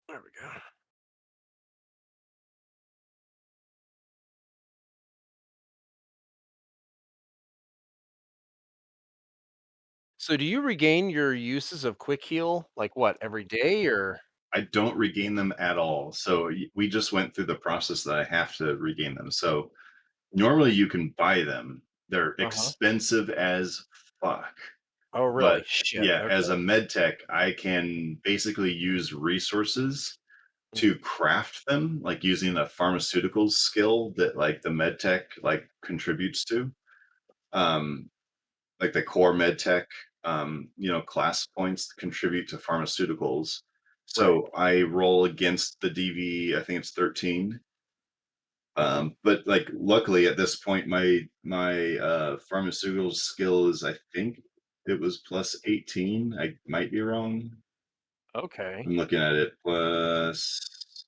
There we go. So do you regain your uses of quick heal like what, every day or I don't regain them at all. So we just went through the process that I have to regain them. So normally you can buy them. They're Uh-huh. expensive as fuck. Oh really? But Shit. yeah, as Okay. a med tech, I can basically use resources Mm, to craft them, like using a pharmaceuticals skill that like the med tech like contributes to. Um, like the core med tech, class points contribute to pharmaceuticals. right. So I roll against the DV, I think it's 13. But like luckily at this point, my pharmaceutical skill is, I think it was plus 18. I might be wrong. Okay. I'm looking at it. Plus,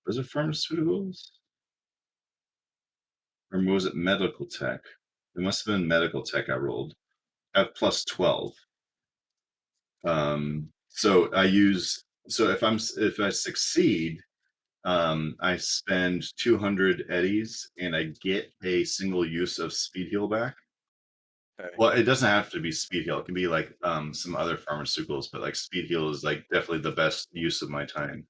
was it pharmaceuticals or was it medical tech? It must have been medical tech I rolled at plus 12. So if I succeed, I spend 200 eddies and I get a single use of speed heal back. Okay. Well, it doesn't have to be speed heal. It can be like some other pharmaceuticals, but like speed heal is like definitely the best use of my time.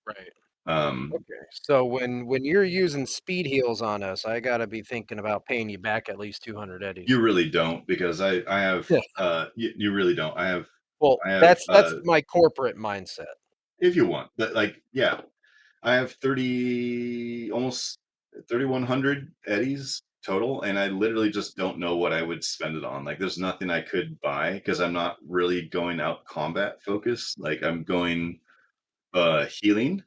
Right. Um, Okay. So when you're using speed heals on us, I gotta be thinking about paying you back at least 200 eddies. you really don't because I have Yeah. you really don't. Well, I have that's my corporate mindset. if you want, but like yeah, I have 30 almost 3,100 eddies total, and I literally just don't know what I would spend it on. Like, there's nothing I could buy because I'm not really going out combat focused. Like, I'm going healing.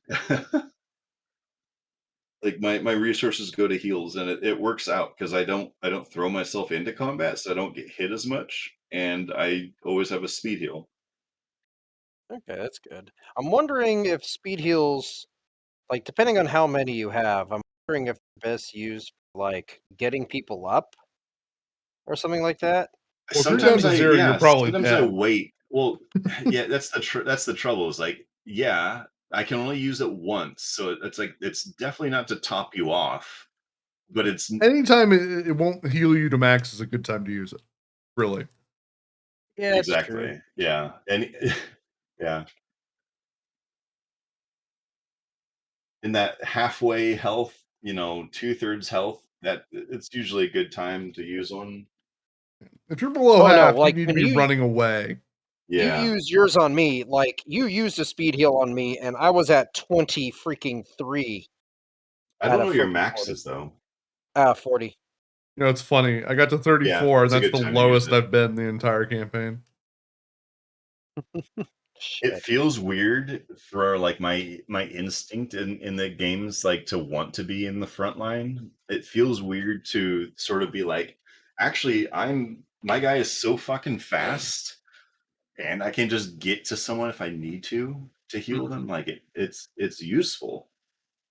Like my resources go to heals, and it works out because I don't throw myself into combat, so I don't get hit as much, and I always have a speed heal. Okay, that's good. I'm wondering if speed heals, like depending on how many you have, I'm wondering if they're best used for, like getting people up or something like that. Well, if you're down Sometimes to I zero, you're yeah, probably sometimes I dead. wait. Well, yeah, that's the trouble is like, yeah, I can only use it once. So it's like it's definitely not to top you off, but Anytime it won't heal you to max is a good time to use it. Really. Yeah, it's true. exactly. Yeah. And yeah. In that halfway health, 2/3 health, that it's usually a good time to use one. If you're below Oh no, half, you like need to when be running away. you Yeah. use yours on me, like you used a speed heal on me, and I was at 20 freaking 3 I out don't of know your fucking max 40. is though. 40. It's funny. I got to Yeah, 34, and it's a that's good the time to use lowest it. I've been the entire campaign. It Shit. feels weird for like my instinct in the games like to want to be in the front line. It feels weird to sort of be like, actually, my guy is so fucking fast and I can just get to someone if I need to heal Mhm. them. Like it's useful.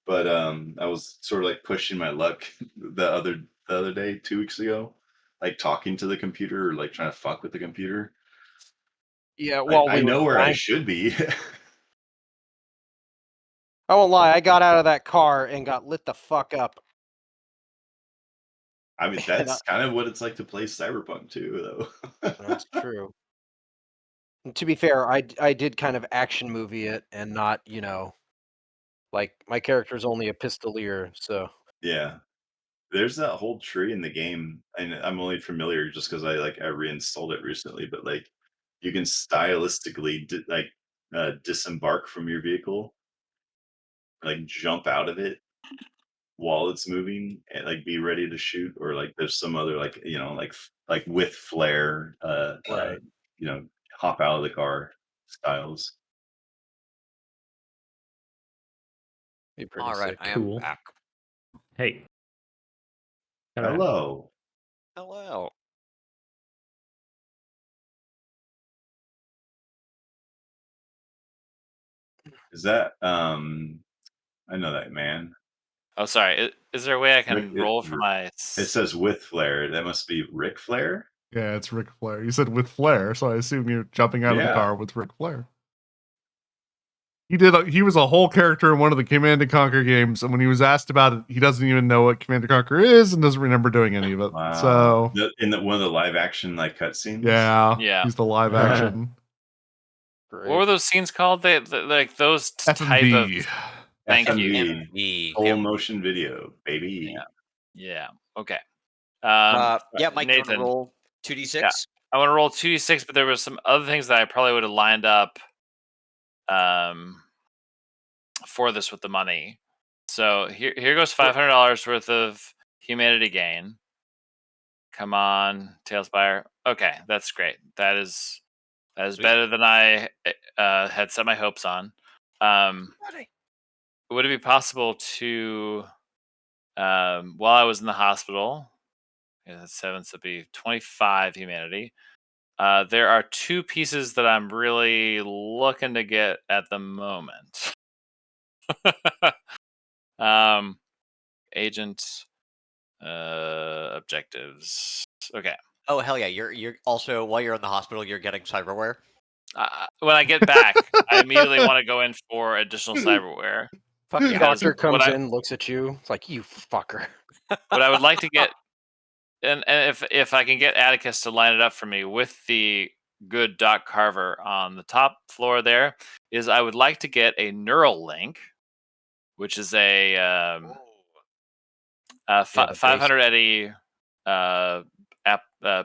But I was sort of like pushing my luck the other day, 2 weeks ago, like talking to the computer or like trying to fuck with the computer. Yeah, I, while I we were know where I flying. should be. I won't lie, I got out of that car and got lit the fuck up. I mean, And that's kind of what it's like to play Cyberpunk too, though. that's true. And to be fair, I did kind of action movie it and not, like my character's only a pistolier, so Yeah, there's that whole tree in the game, and I'm only familiar just because I reinstalled it recently. But like, you can stylistically disembark from your vehicle, like jump out of it while it's moving, and like be ready to shoot, or like there's some other like like with flair, Right. you know, hop out of the car styles. Be pretty All right, sick. I Cool. am back. Hey. Hello. Hello. Hello. Is that I know that man. Oh, sorry. Is there a way I Rick- can roll for my? It says with flair. That must be Ric Flair. Yeah, it's Ric Flair. You said with flair, so I assume you're jumping out of the Yeah. car with Ric Flair. He was a whole character in one of the Command and Conquer games, and when he was asked about it, he doesn't even know what Command and Conquer is and doesn't remember doing any of it. Wow. So In one of the live action like cutscenes. Yeah. he's the live action. What were those scenes called? Like those type of. FMV. Thank you. FMV. Full motion video, baby. Yeah. Okay. Yeah, Mike, you want to Nathan, roll 2d6? Yeah. I want to roll 2d6, but there was some other things that I probably would have lined up for this with the money. So here goes $500 worth of humanity gain. Come on, Tailspire. Okay, that's great. That is better than I had set my hopes on. Would it be possible to, while I was in the hospital, that's 7, so it'd be 25 humanity. There are 2 pieces that I'm really looking to get at the moment. Agent objectives. Okay. Oh hell yeah! You're also while you're in the hospital, you're getting cyberware. When I get back, I immediately want to go in for additional cyberware. Fuck yeah! Doctor comes what I- in, looks at you. It's like, you fucker. What I would like to get, and if I can get Atticus to line it up for me with the good Doc Carver on the top floor, there is I would like to get a neural link, which is a 500 eddy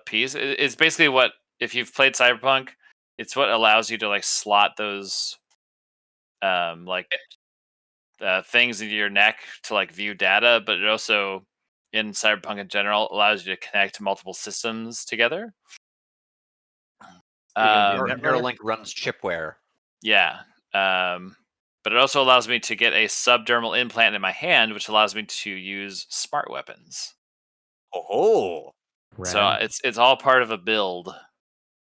piece. It's basically what, if you've played Cyberpunk, it's what allows you to like slot those things into your neck to like view data, but it also in Cyberpunk in general allows you to connect multiple systems together. Neuralink runs chipware. Yeah. But it also allows me to get a subdermal implant in my hand, which allows me to use smart weapons. Oh. So it's all part of a build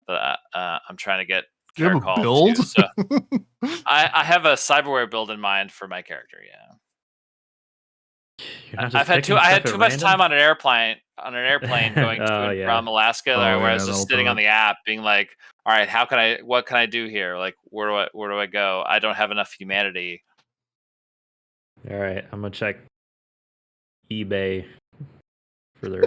that I'm trying to get Do you have a Caracol build? to. So I have a cyberware build in mind for my character. Yeah. You're not just I had picking too stuff at much random? time on an airplane going to and from Alaska, Oh, where I yeah, was just that'll sitting do on it. the app, being like, "All right, what can I do here? Like, where do I go? I don't have enough humanity." All right, I'm gonna check eBay for their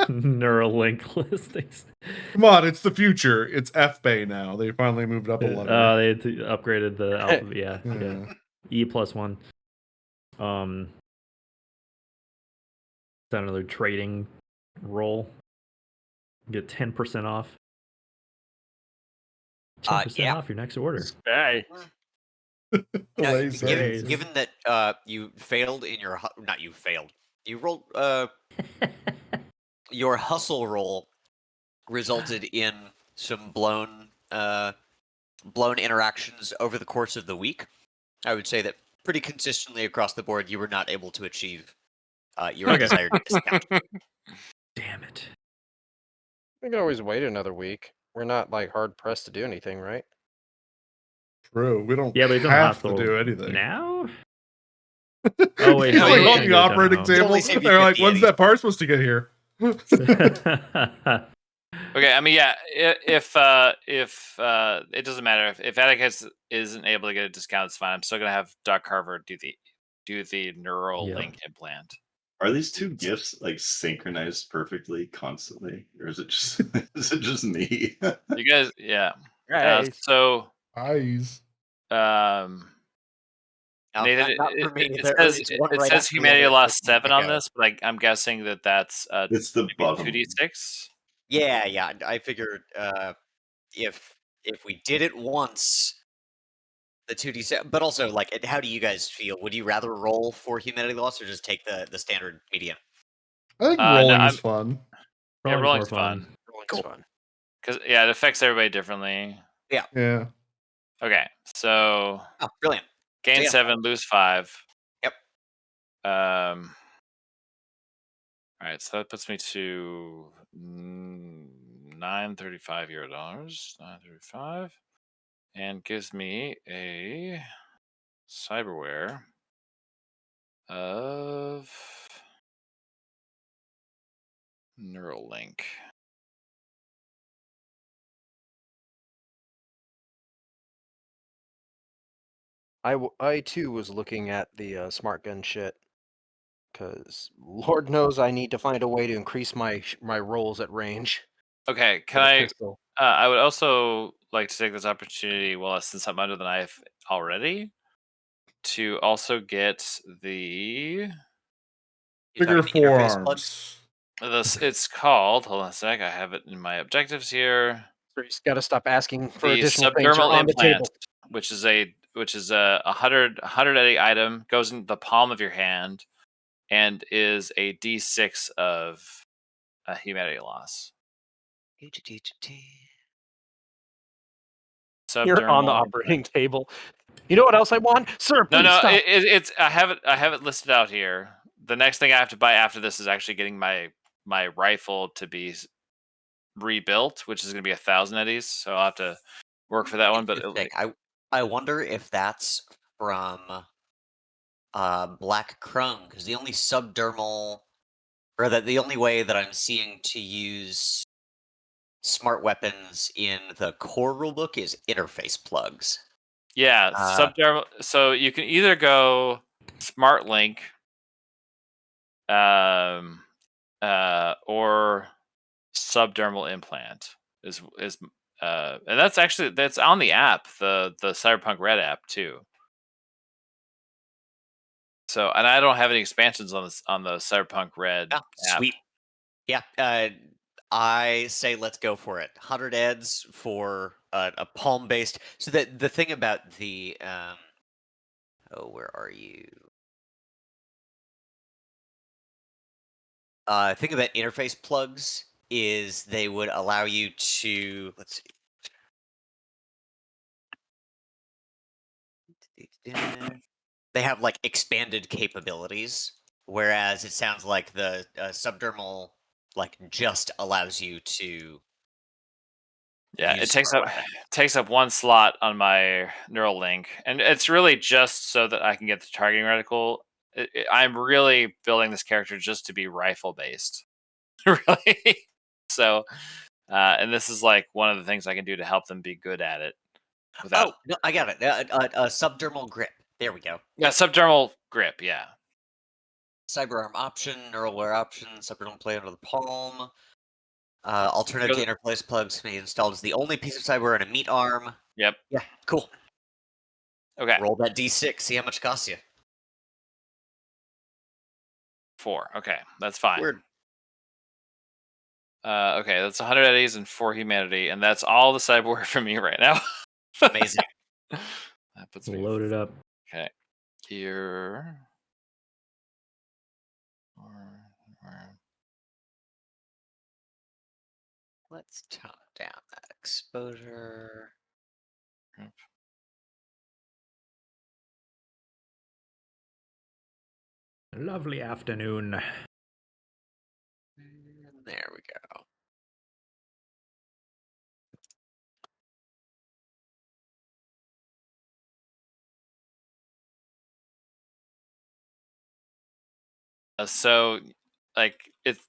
Neuralink listings. Come on, it's the future. It's FBay now. They finally moved up a letter. They had to upgraded the alphabet. Yeah. Yeah. E+1. Is that another trading roll? Get 10% off. 10% off your next order. Hey. Now, Delay sales. given that you failed in your not you failed, you rolled your hustle roll resulted in some blown interactions over the course of the week. I would say that pretty consistently across the board, you were not able to achieve your Okay. desired discount. Damn it. We can always wait another week. We're not like hard pressed to do anything, right? True. We don't Yeah, but he's in the have hospital to do anything. now? Oh, wait. It's no, like you on can't the go down operating home. table. Only save you They're like, 50 when's eddies. that part supposed to get here? Okay, I mean, yeah. If it doesn't matter if Atticus isn't able to get a discount, it's fine. I'm still gonna have Doc Carver do the neural link implant. Are these 2 gifts like synchronized perfectly constantly, or is it just me? You guys, yeah. Right. So, Eyes. Nathan, Not for me. it There says is one it right says after the humanity other. lost 7 on Echo. this, but I'm guessing that's It's the bottom. 2d6. Yeah. I figured if we did it once, the 2d6. But also, like, how do you guys feel? Would you rather roll for humanity loss or just take the standard median? I think No, rolling is fun. Yeah, Rolling's rolling's more fun. That's fun. Because it affects everybody differently. Yeah. Okay, so Oh, brilliant. gain yeah. 7, lose 5. Yep. All right, so that puts me to $935 $935, and gives me a cyberware of Neuralink. I too was looking at the smart gun shit because Lord knows I need to find a way to increase my rolls at range. Okay, for the pistol. I would also like to take this opportunity, since I'm under the knife already, to also get the You're Bigger talking interface plugs? forearms. it's called, hold on a sec, I have it in my objectives here. So you just got to stop asking for The additional things. You're subdermal on the implant, table. which is a 180 item, goes in the palm of your hand, and is a D6 of humanity loss. You're on the Subdermal operating table. You know what else I want? Sir, No, please no, stop. it's I have it listed out here. The next thing I have to buy after this is actually getting my rifle to be rebuilt, which is going to be 1,000 eddies. So I'll have to work for that one. But Interesting. I wonder if that's from Black Crone, because the only subdermal, or that the only way that I'm seeing to use smart weapons in the core rulebook is interface plugs. yeah, subdermal. So you can either go Smart Link, or subdermal implant and that's on the app, the Cyberpunk Red app too. So, and I don't have any expansions on the Cyberpunk Red app. Sweet. Yeah, I say let's go for it. 100 eds for a palm-based. So the thing about the where are you? Thing about interface plugs is they would allow you to, let's see. They have like expanded capabilities, whereas it sounds like the subdermal just allows you to. Yeah, it use takes smart up weapon. one slot on my neural link, and it's really just so that I can get the targeting reticle. I'm really building this character just to be rifle based, really. So, and this is like one of the things I can do to help them be good at it. Without Oh no, I got it. Subdermal grip. There we go. subdermal grip, yeah. Cyberarm option, neural wear option, subdermal play under the palm. Alternative to interface plugs can be installed as the only piece of cyber in a meat arm. Yep. Yeah, cool. Okay. Roll that d6, see how much it costs you. 4. Okay, that's fine. Weird. Okay, that's 100 eddies and 4 humanity, and that's all the cyberware for me right now. Amazing. That puts me Load it up. Okay. Here. Let's tone down that exposure. Yep. Lovely afternoon. And there we go. So, like, it's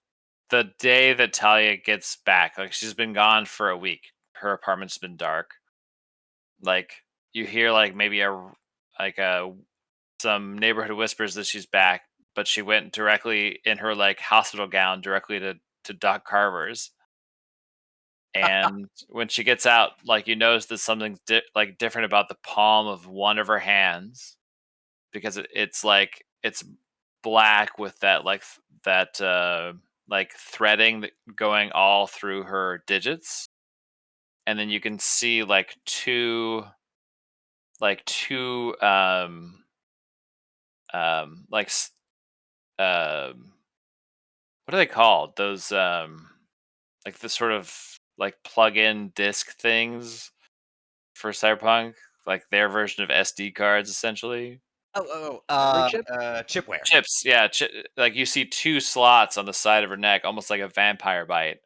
the day that Talia gets back. Like, she's been gone for a week. Her apartment's been dark. Like, you hear like maybe some neighborhood whispers that she's back, but she went directly in her like hospital gown directly to Doc Carver's. And when she gets out, like you notice that something's different about the palm of one of her hands, because it's black with that like threading going all through her digits, and then you can see two like what are they called? Those like the sort of like plug-in disc things for Cyberpunk, like their version of SD cards, essentially. Memory chip? Chipware. Chips, yeah. Like you see 2 slots on the side of her neck, almost like a vampire bite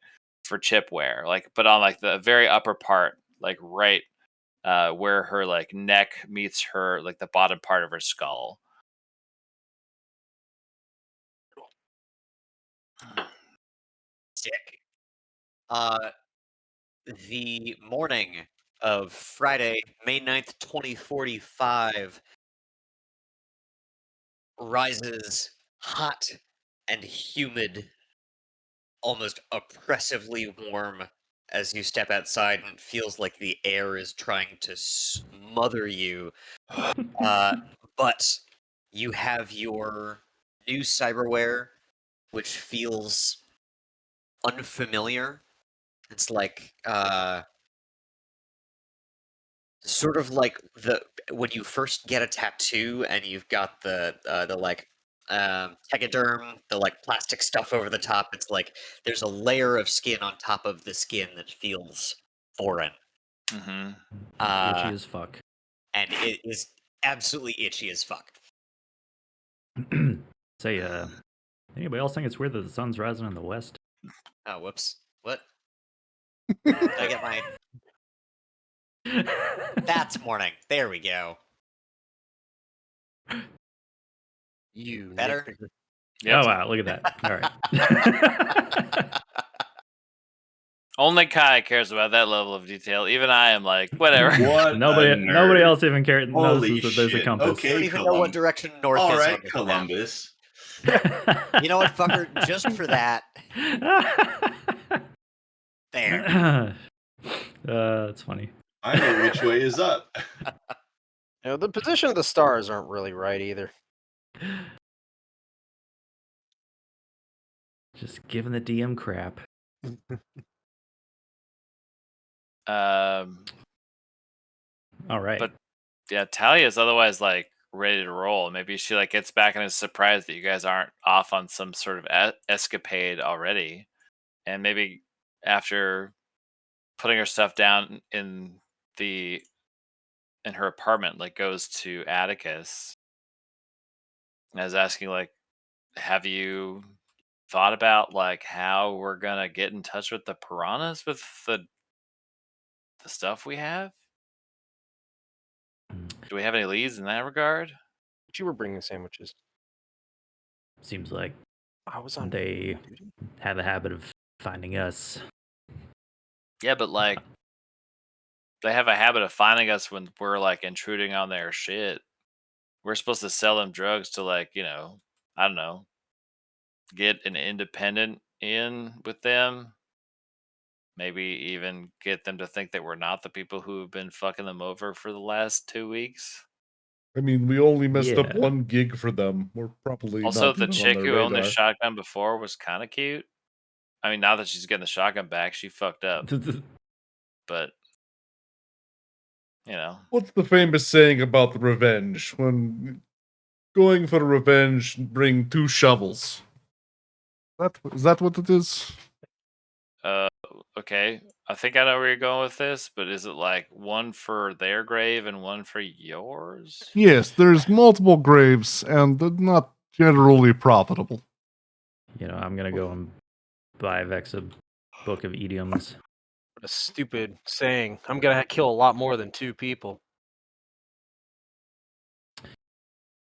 for chipware. Like, but on like the very upper part, like right where her like neck meets her, like the bottom part of her skull. Sick. The morning of Friday, May 9th, 2045, rises hot and humid, almost oppressively warm as you step outside, and it feels like the air is trying to smother you. But you have your new cyberware, which feels unfamiliar. It's like sort of like when you first get a tattoo and you've got the like tegaderm, the like plastic stuff over the top. It's like there's a layer of skin on top of the skin that feels foreign. Mm-hmm. Itchy as fuck. And it is absolutely itchy as fuck. Say, anybody else think it's weird that the sun's rising in the west? Oh, whoops. What? Did I get my... That's morning. There we go. You Better? nitpicker. Yep. Oh wow, look at that. All right. Only Kai cares about that level of detail. Even I am like, whatever. What? Nobody else even cares. Holy Notices that there's a shit. compass. I Okay, don't even know what direction north All is right, on this map. Columbus. You know what, fucker? Just for that. There. That's funny. I know which way is up. You know, the position of the stars aren't really right either. Just giving the DM crap. All right. But yeah, Talia's otherwise like ready to roll. Maybe she like gets back and is surprised that you guys aren't off on some sort of escapade already, and maybe after putting her stuff down in her apartment, like goes to Atticus and is asking like, have you thought about like how we're gonna get in touch with the piranhas with the stuff we have? Do we have any leads in that regard? But you were bringing sandwiches. Seems like I was on they duty. have a habit of finding us. Yeah, but like they have a habit of finding us when we're like intruding on their shit. We're supposed to sell them drugs to like, I don't know, get an independent in with them. Maybe even get them to think that we're not the people who have been fucking them over for the last 2 weeks. I mean, we only messed up Yeah. one gig for them. We're probably Also, not the even on chick their who owned the radar. shotgun before was kind of cute. I mean, now that she's getting the shotgun back, she fucked up. But, What's the famous saying about the revenge? When going for revenge, bring 2 shovels. Is that what it is? okay. I think I know where you're going with this, but is it like one for their grave and one for yours? Yes, there's multiple graves, and they're not generally profitable. I'm gonna go and buy Vex a book of idioms. What a stupid saying. I'm gonna kill a lot more than 2 people.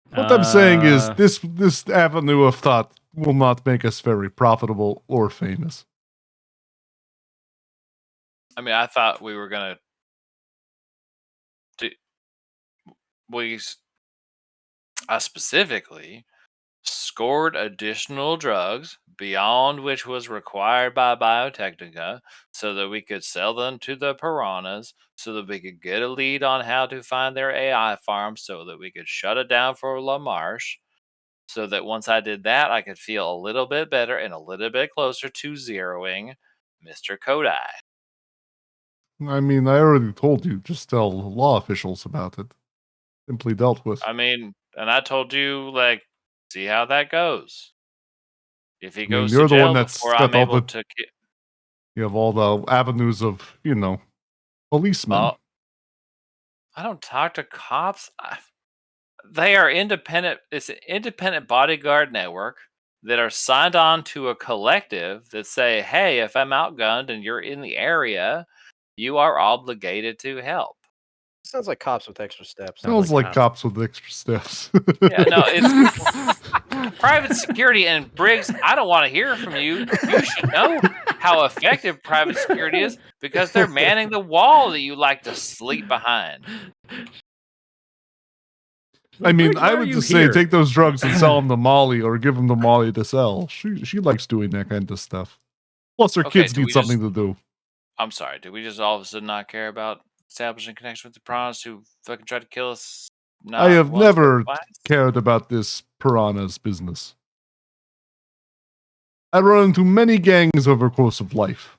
What I'm saying is, this avenue of thought will not make us very profitable or famous. I mean, I thought we were gonna do. I specifically scored additional drugs beyond which was required by Biotechnica so that we could sell them to the piranhas, so that we could get a lead on how to find their AI farm, so that we could shut it down for Lamarche, so that once I did that, I could feel a little bit better and a little bit closer to zeroing Mr. Kodai. I mean, I already told you, just tell law officials about it. Simply dealt with. I mean, and I told you, like, see how that goes. If he I mean, goes you're to the one jail that's before got I'm all able the- to You have all the avenues of, policemen. Oh, I don't talk to cops. They are independent. It's an independent bodyguard network that are signed on to a collective that say, hey, if I'm outgunned and you're in the area, you are obligated to help. Sounds like cops with extra steps. Sounds like cops with extra steps. Yeah, no, it's private security. And Briggs, I don't want to hear from you. You should know how effective private security is because they're manning the wall that you like to sleep behind. I mean, Briggs, why I are would you just here? say take those drugs and sell them to Molly or give them to Molly to sell. She likes doing that kind of stuff. Plus, her Okay, kids do need we something to do. I'm sorry. Did we just all of a sudden not care about establishing connection with the piranhas who fucking tried to kill us? I Not have once, but never twice? cared about this piranha's business. I run into many gangs over the course of life.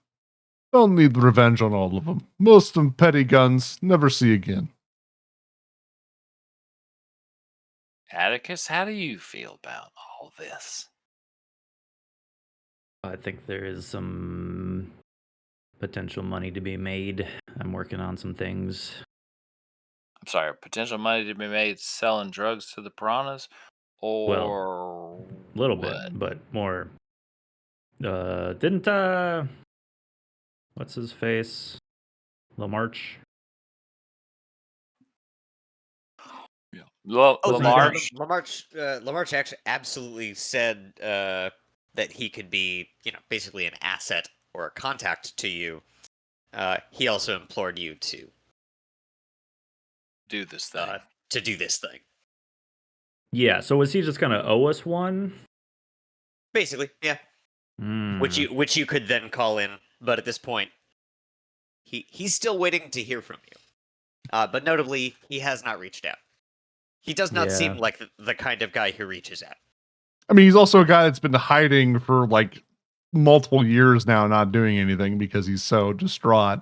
Don't need revenge on all of them. Most of them petty guns, never see again. Atticus, how do you feel about all this? I think there is some potential money to be made. I'm working on some things. I'm sorry, potential money to be made selling drugs to the piranhas, or A little what? bit, but more. Didn't what's his face? Lamarche. Yeah. Lamarche. Lamarche. Lamarche actually absolutely said that he could be, basically an asset or a contact to you. He also implored you to Do this thing. do this thing. Yeah. So was he just gonna owe us one? Basically, yeah. Which you could then call in, but at this point, he's still waiting to hear from you. But notably, he has not reached out. He does not seem like the kind of guy who reaches out. I mean, he's also a guy that's been hiding for like multiple years now, not doing anything because he's so distraught.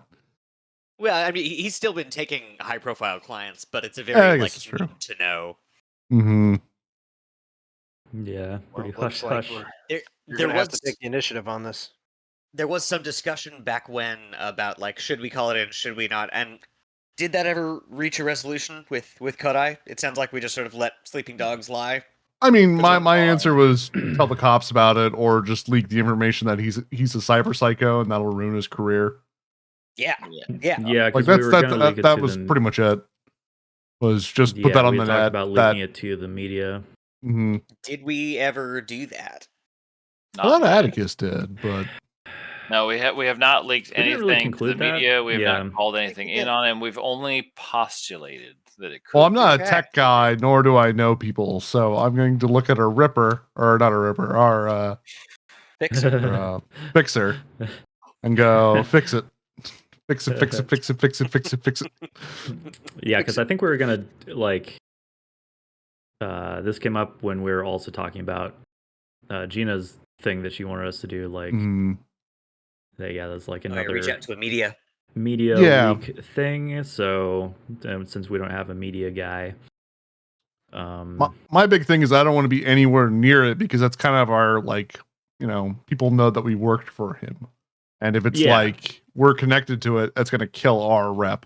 Well, I mean, he's still been taking high-profile clients, but it's a very like need to know. Mm-hmm. Yeah, pretty looks hush like hush. You're gonna have to take the initiative on this. There was some discussion back when about like should we call it in, should we not, and did that ever reach a resolution with Kodai? It sounds like we just sort of let sleeping dogs lie. I mean, my answer was tell the cops about it or just leak the information that he's a cyber psycho and that'll ruin his career. Yeah. Yeah, Like because that was pretty much it. Was just put that on we the talked net. about leaking it to the media. Mm-hmm. Did we ever do that? I thought Atticus did, but No, we have not leaked We didn't really anything to the conclude that. media. We have Yeah. not called anything in on it. We've only postulated that it could. well, I'm not a tech guy, nor do I know people, so I'm going to look at our Ripper, or not a Ripper, our Fixer, Fixer, and go fix it. Fix it, fix it, fix it, fix it, fix it, fix it. Yeah, because I think we were gonna like. This came up when we were also talking about Gina's thing that she wanted us to do. Like, there's like another reach out to a media leak thing. So since we don't have a media guy, my big thing is I don't want to be anywhere near it because that's kind of our like, people know that we worked for him, and if it's like we're connected to it, that's going to kill our rep.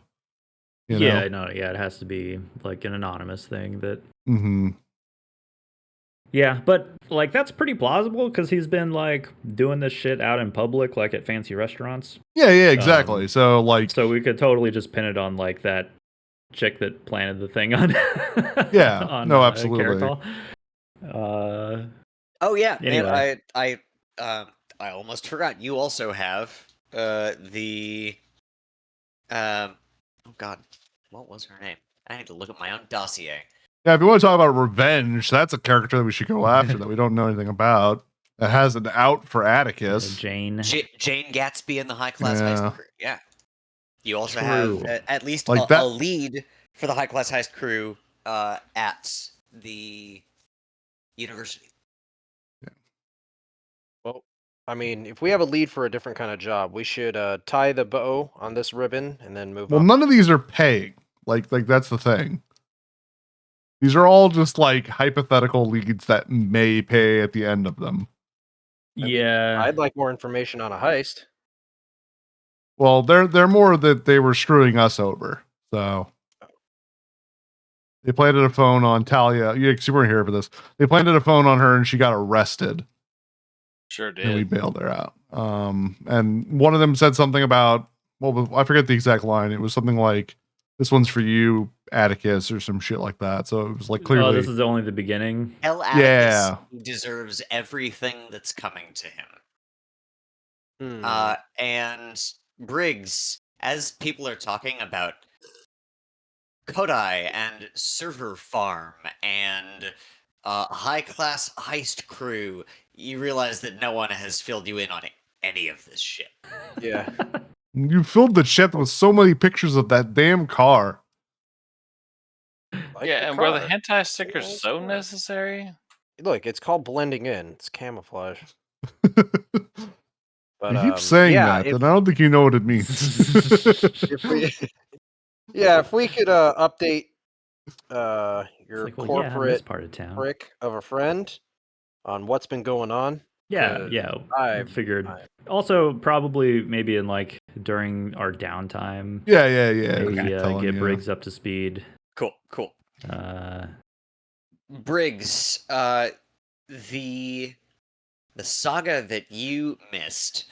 You know? It has to be like an anonymous thing that. Mm-hmm. Yeah, but like that's pretty plausible because he's been like doing this shit out in public, like at fancy restaurants. Yeah, exactly. So we could totally just pin it on like that chick that planted the thing on. Absolutely. Oh yeah, anyway. I almost forgot. You also have the oh god, what was her name? I need to look at my own dossier. Yeah, if you want to talk about revenge, that's a character that we should go after that we don't know anything about. That has an out for Atticus. Jane Gatsby in the high class heist crew. Yeah. You also have at least like a lead for the high class heist crew at the university. Yeah. Well, I mean, if we have a lead for a different kind of job, we should tie the bow on this ribbon and then move on. Well, none of these are paying. Like that's the thing. These are all just like hypothetical leads that may pay at the end of them. Yeah. I'd like more information on a heist. Well, they're more that they were screwing us over. So they planted a phone on Talia. You weren't here for this. They planted a phone on her, and she got arrested. Sure And we did. bailed her out. And one of them said something about, well, I forget the exact line. It was something like, "This one's for you, Atticus," or some shit like that. So it was like clearly. Oh, this is only the beginning. Tell Atticus Yeah. he deserves everything that's coming to him. Hmm. And Briggs, as people are talking about Kodai and server farm and high-class heist crew, you realize that no one has filled you in on any of this shit. Yeah. You filled the chat with so many pictures of that damn car. Like Yeah, the and were the car. hentai stickers nice so car. necessary? Look, it's called blending in. It's camouflage. But You keep saying yeah, that, and I don't think you know what it means. if we yeah, if we could update It's your like, well, yeah, in this corporate part of town. prick of a friend on what's been going on. Yeah, 'cause yeah. I Figured. I- Also, probably maybe in like during our downtime, yeah. maybe keep telling get you. Briggs up to speed. Cool. Briggs, the saga that you missed,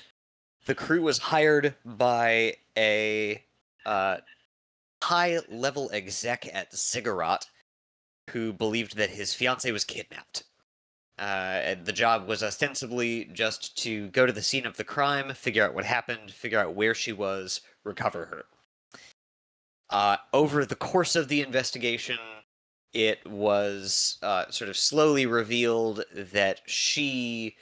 the crew was hired by a high-level exec at Ziggurat who believed that his fiancée was kidnapped. And the job was ostensibly just to go to the scene of the crime, figure out what happened, figure out where she was, recover her. Over the course of the investigation, it was sort of slowly revealed that she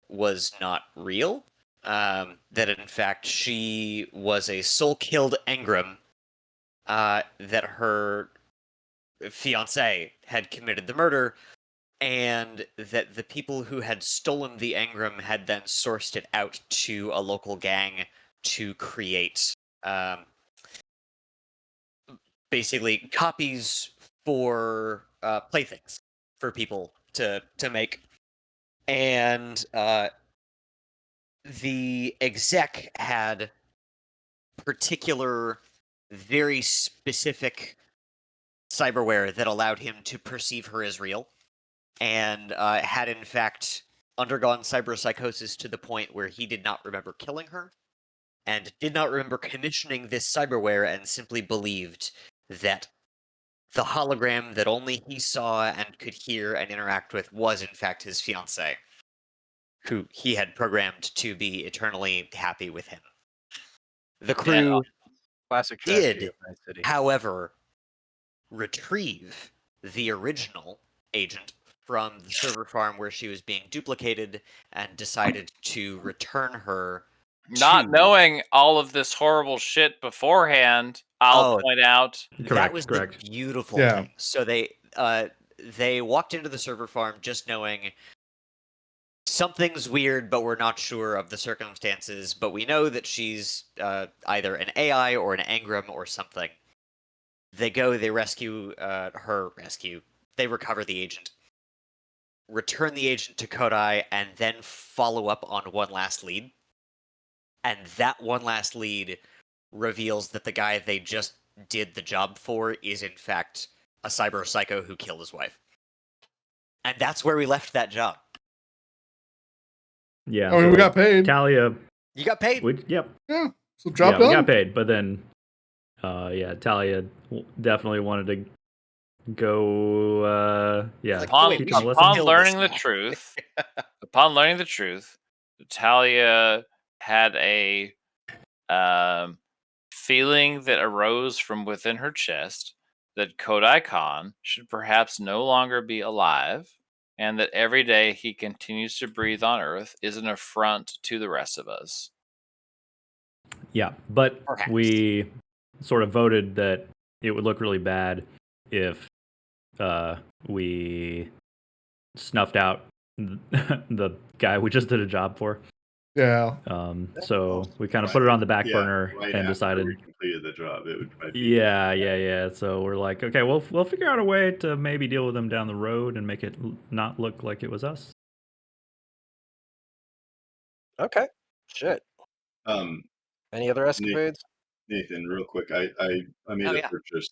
was not real. That in fact she was a soul-killed engram. That her fiance had committed the murder, and that the people who had stolen the engram had then sourced it out to a local gang to create basically copies for playthings for people to make. And the exec had particular, very specific cyberware that allowed him to perceive her as real, and had in fact undergone cyberpsychosis to the point where he did not remember killing her, and did not remember commissioning this cyberware, and simply believed that the hologram that only he saw and could hear and interact with was in fact his fiancée, who he had programmed to be eternally happy with him. The crew classic tragedy did, of Night City. however, retrieve the original agent from the server farm where she was being duplicated and decided to return her Not to... knowing all of this horrible shit beforehand, I'll point out. That was Correct. the beautiful Yeah. thing. So they walked into the server farm just knowing something's weird, but we're not sure of the circumstances, but we know that she's either an AI or an engram or something. They go, they rescue they recover the agent, return the agent to Kodai, and then follow up on one last lead. And that one last lead reveals that the guy they just did the job for is in fact a cyber psycho who killed his wife. And that's where we left that job. Yeah. I mean, we got paid. Talia. You got paid. Yep. Yeah. So job Yeah, done. we got paid, but then, Talia definitely wanted to go. Like, Upon wait, we should Upon kill learning this the guy. truth, Talia had a feeling that arose from within her chest that Kodai Khan should perhaps no longer be alive, and that every day he continues to breathe on Earth is an affront to the rest of us. Yeah, but Perhaps. we sort of voted that it would look really bad if we snuffed out the guy we just did a job for. Yeah. So we kind of put it on the back burner right and after decided. we completed the job, it would might be Yeah. So we're like, okay, we'll figure out a way to maybe deal with them down the road and make it not look like it was us. Okay. Shit. Any other escapades? Nathan, real quick, I made Oh, a yeah. purchase.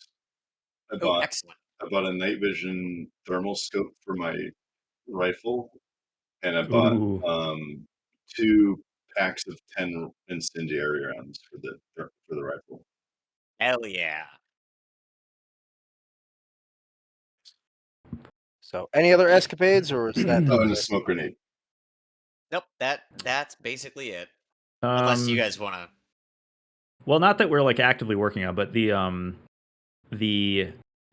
I Oh, bought excellent. I bought a night vision thermal scope for my rifle, and I bought Ooh. 2 packs of 10 incendiary rounds for the rifle. Hell yeah. So, any other escapades, or is that Oh, the and a list? smoke grenade. Nope, that's basically it. Unless you Um, guys want to. well, not that we're like actively working on, but the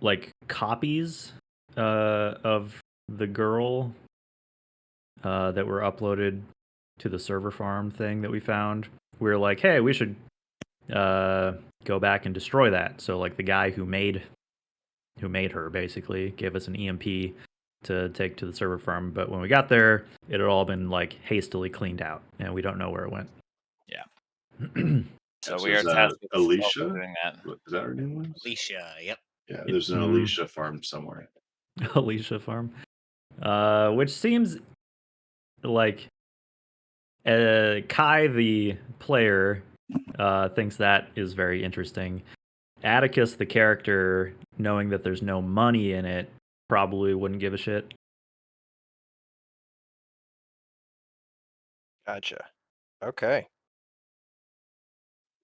like copies of the girl that were uploaded to the server farm thing that we found. We were like, hey, we should go back and destroy that. So like the guy who made her basically gave us an EMP to take to the server farm. But when we got there, it had all been like hastily cleaned out, and we don't know where it went. Yeah. So we are there's tasked with also Alicia. doing that. Is that her name? Was? Alicia, yep. Yeah, there's an Mm. Alicia farm somewhere. Alicia farm, which seems like Kai the player thinks that is very interesting. Atticus the character, knowing that there's no money in it, probably wouldn't give a shit. Gotcha. Okay.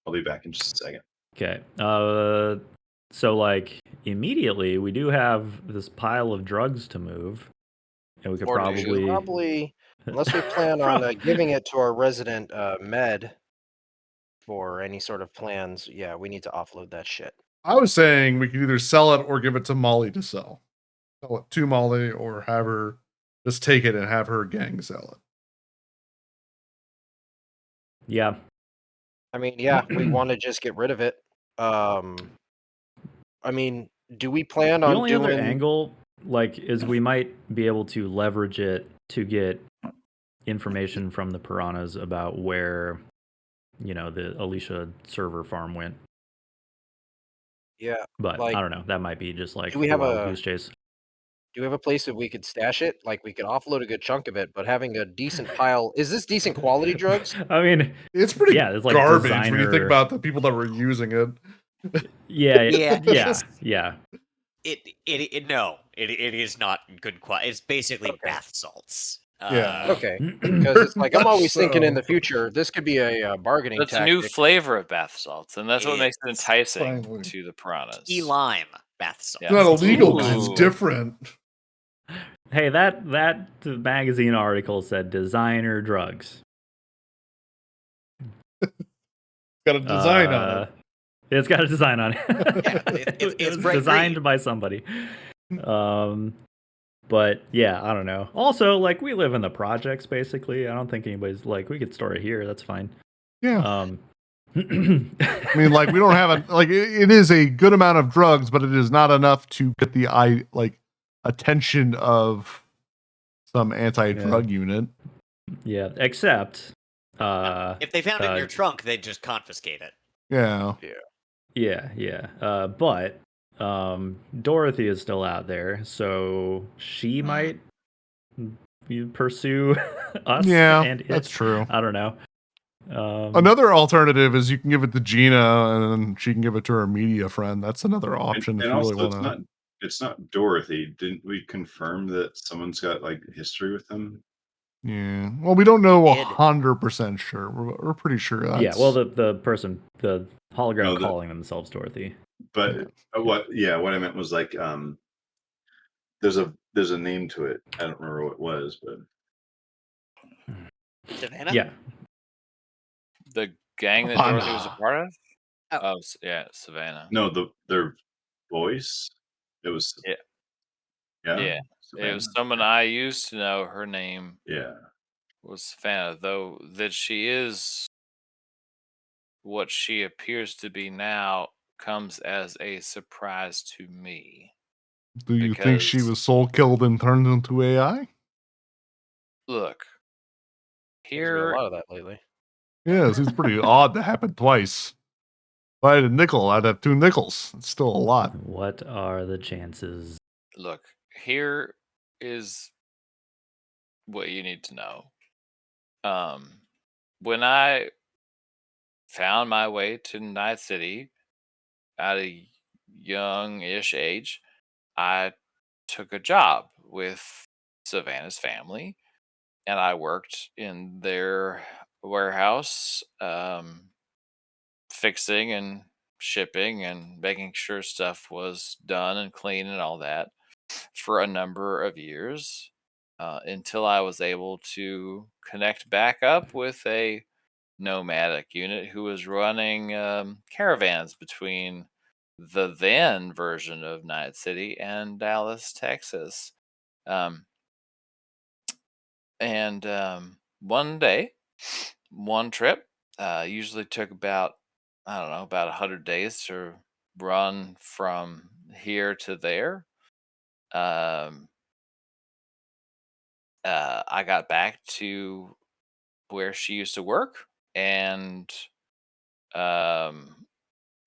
I'll be back in just a second. Okay. So like immediately we do have this pile of drugs to move, and we could Or do you? Probably, unless we plan on giving it to our resident med for any sort of plans, yeah, we need to offload that shit. I was saying we could either sell it or give it to Molly to sell. Sell it to Molly or have her just take it and have her gang sell it. Yeah. I mean, yeah, we want to just get rid of it. I mean, do we plan The on only doing? other angle, like, is we might be able to leverage it to get information from the piranhas about where, the Alicia server farm went. Yeah, But like, I don't know. That might be just like do we a have wild a goose chase. do we have a place that we could stash it? Like, we could offload a good chunk of it, but having a decent pile. Is this decent quality drugs? I mean, It's pretty yeah, it's like garbage when you think designer. about the people that were using it. Yeah, Yeah, yeah. It is not good quality. It's basically Okay. bath salts. Yeah. Okay, because it's like I'm always thinking in So- the future this could be a bargaining That's a tactic. new flavor of bath salts, and that's what makes it It's enticing Finally. to the piranhas. key lime bath salts. It's not illegal, but it's Ooh. different. Hey, that magazine article said designer drugs. Got a design on it. It's got a design on it. Yeah, it's It was bright designed green. by somebody. But yeah, I don't know. Also, like, we live in the projects basically. I don't think anybody's like, we could store it here. That's fine. Yeah. I mean, like, we don't have it is a good amount of drugs, but it is not enough to get the attention of some anti-drug unit. Yeah, except If they found it in your trunk, they'd just confiscate it. Yeah. Yeah. But Dorothy is still out there, so she might pursue us. Yeah, and that's true. I don't know. Another alternative is you can give it to Gina, and then she can give it to her media friend. That's another option And if you also, really want to. it's not Dorothy. Didn't we confirm that someone's got like history with them? Yeah. Well, we don't know We did. 100% sure. We're pretty sure. Yeah. Well, the person, the hologram No, calling themselves Dorothy. But what I meant was like there's a name to it. I don't remember what it was, but Savannah? Yeah. The gang that Dorothy was a part of? Oh, yeah, Savannah. no, their voice. It was Yeah. yeah. Yeah. It Savannah? was someone I used to know. Her name Yeah. was Savannah, though that she is what she appears to be now comes as a surprise to me. Do you think she because- was soul killed and turned into AI? Look, There's been a here lot of that lately. Yeah, it seems pretty odd to happen twice. If I had a nickel, I'd have 2 nickels. It's still a lot. What are the chances? Look, here is what you need to know. When I found my way to Night City at a young-ish age. I took a job with Savannah's family, and I worked in their warehouse, fixing and shipping and making sure stuff was done and clean and all that for a number of years, until I was able to connect back up with a nomadic unit who was running caravans between the then version of Night City and Dallas, Texas. Um, and one day, one trip, usually took about, I don't know, about 100 days to run from here to there. Um, I got back to where she used to work, and um,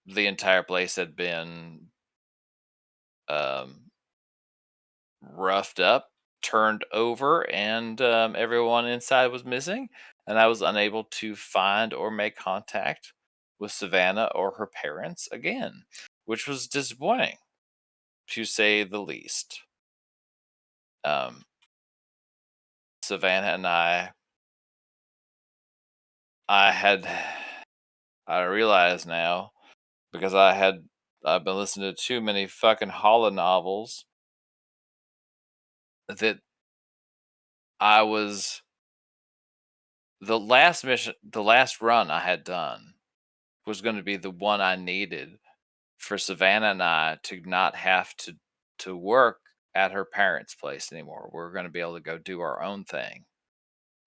the entire place had been um, roughed up, turned over, and everyone inside was missing. And I was unable to find or make contact with Savannah or her parents again, which was disappointing, to say the least. Um, Savannah and I had, I realize now, because I've been listening to too many fucking Hollow novels, that I was the last run I had done was going to be the one I needed for Savannah and I to not have to work at her parents' place anymore. We're going to be able to go do our own thing.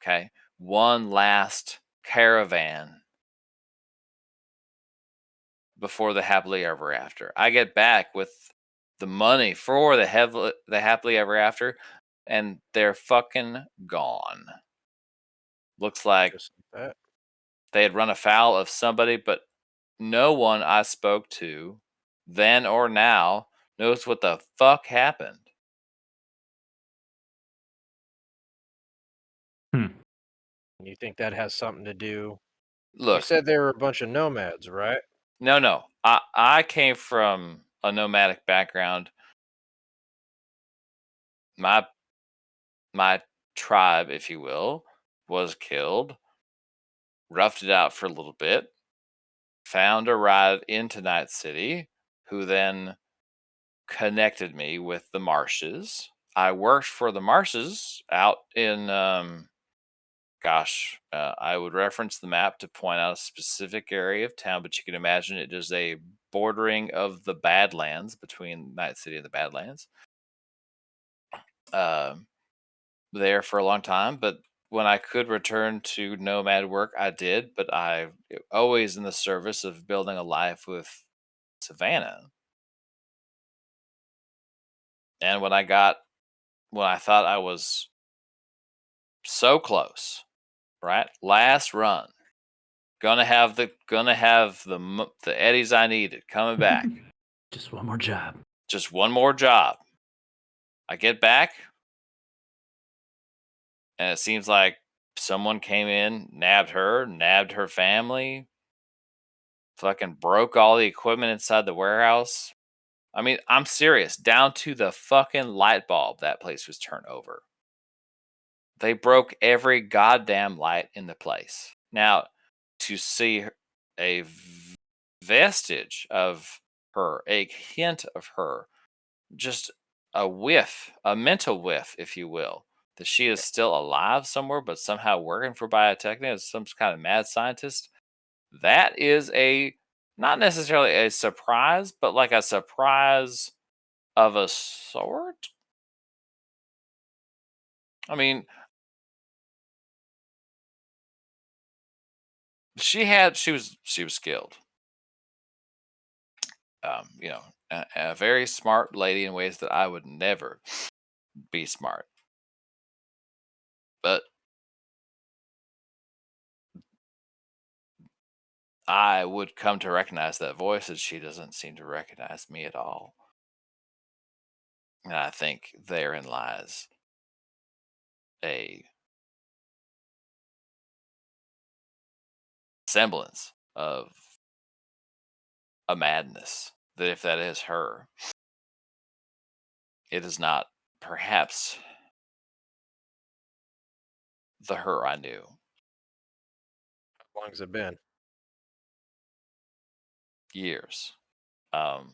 Okay, one last caravan before the happily ever after. I get back with the money for the happily ever after, and they're fucking gone. Looks like Just like that. they had run afoul of somebody, but no one I spoke to, then or now, knows what the fuck happened. Hmm. You think that has something to do? You Look, said they were a bunch of nomads, right? no. I came from a nomadic background. My my tribe, if you will, was killed, roughed it out for a little bit, found a ride into Night City, who then connected me with the Marshes. I worked for the Marshes out in I would reference the map to point out a specific area of town, but you can imagine it is a bordering of the Badlands between Night City and the Badlands. Um, there for a long time, but when I could return to nomad work, I did. But I always in the service of building a life with Savannah. And when I thought I was so close, right, last run, the eddies I needed coming back. Just one more job. Just one more job. I get back, and it seems like someone came in, nabbed her family, fucking broke all the equipment inside the warehouse. I mean, I'm serious. Down to the fucking light bulb, that place was turned over. They broke every goddamn light in the place. Now, to see a vestige of her, a hint of her, just a whiff, a mental whiff, if you will, that she is still alive somewhere, but somehow working for Biotechnia as some kind of mad scientist. That is not necessarily a surprise, but like a surprise of a sort. I mean, she was skilled. A very smart lady in ways that I would never be smart. But I would come to recognize that voice, and she doesn't seem to recognize me at all. And I think therein lies a semblance of a madness that if that is her, it is not perhaps the her I knew. How long has it been? Years. Um,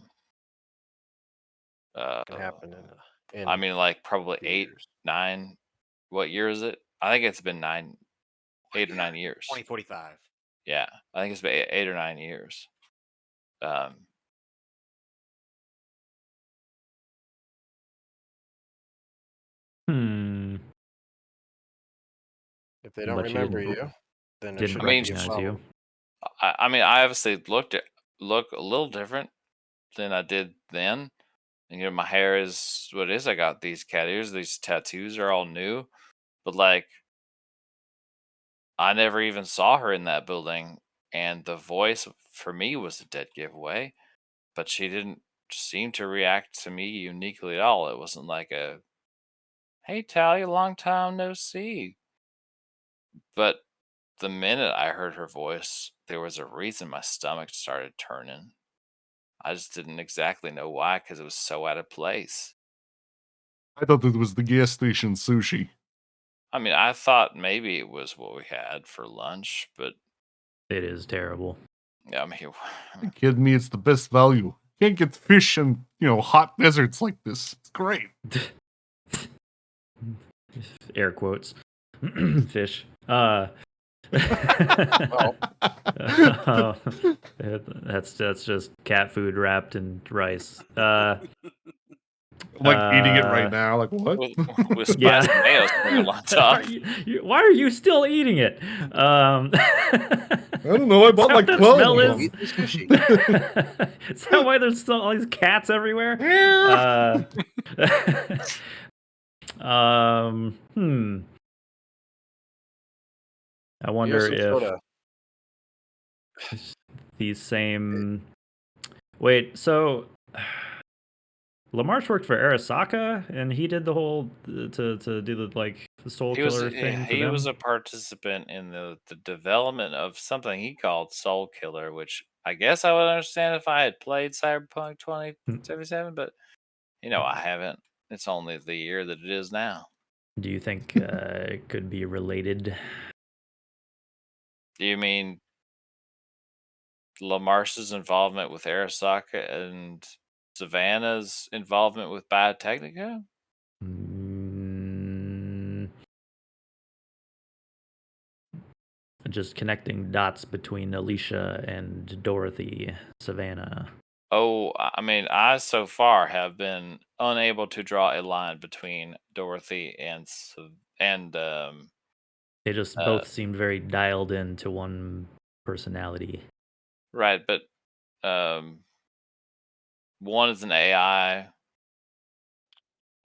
It happened in I mean, like probably few 8, years. 9. What year is it? I think it's been 9, 8 or 9 years. 2045. Yeah, I think it's been 8 or 9 years. Um, Hmm. If they don't But she remember didn't you, then it didn't shouldn't I mean, be a recognize problem. you. I mean, I obviously look a little different than I did then. And, my hair is what it is. I got these cat ears. These tattoos are all new, but like, I never even saw her in that building, and the voice for me was a dead giveaway. But she didn't seem to react to me uniquely at all. It wasn't like a "Hey, Talia, long time no see." But the minute I heard her voice, there was a reason my stomach started turning. I just didn't exactly know why because it was so out of place. I thought it was the gas station sushi. I mean, I thought maybe it was what we had for lunch, but It is terrible. yeah, I mean, Are you kidding me? It's the best value. Can't get fish in, hot deserts like this. It's great. Air quotes. Fish. Well, Uh, that's just cat food wrapped in rice. I'm like eating it right Uh, now. Like, what? with spicy yeah. mayo sprinkled on top. Why are you still eating it? I don't know. I bought like that 12 smell of is? eat the sushi. Is that why there's still all these cats everywhere? I You wonder also if sorta these same. Wait, so Lamarche worked for Arasaka, and he did the whole to do the soul killer thing for He was them. a participant in the development of something he called Soul Killer, which I guess I would understand if I had played Cyberpunk 2077, but I haven't. It's only the year that it is now. Do you think it could be related? Do you mean Lamarce's involvement with Arasaka and Savannah's involvement with Biotechnica? Mm, just connecting dots between Alicia and Dorothy, Savannah. Oh, I mean, I so far have been unable to draw a line between Dorothy and They just uh, both seemed very dialed into one personality. right, but one is an AI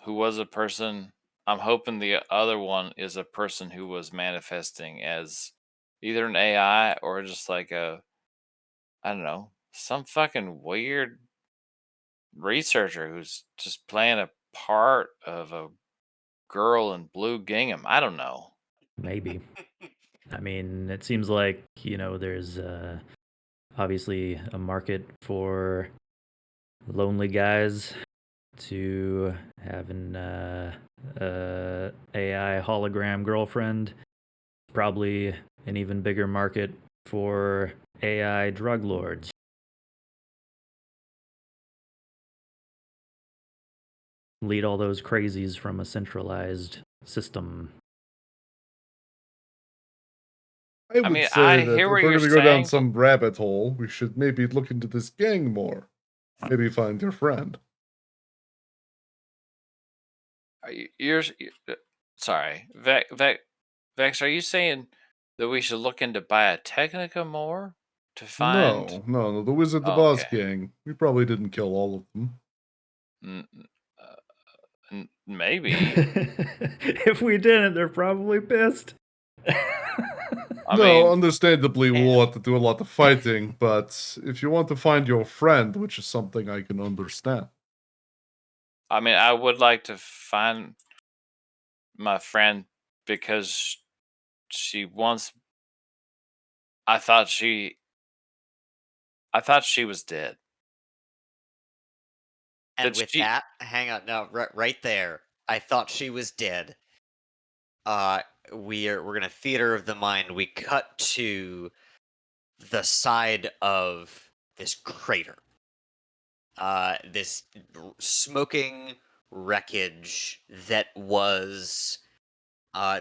who was a person. I'm hoping the other one is a person who was manifesting as either an AI or just like I don't know, some fucking weird researcher who's just playing a part of a girl in blue gingham. I don't know. Maybe. I mean, it seems like, there's obviously a market for lonely guys to have an AI hologram girlfriend. Probably an even bigger market for AI drug lords. Lead all those crazies from a centralized system. I I would mean, say I that hear if what we're you're going to go down saying. some rabbit hole, we should maybe look into this gang more. Maybe find your friend. Sorry, Vex. Are you saying that we should look into Biotechnica more to find? No. The Wizard the Oh, Boss okay. gang. We probably didn't kill all of them. Maybe. If we didn't, they're probably pissed. I No, mean, understandably, Man. we'll have to do a lot of fighting, but if you want to find your friend, which is something I can understand. I would like to find my friend because she once. I thought she I thought she was dead. And Did with she- that, hang on, no, right there. I thought she was dead. We're gonna theater of the mind. We cut to the side of this crater. This smoking wreckage that was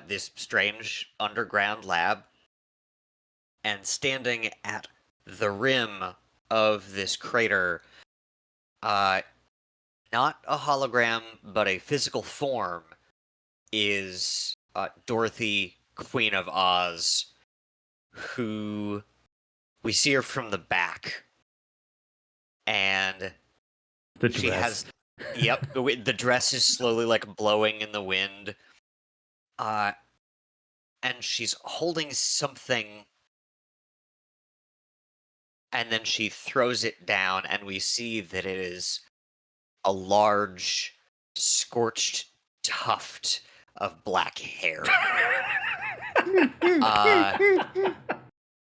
this strange underground lab, and standing at the rim of this crater, not a hologram, but a physical form, is Dorothy, Queen of Oz, who we see her from the back, and The she dress. has, yep, the dress is slowly like blowing in the wind, and she's holding something, and then she throws it down, and we see that it is a large, scorched tuft of black hair.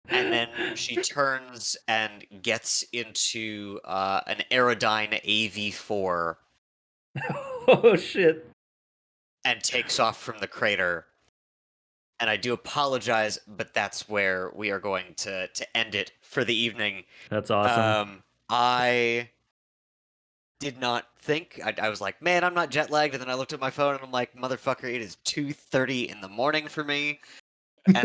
And then she turns and gets into an Aerodyne AV4 Oh shit. and takes off from the crater. And I do apologize, but that's where we are going to end it for the evening. That's awesome. I did not think. I was like, man, I'm not jet lagged. And then I looked at my phone and I'm like, motherfucker, it is 2:30 in the morning for me. And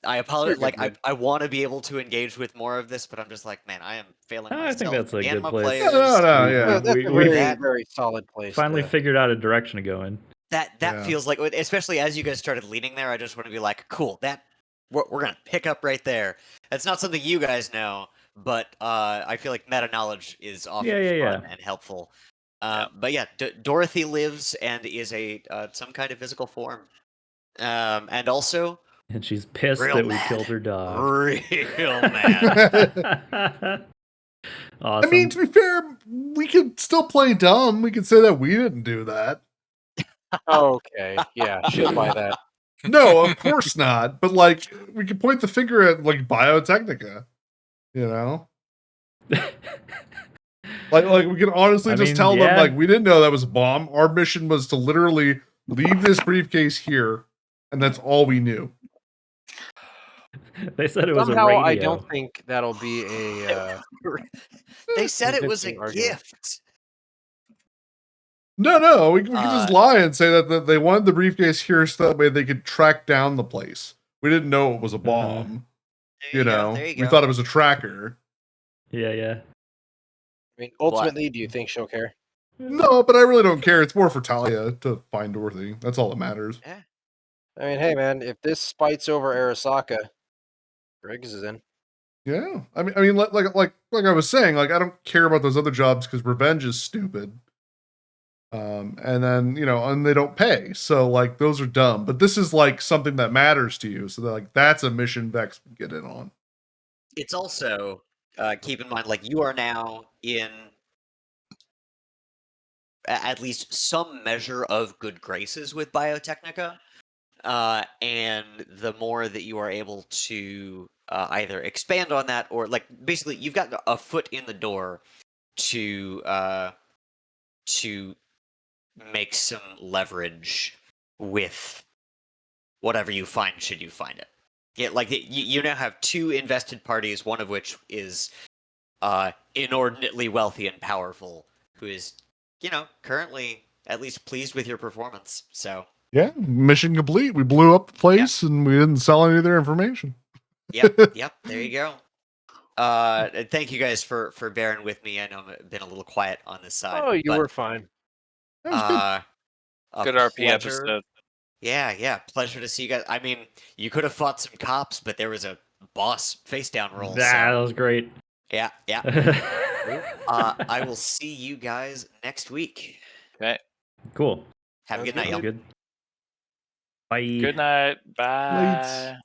I apologize. You're Like, good, I want to be able to engage with more of this, but I'm just like, man, I am failing I myself think that's a and good my place. players. No, We- yeah. That's a we- very, we- very solid place. Finally to- figured out a direction to go in. That Yeah. feels like, especially as you guys started leading there, I just want to be like, cool, that we're gonna pick up right there. That's not something you guys know, but I feel like meta knowledge is often Yeah. fun and helpful. But yeah, Dorothy lives and is a some kind of physical form, and also And she's pissed real that we mad. killed her dog. real mad. Awesome. I mean, to be fair, we could still play dumb. We could say that we didn't do that. Okay, yeah, she'll buy that. No, of course not. But like, we could point the finger at like Biotechnica. You know, like we can honestly I just mean, tell them yeah. like we didn't know that was a bomb. Our mission was to literally leave this briefcase here, and that's all we knew. They said it was Somehow, a radio. I don't think that'll be a. They said it was a Convincing argument. gift. No, we can just lie and say that they wanted the briefcase here so that way they could track down the place. We didn't know it was a bomb. There You know, go, there you we go. thought it was a tracker. Yeah. I mean, ultimately, do you think she'll care? No, but I really don't care. It's more for Talia to find Dorothy. That's all that matters. I mean, hey, man, if this spite's over Arasaka, Briggs is in. Yeah, I mean, like I was saying, like I don't care about those other jobs because revenge is stupid. And then and they don't pay, so like those are dumb. But this is like something that matters to you, so that like that's a mission Vex would get in on. It's also keep in mind, like you are now in at least some measure of good graces with Biotechnica, and the more that you are able to either expand on that or like basically you've got a foot in the door to make some leverage with whatever you find should you find it. Yeah, like you now have two invested parties, one of which is inordinately wealthy and powerful, who is, currently at least pleased with your performance. So Yeah, mission complete. We blew up the place and we didn't sell any of their information. yep, there you go. Thank you guys for bearing with me. I know I've been a little quiet on this side. Oh, you were fine. That was good. A Good RP pleasure. episode. Yeah. Pleasure to see you guys. I mean, you could have fought some cops, but there was a boss face down roll. That was great. Yeah. I will see you guys next week. Okay. Cool. Have a good night, Sounds y'all. good. Bye. Good night. Bye. Lights.